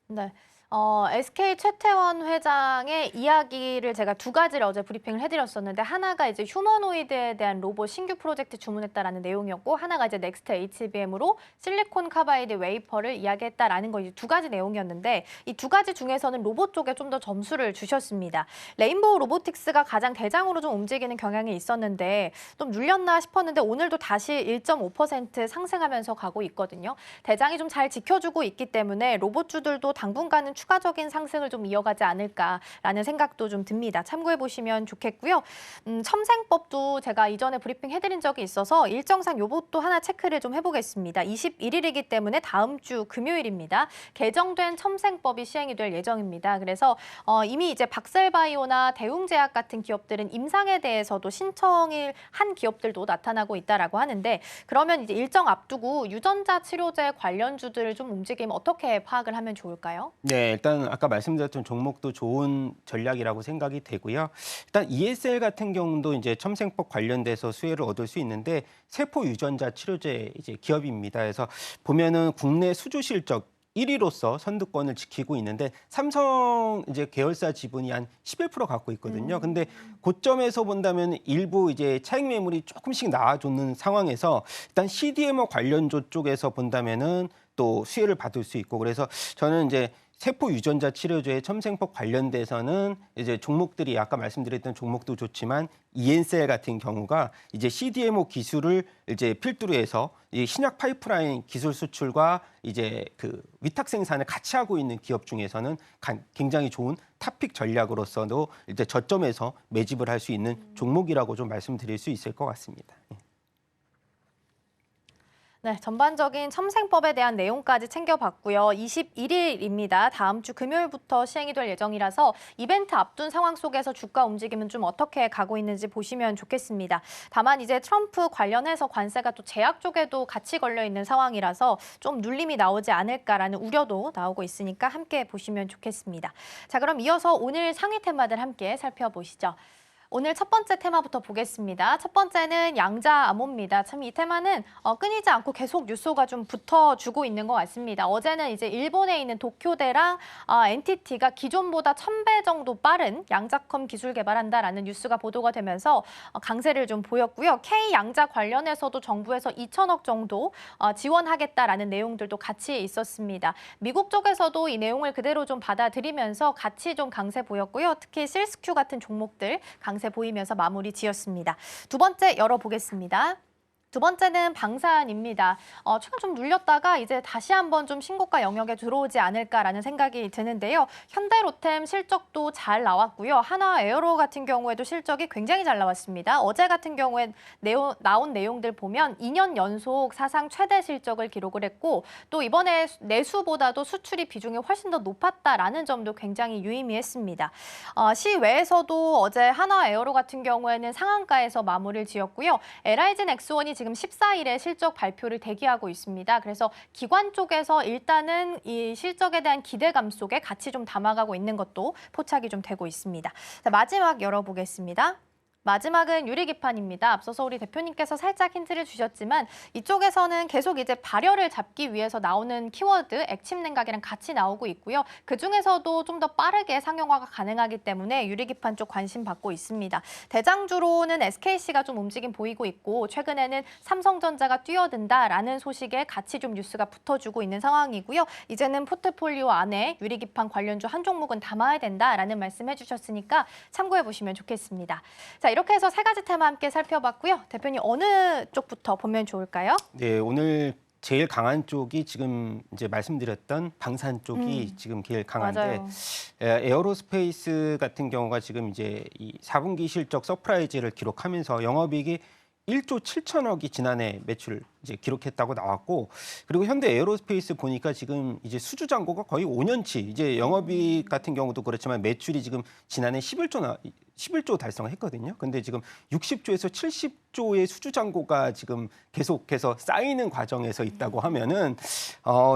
네. SK 최태원 회장의 이야기를 제가 두 가지를 어제 브리핑을 해드렸었는데 하나가 이제 휴머노이드에 대한 로봇 신규 프로젝트 주문했다라는 내용이었고 하나가 이제 넥스트 HBM으로 실리콘 카바이드 웨이퍼를 이야기했다라는 거 이제 두 가지 내용이었는데 이 두 가지 중에서는 로봇 쪽에 좀 더 점수를 주셨습니다. 레인보우 로보틱스가 가장 대장으로 좀 움직이는 경향이 있었는데 좀 눌렸나 싶었는데 오늘도 다시 1.5% 상승하면서 가고 있거든요. 대장이 좀 잘 지켜주고 있기 때문에 로봇주들도 당분간은 추가적인 상승을 좀 이어가지 않을까라는 생각도 좀 듭니다. 참고해 보시면 좋겠고요. 첨생법도 제가 이전에 브리핑 해드린 적이 있어서 일정상 요것도 하나 체크를 좀 해보겠습니다. 21일이기 때문에 다음 주 금요일입니다. 개정된 첨생법이 시행이 될 예정입니다. 그래서 이미 이제 박셀바이오나 대웅제약 같은 기업들은 임상에 대해서도 신청을 한 기업들도 나타나고 있다라고 하는데 그러면 이제 일정 앞두고 유전자 치료제 관련주들 좀 움직임 어떻게 파악을 하면 좋을까요? 네, 일단 아까 말씀드렸던 종목도 좋은 전략이라고 생각이 되고요. 일단 ESL 같은 경우도 이제 첨생법 관련돼서 수혜를 얻을 수 있는데 세포 유전자 치료제 이제 기업입니다. 그래서 보면은 국내 수주 실적 1위로서 선두권을 지키고 있는데 삼성 이제 계열사 지분이 한 11% 갖고 있거든요. 근데 고점에서 본다면 일부 이제 차익 매물이 조금씩 나와주는 상황에서 일단 CDMO 관련조 쪽에서 본다면은 또 수혜를 받을 수 있고 그래서 저는 이제 세포 유전자 치료제의 첨생법 관련돼서는 이제 종목들이 아까 말씀드렸던 종목도 좋지만 ENCell 같은 경우가 이제 CDMO 기술을 이제 필두로 해서 이 신약 파이프라인 기술 수출과 이제 그 위탁 생산을 같이 하고 있는 기업 중에서는 굉장히 좋은 탑픽 전략으로서도 이제 저점에서 매집을 할 수 있는 종목이라고 좀 말씀드릴 수 있을 것 같습니다. 네, 전반적인 첨생법에 대한 내용까지 챙겨봤고요. 21일입니다. 다음 주 금요일부터 시행이 될 예정이라서 이벤트 앞둔 상황 속에서 주가 움직임은 좀 어떻게 가고 있는지 보시면 좋겠습니다. 다만 이제 트럼프 관련해서 관세가 또 제약 쪽에도 같이 걸려 있는 상황이라서 좀 눌림이 나오지 않을까라는 우려도 나오고 있으니까 함께 보시면 좋겠습니다. 자, 그럼 이어서 오늘 상위 테마들 함께 살펴보시죠. 오늘 첫 번째 테마부터 보겠습니다. 첫 번째는 양자암호입니다. 참 이 테마는 끊이지 않고 계속 뉴스가 좀 붙어주고 있는 것 같습니다. 어제는 이제 일본에 있는 도쿄대랑 NTT가 기존보다 1000배 정도 빠른 양자컴 기술 개발한다라는 뉴스가 보도가 되면서 강세를 좀 보였고요. K 양자 관련해서도 정부에서 2천억 정도 지원하겠다라는 내용들도 같이 있었습니다. 미국 쪽에서도 이 내용을 그대로 좀 받아들이면서 같이 좀 강세 보였고요. 특히 실스큐 같은 종목들 강세 보이면서 마무리 지었습니다. 두 번째 열어보겠습니다. 두 번째는 방산입니다. 최근 좀 눌렸다가 이제 다시 한번 좀 신고가 영역에 들어오지 않을까라는 생각이 드는데요. 현대로템 실적도 잘 나왔고요. 하나에어로 같은 경우에도 실적이 굉장히 잘 나왔습니다. 어제 같은 경우에 나온 내용들 보면 2년 연속 사상 최대 실적을 기록을 했고 또 이번에 내수보다도 수출이 비중이 훨씬 더 높았다라는 점도 굉장히 유의미했습니다. 시외에서도 어제 하나에어로 같은 경우에는 상한가에서 마무리를 지었고요. LIG 넥스원이 지금 14일에 실적 발표를 대기하고 있습니다. 그래서 기관 쪽에서 일단은 이 실적에 대한 기대감 속에 같이 좀 담아가고 있는 것도 포착이 좀 되고 있습니다. 자, 마지막 열어보겠습니다. 마지막은 유리기판입니다. 앞서서 우리 대표님께서 살짝 힌트를 주셨지만 이쪽에서는 계속 이제 발열을 잡기 위해서 나오는 키워드 액침 냉각이랑 같이 나오고 있고요. 그중에서도 좀 더 빠르게 상용화가 가능하기 때문에 유리기판 쪽 관심 받고 있습니다. 대장주로는 SKC가 좀 움직임 보이고 있고 최근에는 삼성전자가 뛰어든다라는 소식에 같이 좀 뉴스가 붙어주고 있는 상황이고요. 이제는 포트폴리오 안에 유리기판 관련주 한 종목은 담아야 된다라는 말씀 해주셨으니까 참고해 보시면 좋겠습니다. 자, 이렇게 해서 세 가지 테마 함께 살펴봤고요. 대표님 어느 쪽부터 보면 좋을까요? 네, 오늘 제일 강한 쪽이 지금 이제 말씀드렸던 방산 쪽이 지금 제일 강한데 맞아요. 에어로스페이스 같은 경우가 지금 이제 이 4분기 실적 서프라이즈를 기록하면서 영업이익이 1조 7천억이 지난해 매출 이제 기록했다고 나왔고 그리고 현대 에어로스페이스 보니까 지금 이제 수주 잔고가 거의 5년치 이제 영업이익 같은 경우도 그렇지만 매출이 지금 지난해 11조 달성을 했거든요. 근데 지금 60조에서 70조의 수주 잔고가 지금 계속해서 쌓이는 과정에서 있다고 하면은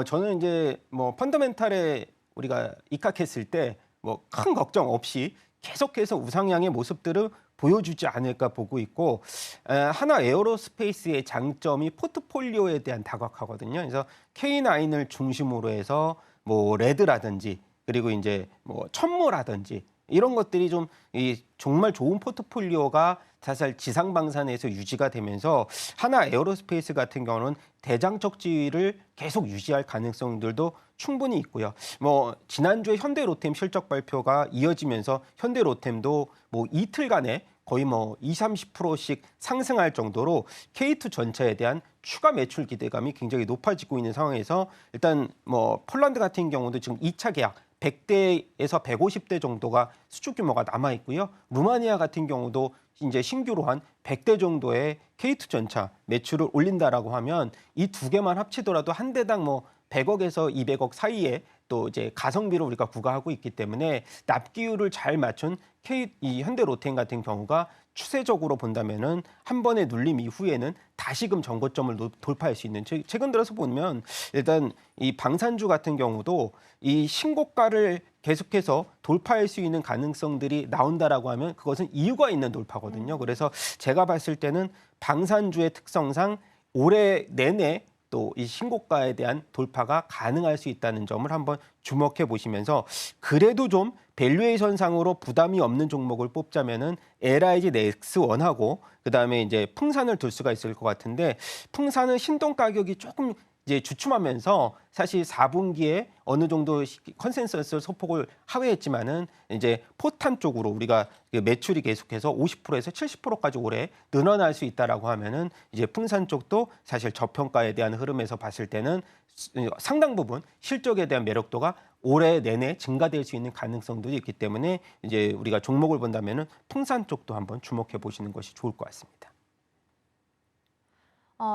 저는 이제 뭐 펀더멘탈에 우리가 입각했을 때 뭐 큰 걱정 없이 계속해서 우상향의 모습들을 보여주지 않을까 보고 있고 하나 에어로스페이스의 장점이 포트폴리오에 대한 다각화거든요. 그래서 K9을 중심으로 해서 뭐 레드라든지 그리고 이제 뭐 천무라든지 이런 것들이 좀 정말 좋은 포트폴리오가 사실 지상방산에서 유지가 되면서 하나 에어로스페이스 같은 경우는 대장적 지위를 계속 유지할 가능성들도 충분히 있고요. 뭐 지난주에 현대로템 실적 발표가 이어지면서 현대로템도 뭐 이틀간에 거의 뭐 20~30%씩 상승할 정도로 K2 전체에 대한 추가 매출 기대감이 굉장히 높아지고 있는 상황에서 일단 뭐 폴란드 같은 경우도 지금 2차 계약 100대에서 150대 정도가 수주 규모가 남아 있고요. 루마니아 같은 경우도 이제 신규로 한 100대 정도의 K2 전차 매출을 올린다라고 하면 이 두 개만 합치더라도 한 대당 뭐 100억에서 200억 사이에 또 이제 가성비로 우리가 부과하고 있기 때문에 납기율을 잘 맞춘 이 현대로템 같은 경우가 추세적으로 본다면은 한 번의 눌림 이후에는 다시금 정고점을 돌파할 수 있는 최근 들어서 보면 일단 이 방산주 같은 경우도 이 신고가를 계속해서 돌파할 수 있는 가능성들이 나온다라고 하면 그것은 이유가 있는 돌파거든요. 그래서 제가 봤을 때는 방산주의 특성상 올해 내내 또 이 신고가에 대한 돌파가 가능할 수 있다는 점을 한번 주목해 보시면서 그래도 좀 밸류에이션상으로 부담이 없는 종목을 뽑자면은 LIG 넥스원하고 그다음에 이제 풍산을 둘 수가 있을 것 같은데 풍산은 신동 가격이 조금 이제 주춤하면서 사실 4분기에 어느 정도 컨센서스 소폭을 하회했지만은 이제 포탄 쪽으로 우리가 매출이 계속해서 50%에서 70%까지 올해 늘어날 수 있다라고 하면은 이제 풍산 쪽도 사실 저평가에 대한 흐름에서 봤을 때는 상당 부분 실적에 대한 매력도가 올해 내내 증가될 수 있는 가능성도 있기 때문에 이제 우리가 종목을 본다면은 풍산 쪽도 한번 주목해 보시는 것이 좋을 것 같습니다.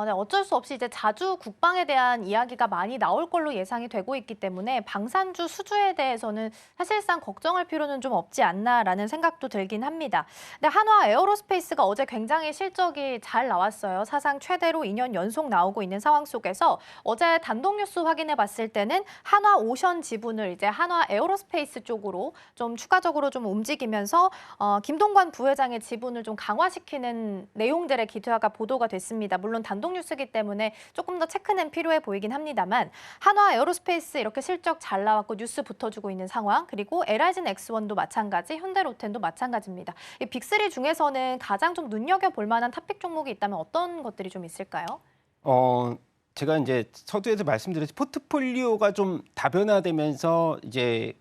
네, 어쩔 수 없이 이제 자주 국방에 대한 이야기가 많이 나올 걸로 예상이 되고 있기 때문에 방산주 수주에 대해서는 사실상 걱정할 필요는 좀 없지 않나라는 생각도 들긴 합니다. 근데 한화 에어로스페이스가 어제 굉장히 실적이 잘 나왔어요. 사상 최대로 2년 연속 나오고 있는 상황 속에서 어제 단독 뉴스 확인해 봤을 때는 한화 오션 지분을 이제 한화 에어로스페이스 쪽으로 좀 추가적으로 좀 움직이면서 김동관 부회장의 지분을 좀 강화시키는 내용들의 기사가 보도가 됐습니다. 물론 단독 뉴스이기 때문에 조금 더 체크는 필요해 보이긴 합니다만 한화 에어로스페이스 이렇게 실적 잘 나왔고 뉴스 붙어주고 있는 상황 그리고 LIG 넥스원도 마찬가지 현대로템도 마찬가지입니다. 이 빅3 중에서는 가장 좀 눈여겨볼 만한 탑픽 종목이 있다면 어떤 것들이 좀 있을까요? 제가 이제 서두에서 말씀드렸듯이 포트폴리오가 좀 다변화되면서 이제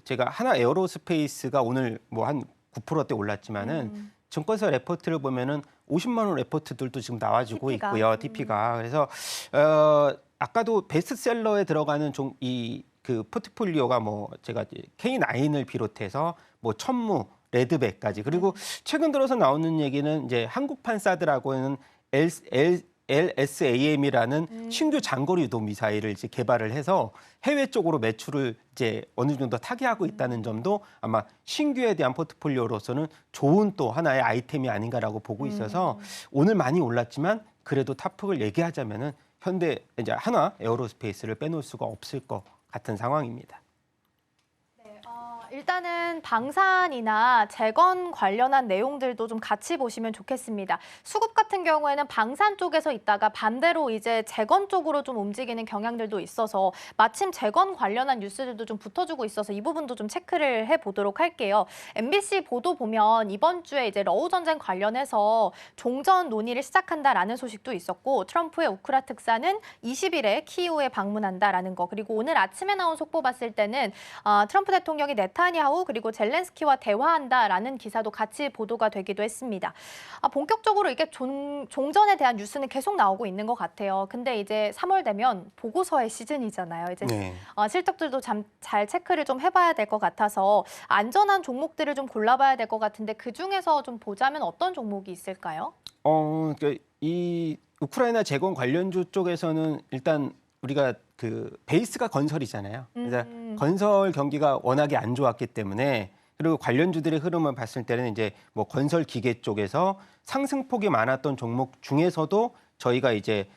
제가 한화 에어로스페이스가 오늘 뭐 한 9%대 올랐지만은 증권사 레포트를 보면은 50만 원 레포트들도 지금 나와주고 TP가. 있고요. TP가. 그래서 아까도 베스트셀러에 들어가는 그 포트폴리오가 뭐 제가 K9을 비롯해서 뭐 천무, 레드백까지 그리고 최근 들어서 나오는 얘기는 이제 한국판사드라고 하는 LSAM이라는 신규 장거리 유도 미사일을 이제 개발을 해서 해외 쪽으로 매출을 이제 어느 정도 타개하고 있다는 점도 아마 신규에 대한 포트폴리오로서는 좋은 또 하나의 아이템이 아닌가라고 보고 있어서 오늘 많이 올랐지만 그래도 탑픽을 얘기하자면은 이제 한화 에어로스페이스를 빼놓을 수가 없을 것 같은 상황입니다. 일단은 방산이나 재건 관련한 내용들도 좀 같이 보시면 좋겠습니다. 수급 같은 경우에는 방산 쪽에서 있다가 반대로 이제 재건 쪽으로 좀 움직이는 경향들도 있어서 마침 재건 관련한 뉴스들도 좀 붙어주고 있어서 이 부분도 좀 체크를 해보도록 할게요. MBC 보도 보면 이번 주에 이제 러우 전쟁 관련해서 종전 논의를 시작한다라는 소식도 있었고 트럼프의 우크라 특사는 20일에 키이우에 방문한다라는 거 그리고 오늘 아침에 나온 속보 봤을 때는 트럼프 대통령이 네타냐후 그리고 젤렌스키와 대화한다라는 기사도 같이 보도가 되기도 했습니다. 본격적으로 이게 종전에 대한 뉴스는 계속 나오고 있는 것 같아요. 근데 이제 3월 되면 보고서의 시즌이잖아요. 이제 네. 실적들도 잘 체크를 좀 해봐야 될 것 같아서 안전한 종목들을 좀 골라봐야 될 것 같은데 그 중에서 좀 보자면 어떤 종목이 있을까요? 이 우크라이나 재건 관련주 쪽에서는 일단 우리가 베이스가 건설이잖아요. 그래서 건설 경기가 워낙에 안 좋았기 때문에 그리고 관련주들의 흐름을 봤을 때는 이제 뭐 건설 기계 쪽에서 상승폭이 많았던 종목 중에서도 저희가 이제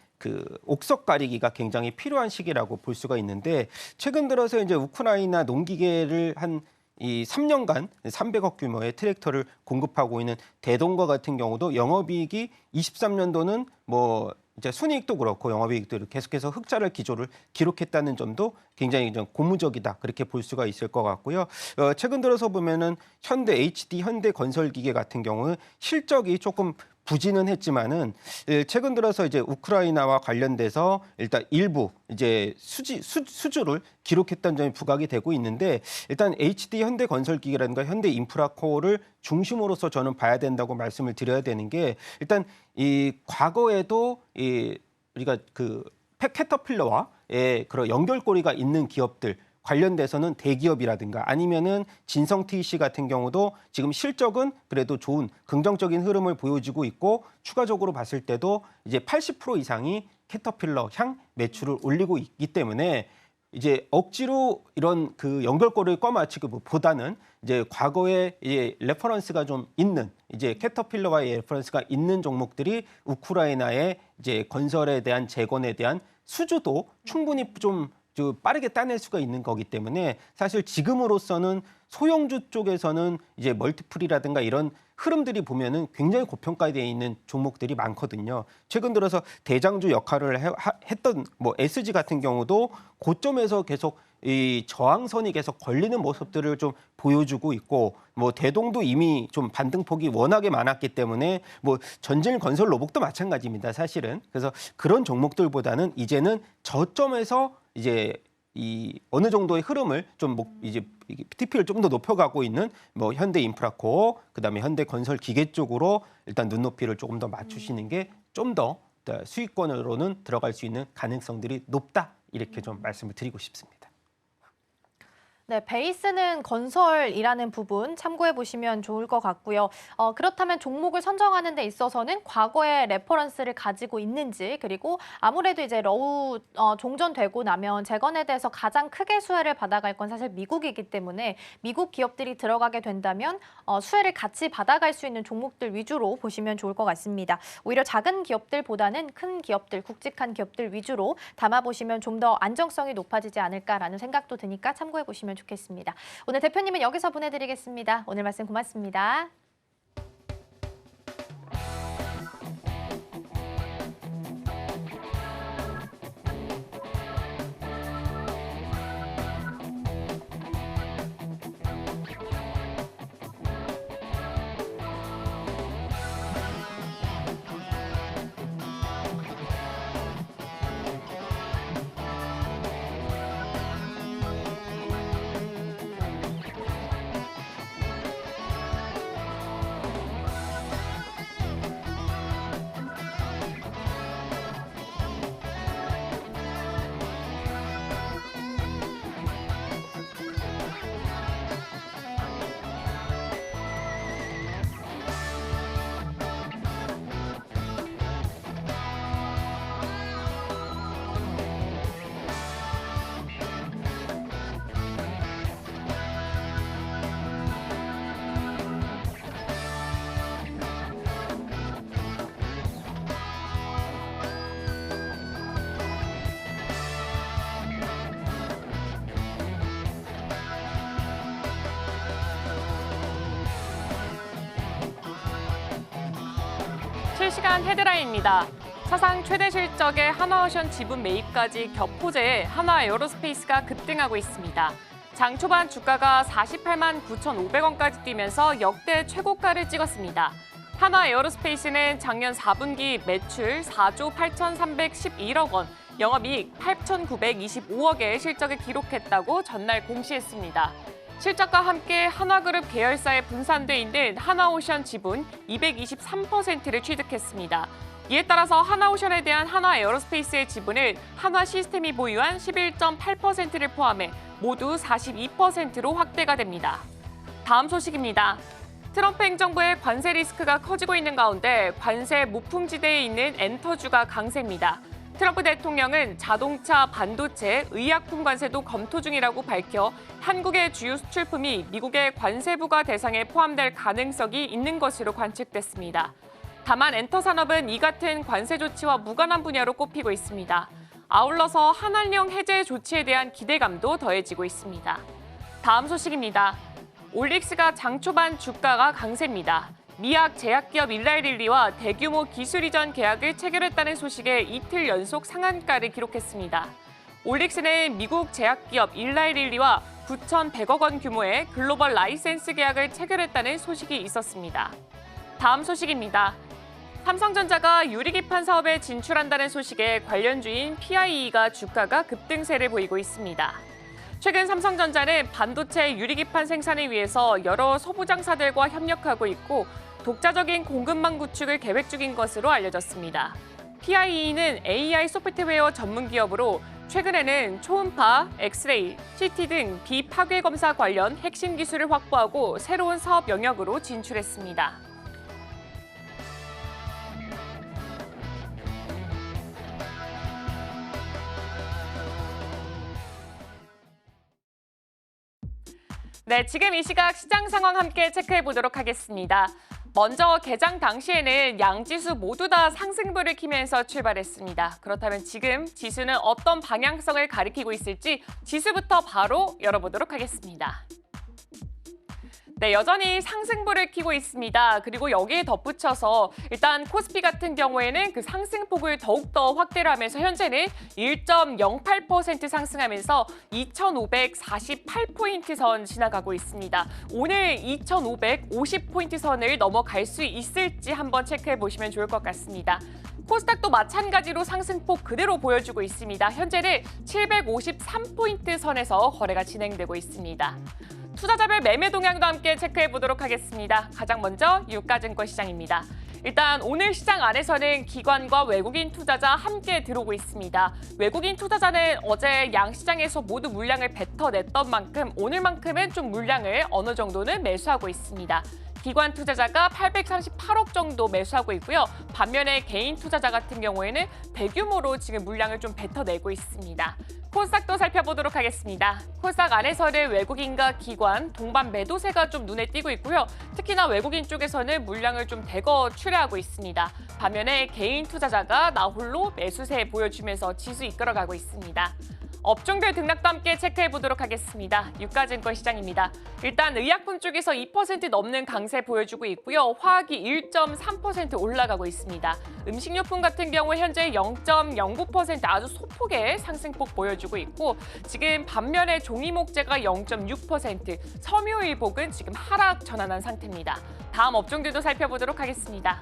옥석 가리기가 굉장히 필요한 시기라고 볼 수가 있는데 최근 들어서 이제 우크라이나 농기계를 이 3년간 300억 규모의 트랙터를 공급하고 있는 대동과 같은 경우도 영업이익이 23년도는 뭐 이제 순이익도 그렇고 영업이익도 계속해서 흑자를 기록했다는 점도 굉장히 좀 고무적이다 그렇게 볼 수가 있을 것 같고요. 최근 들어서 보면은 현대 HD, 현대건설기계 같은 경우는 실적이 조금 부진은 했지만은 최근 들어서 이제 우크라이나와 관련돼서 일단 일부 이제 수주를 기록했다는 점이 부각이 되고 있는데 일단 HD 현대건설기계라든가 현대인프라코어를 중심으로서 저는 봐야 된다고 말씀을 드려야 되는 게 일단 이 과거에도 우리가 그 캐터필러와의 그런 연결고리가 있는 기업들 관련돼서는 대기업이라든가 아니면은 진성 TEC 같은 경우도 지금 실적은 그래도 좋은 긍정적인 흐름을 보여주고 있고 추가적으로 봤을 때도 이제 80% 이상이 캐터필러 향 매출을 올리고 있기 때문에 이제 억지로 이런 그 연결고리를 꿰맞추기보다는 이제 과거에 이제 레퍼런스가 좀 있는 이제 캐터필러와의 레퍼런스가 있는 종목들이 우크라이나의 이제 건설에 대한 재건에 대한 수주도 충분히 좀 빠르게 따낼 수가 있는 거기 때문에 사실 지금으로서는 소형주 쪽에서는 이제 멀티플이라든가 이런 흐름들이 보면은 굉장히 고평가되어 있는 종목들이 많거든요. 최근 들어서 대장주 역할을 했던 뭐 SG 같은 경우도 고점에서 계속 이 저항선이 계속 걸리는 모습들을 좀 보여주고 있고 뭐 대동도 이미 좀 반등폭이 워낙에 많았기 때문에 뭐 전진 건설 로봇도 마찬가지입니다. 사실은. 그래서 그런 종목들보다는 이제는 저점에서 이제 이 어느 정도의 흐름을 좀 이제 TP를 좀 더 높여가고 있는 뭐 현대인프라코어 그다음에 현대건설기계 쪽으로 일단 눈높이를 조금 더 맞추시는 게 좀 더 수익권으로는 들어갈 수 있는 가능성들이 높다 이렇게 좀 말씀을 드리고 싶습니다. 네, 베이스는 건설이라는 부분 참고해 보시면 좋을 것 같고요. 그렇다면 종목을 선정하는 데 있어서는 과거의 레퍼런스를 가지고 있는지 그리고 아무래도 이제 러우 종전되고 나면 재건에 대해서 가장 크게 수혜를 받아갈 건 사실 미국이기 때문에 미국 기업들이 들어가게 된다면 수혜를 같이 받아갈 수 있는 종목들 위주로 보시면 좋을 것 같습니다. 오히려 작은 기업들보다는 큰 기업들, 굵직한 기업들 위주로 담아보시면 좀 더 안정성이 높아지지 않을까라는 생각도 드니까 참고해 보시면 좋겠습니다. 오늘 대표님은 여기서 보내드리겠습니다. 오늘 말씀 고맙습니다. 실시간 헤드라인입니다. 사상 최대 실적의 하나오션 지분 매입까지 격포제해 한화에어로스페이스가 급등하고 있습니다. 장 초반 주가가 48만 9,500원까지 뛰면서 역대 최고가를 찍었습니다. 한화에어로스페이스는 작년 4분기 매출 4조 8,311억 원, 영업이익 8,925억의 실적을 기록했다고 전날 공시했습니다. 실적과 함께 한화그룹 계열사에 분산돼 있는 하나오션 지분 223%를 취득했습니다. 이에 따라서 하나오션에 대한 한화에어로스페이스의 지분을 한화시스템이 보유한 11.8%를 포함해 모두 42%로 확대가 됩니다. 다음 소식입니다. 트럼프 행정부의 관세 리스크가 커지고 있는 가운데 관세 무풍지대에 있는 엔터주가 강세입니다. 트럼프 대통령은 자동차, 반도체, 의약품 관세도 검토 중이라고 밝혀 한국의 주요 수출품이 미국의 관세 부과 대상에 포함될 가능성이 있는 것으로 관측됐습니다. 다만 엔터 산업은 이 같은 관세 조치와 무관한 분야로 꼽히고 있습니다. 아울러서 한한령 해제 조치에 대한 기대감도 더해지고 있습니다. 다음 소식입니다. 올릭스가 장 초반 주가가 강세입니다. 미약 제약기업 일라이릴리와 대규모 기술 이전 계약을 체결했다는 소식에 이틀 연속 상한가를 기록했습니다. 올릭스는 미국 제약기업 일라이릴리와 9,100억 원 규모의 글로벌 라이센스 계약을 체결했다는 소식이 있었습니다. 다음 소식입니다. 삼성전자가 유리기판 사업에 진출한다는 소식에 관련주인 PIE가 주가가 급등세를 보이고 있습니다. 최근 삼성전자는 반도체 유리기판 생산을 위해서 여러 소부장사들과 협력하고 있고 독자적인 공급망 구축을 계획 중인 것으로 알려졌습니다. PIE는 AI 소프트웨어 전문 기업으로 최근에는 초음파, 엑스레이, CT 등 비파괴 검사 관련 핵심 기술을 확보하고 새로운 사업 영역으로 진출했습니다. 네, 지금 이 시각 시장 상황 함께 체크해 보도록 하겠습니다. 먼저 개장 당시에는 양지수 모두 다 상승불을 켜면서 출발했습니다. 그렇다면 지금 지수는 어떤 방향성을 가리키고 있을지 지수부터 바로 열어보도록 하겠습니다. 네, 여전히 상승불을 켜고 있습니다. 그리고 여기에 덧붙여서 일단 코스피 같은 경우에는 그 상승폭을 더욱더 확대를 하면서 현재는 1.08% 상승하면서 2,548포인트 선 지나가고 있습니다. 오늘 2,550포인트 선을 넘어갈 수 있을지 한번 체크해 보시면 좋을 것 같습니다. 코스닥도 마찬가지로 상승폭 그대로 보여주고 있습니다. 현재는 753포인트 선에서 거래가 진행되고 있습니다. 투자자별 매매 동향도 함께 체크해 보도록 하겠습니다. 가장 먼저 유가증권 시장입니다. 일단 오늘 시장 안에서는 기관과 외국인 투자자 함께 들어오고 있습니다. 외국인 투자자는 어제 양시장에서 모두 물량을 뱉어냈던 만큼 오늘만큼은 좀 물량을 어느 정도는 매수하고 있습니다. 기관 투자자가 838억 정도 매수하고 있고요. 반면에 개인 투자자 같은 경우에는 대규모로 지금 물량을 좀 뱉어내고 있습니다. 코스닥도 살펴보도록 하겠습니다. 코스닥 안에서는 외국인과 기관, 동반 매도세가 좀 눈에 띄고 있고요. 특히나 외국인 쪽에서는 물량을 좀 대거 출하하고 있습니다. 반면에 개인 투자자가 나홀로 매수세 보여주면서 지수 이끌어가고 있습니다. 업종별 등락도 함께 체크해 보도록 하겠습니다. 유가증권 시장입니다. 일단 의약품 쪽에서 2% 넘는 강세 보여주고 있고요. 화학이 1.3% 올라가고 있습니다. 음식료품 같은 경우 현재 0.09% 아주 소폭의 상승폭 보여주고 있고 지금 반면에 종이목재가 0.6%, 섬유의복은 지금 하락 전환한 상태입니다. 다음 업종들도 살펴보도록 하겠습니다.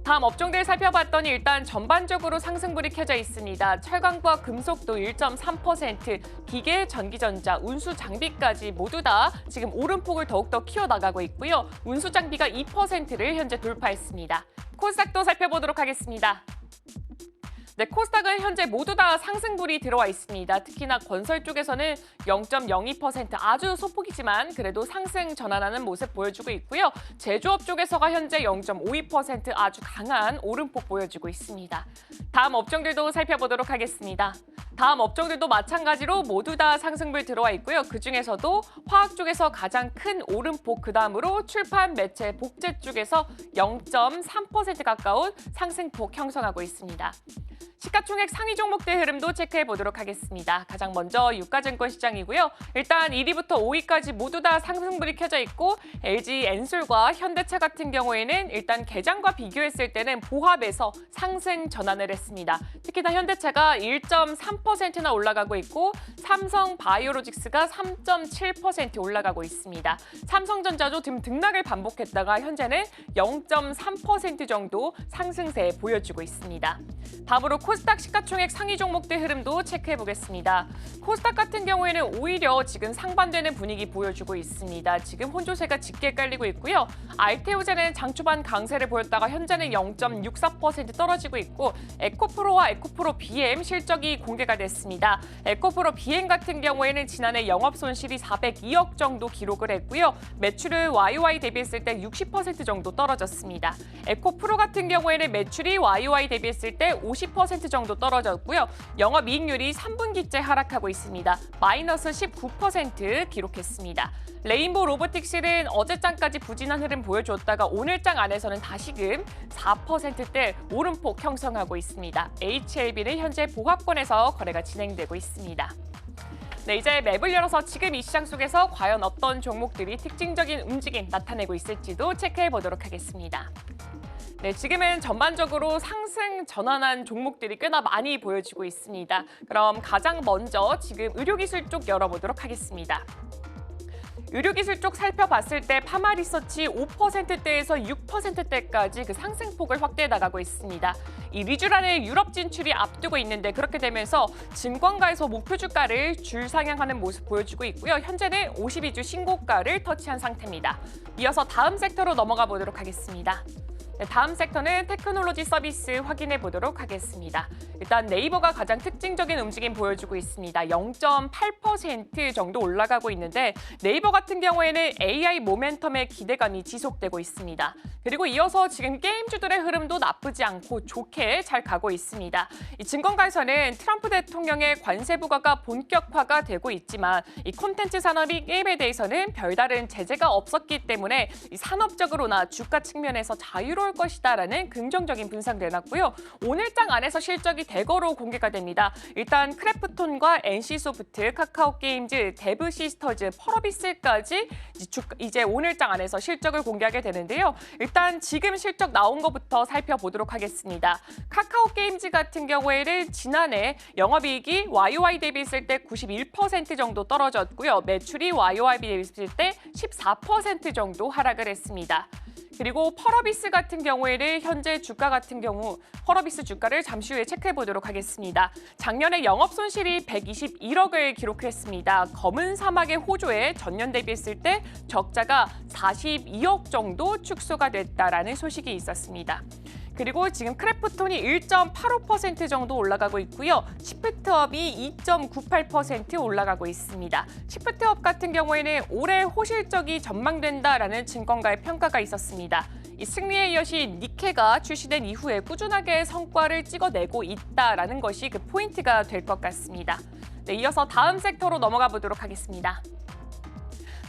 다음 업종들 살펴봤더니 일단 전반적으로 상승불이 켜져 있습니다. 철강과 금속도 1.3%, 기계, 전기전자, 운수 장비까지 모두 다 지금 오름폭을 더욱더 키워나가고 있고요. 운수 장비가 2%를 현재 돌파했습니다. 코스닥도 살펴보도록 하겠습니다. 네, 코스닥은 현재 모두 다 상승불이 들어와 있습니다. 특히나 건설 쪽에서는 0.02% 아주 소폭이지만 그래도 상승 전환하는 모습 보여주고 있고요. 제조업 쪽에서가 현재 0.52% 아주 강한 오름폭 보여주고 있습니다. 다음 업종들도 살펴보도록 하겠습니다. 다음 업종들도 마찬가지로 모두 다 상승불 들어와 있고요. 그중에서도 화학 쪽에서 가장 큰 오름폭, 그다음으로 출판, 매체, 복제 쪽에서 0.3% 가까운 상승폭 형성하고 있습니다. 시가총액 상위 종목들 흐름도 체크해 보도록 하겠습니다. 가장 먼저 유가증권 시장이고요. 일단 1위부터 5위까지 모두 다 상승불이 켜져 있고 LG 엔솔과 현대차 같은 경우에는 일단 개장과 비교했을 때는 보합에서 상승 전환을 했습니다. 특히나 현대차가 1.3%나 올라가고 있고 삼성 바이오로직스가 3.7% 올라가고 있습니다. 삼성전자도 지금 등락을 반복했다가 현재는 0.3% 정도 상승세 보여주고 있습니다. 다음으로 코스닥 시가총액 상위 종목들 흐름도 체크해 보겠습니다. 코스닥 같은 경우에는 오히려 지금 상반되는 분위기 보여주고 있습니다. 지금 혼조세가 짙게 깔리고 있고요. 알테오제는 장 초반 강세를 보였다가 현재는 0.64% 떨어지고 있고 에코프로와 에코프로 BM 실적이 공개가 됐습니다. 에코프로 BM 같은 경우에는 지난해 영업 손실이 402억 정도 기록을 했고요. 매출을 YOY 대비했을 때 60% 정도 떨어졌습니다. 에코프로 같은 경우에는 매출이 YOY 대비했을 때 50% 정도 떨어졌고요. 영업이익률이 3분기째 하락하고 있습니다. 마이너스 19% 기록했습니다. 레인보우 로보틱스는 어제장까지 부진한 흐름 보여줬다가 오늘장 안에서는 다시금 4%대 오름폭 형성하고 있습니다. HLB는 현재 보합권에서 거래가 진행되고 있습니다. 네, 이제 맵을 열어서 지금 이 시장 속에서 과연 어떤 종목들이 특징적인 움직임 나타내고 있을지도 체크해 보도록 하겠습니다. 네, 지금은 전반적으로 상승 전환한 종목들이 꽤나 많이 보여지고 있습니다. 그럼 가장 먼저 지금 의료기술 쪽 열어보도록 하겠습니다. 의료기술 쪽 살펴봤을 때 파마리서치 5%대에서 6%대까지 그 상승폭을 확대해 나가고 있습니다. 이 리쥬란의 유럽 진출이 앞두고 있는데 그렇게 되면서 증권가에서 목표 주가를 줄 상향하는 모습 보여주고 있고요. 현재는 52주 신고가를 터치한 상태입니다. 이어서 다음 섹터로 넘어가 보도록 하겠습니다. 네, 다음 섹터는 테크놀로지 서비스 확인해 보도록 하겠습니다. 일단 네이버가 가장 특징적인 움직임 보여주고 있습니다. 0.8% 정도 올라가고 있는데 네이버 같은 경우에는 AI 모멘텀의 기대감이 지속되고 있습니다. 그리고 이어서 지금 게임주들의 흐름도 나쁘지 않고 좋게 잘 가고 있습니다. 이 증권가에서는 트럼프 대통령의 관세 부과가 본격화가 되고 있지만 이 콘텐츠 산업이 게임에 대해서는 별다른 제재가 없었기 때문에 이 산업적으로나 주가 측면에서 자유로울 것이다라는 긍정적인 분석이 내놨고요. 오늘장 안에서 실적이 대거로 공개가 됩니다. 일단 크래프톤과 NC소프트, 카카오게임즈, 데브시스터즈, 펄어비스까지 이제 오늘장 안에서 실적을 공개하게 되는데요. 일단 지금 실적 나온 것부터 살펴보도록 하겠습니다. 카카오게임즈 같은 경우에는 지난해 영업이익이 YOY 대비했을 때 91% 정도 떨어졌고요. 매출이 YOY 대비했을 때 14% 정도 하락을 했습니다. 그리고 펄어비스 같은 경우에는 현재 주가 같은 경우 펄어비스 주가를 잠시 후에 체크해 보도록 하겠습니다. 작년에 영업 손실이 121억을 기록했습니다. 검은 사막의 호조에 전년 대비했을 때 적자가 42억 정도 축소가 됐다라는 소식이 있었습니다. 그리고 지금 크래프톤이 1.85% 정도 올라가고 있고요. 시프트업이 2.98% 올라가고 있습니다. 시프트업 같은 경우에는 올해 호실적이 전망된다라는 증권가의 평가가 있었습니다. 이 승리의 여신 니케가 출시된 이후에 꾸준하게 성과를 찍어내고 있다라는 것이 그 포인트가 될 것 같습니다. 네, 이어서 다음 섹터로 넘어가 보도록 하겠습니다.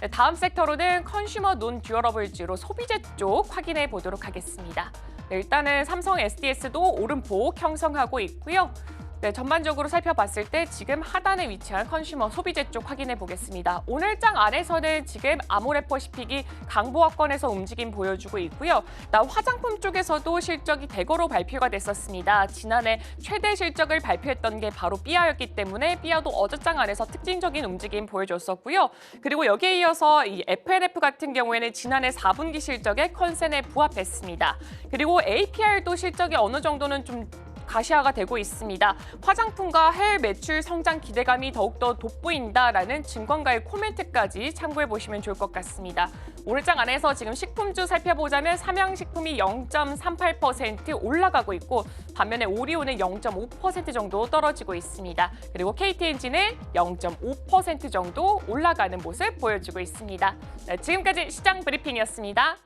네, 다음 섹터로는 컨슈머 논 듀어러블즈로 소비재 쪽 확인해 보도록 하겠습니다. 네, 일단은 삼성 SDS도 오름폭 형성하고 있고요. 네, 전반적으로 살펴봤을 때 지금 하단에 위치한 컨슈머 소비재 쪽 확인해 보겠습니다. 오늘장 안에서는 지금 아모레퍼시픽이 강보합권에서 움직임 보여주고 있고요. 화장품 쪽에서도 실적이 대거로 발표가 됐었습니다. 지난해 최대 실적을 발표했던 게 바로 삐아였기 때문에 삐아도 어제장 안에서 특징적인 움직임 보여줬었고요. 그리고 여기에 이어서 이 FNF 같은 경우에는 지난해 4분기 실적에 컨센에 부합했습니다. 그리고 APR도 실적이 어느 정도는 좀 가시화가 되고 있습니다. 화장품과 해외 매출 성장 기대감이 더욱더 돋보인다라는 증권가의 코멘트까지 참고해 보시면 좋을 것 같습니다. 오늘장 안에서 지금 식품주 살펴보자면 삼양식품이 0.38% 올라가고 있고 반면에 오리온은 0.5% 정도 떨어지고 있습니다. 그리고 KT엔진은 0.5% 정도 올라가는 모습 보여주고 있습니다. 네, 지금까지 시장 브리핑이었습니다.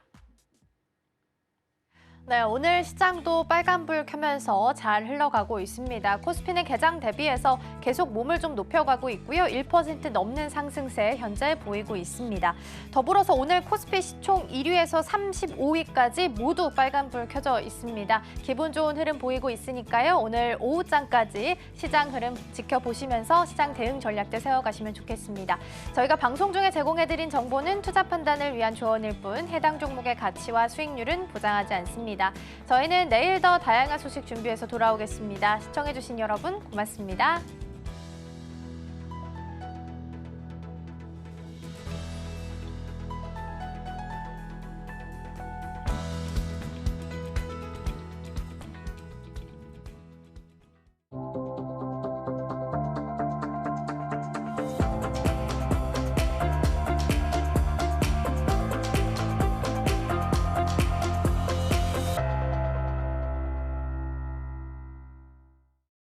네, 오늘 시장도 빨간불 켜면서 잘 흘러가고 있습니다. 코스피는 개장 대비해서 계속 몸을 좀 높여가고 있고요. 1% 넘는 상승세 현재 보이고 있습니다. 더불어서 오늘 코스피 시총 1위에서 35위까지 모두 빨간불 켜져 있습니다. 기분 좋은 흐름 보이고 있으니까요. 오늘 오후장까지 시장 흐름 지켜보시면서 시장 대응 전략들 세워가시면 좋겠습니다. 저희가 방송 중에 제공해드린 정보는 투자 판단을 위한 조언일 뿐 해당 종목의 가치와 수익률은 보장하지 않습니다. 저희는 내일 더 다양한 소식 준비해서 돌아오겠습니다. 시청해주신 여러분 고맙습니다.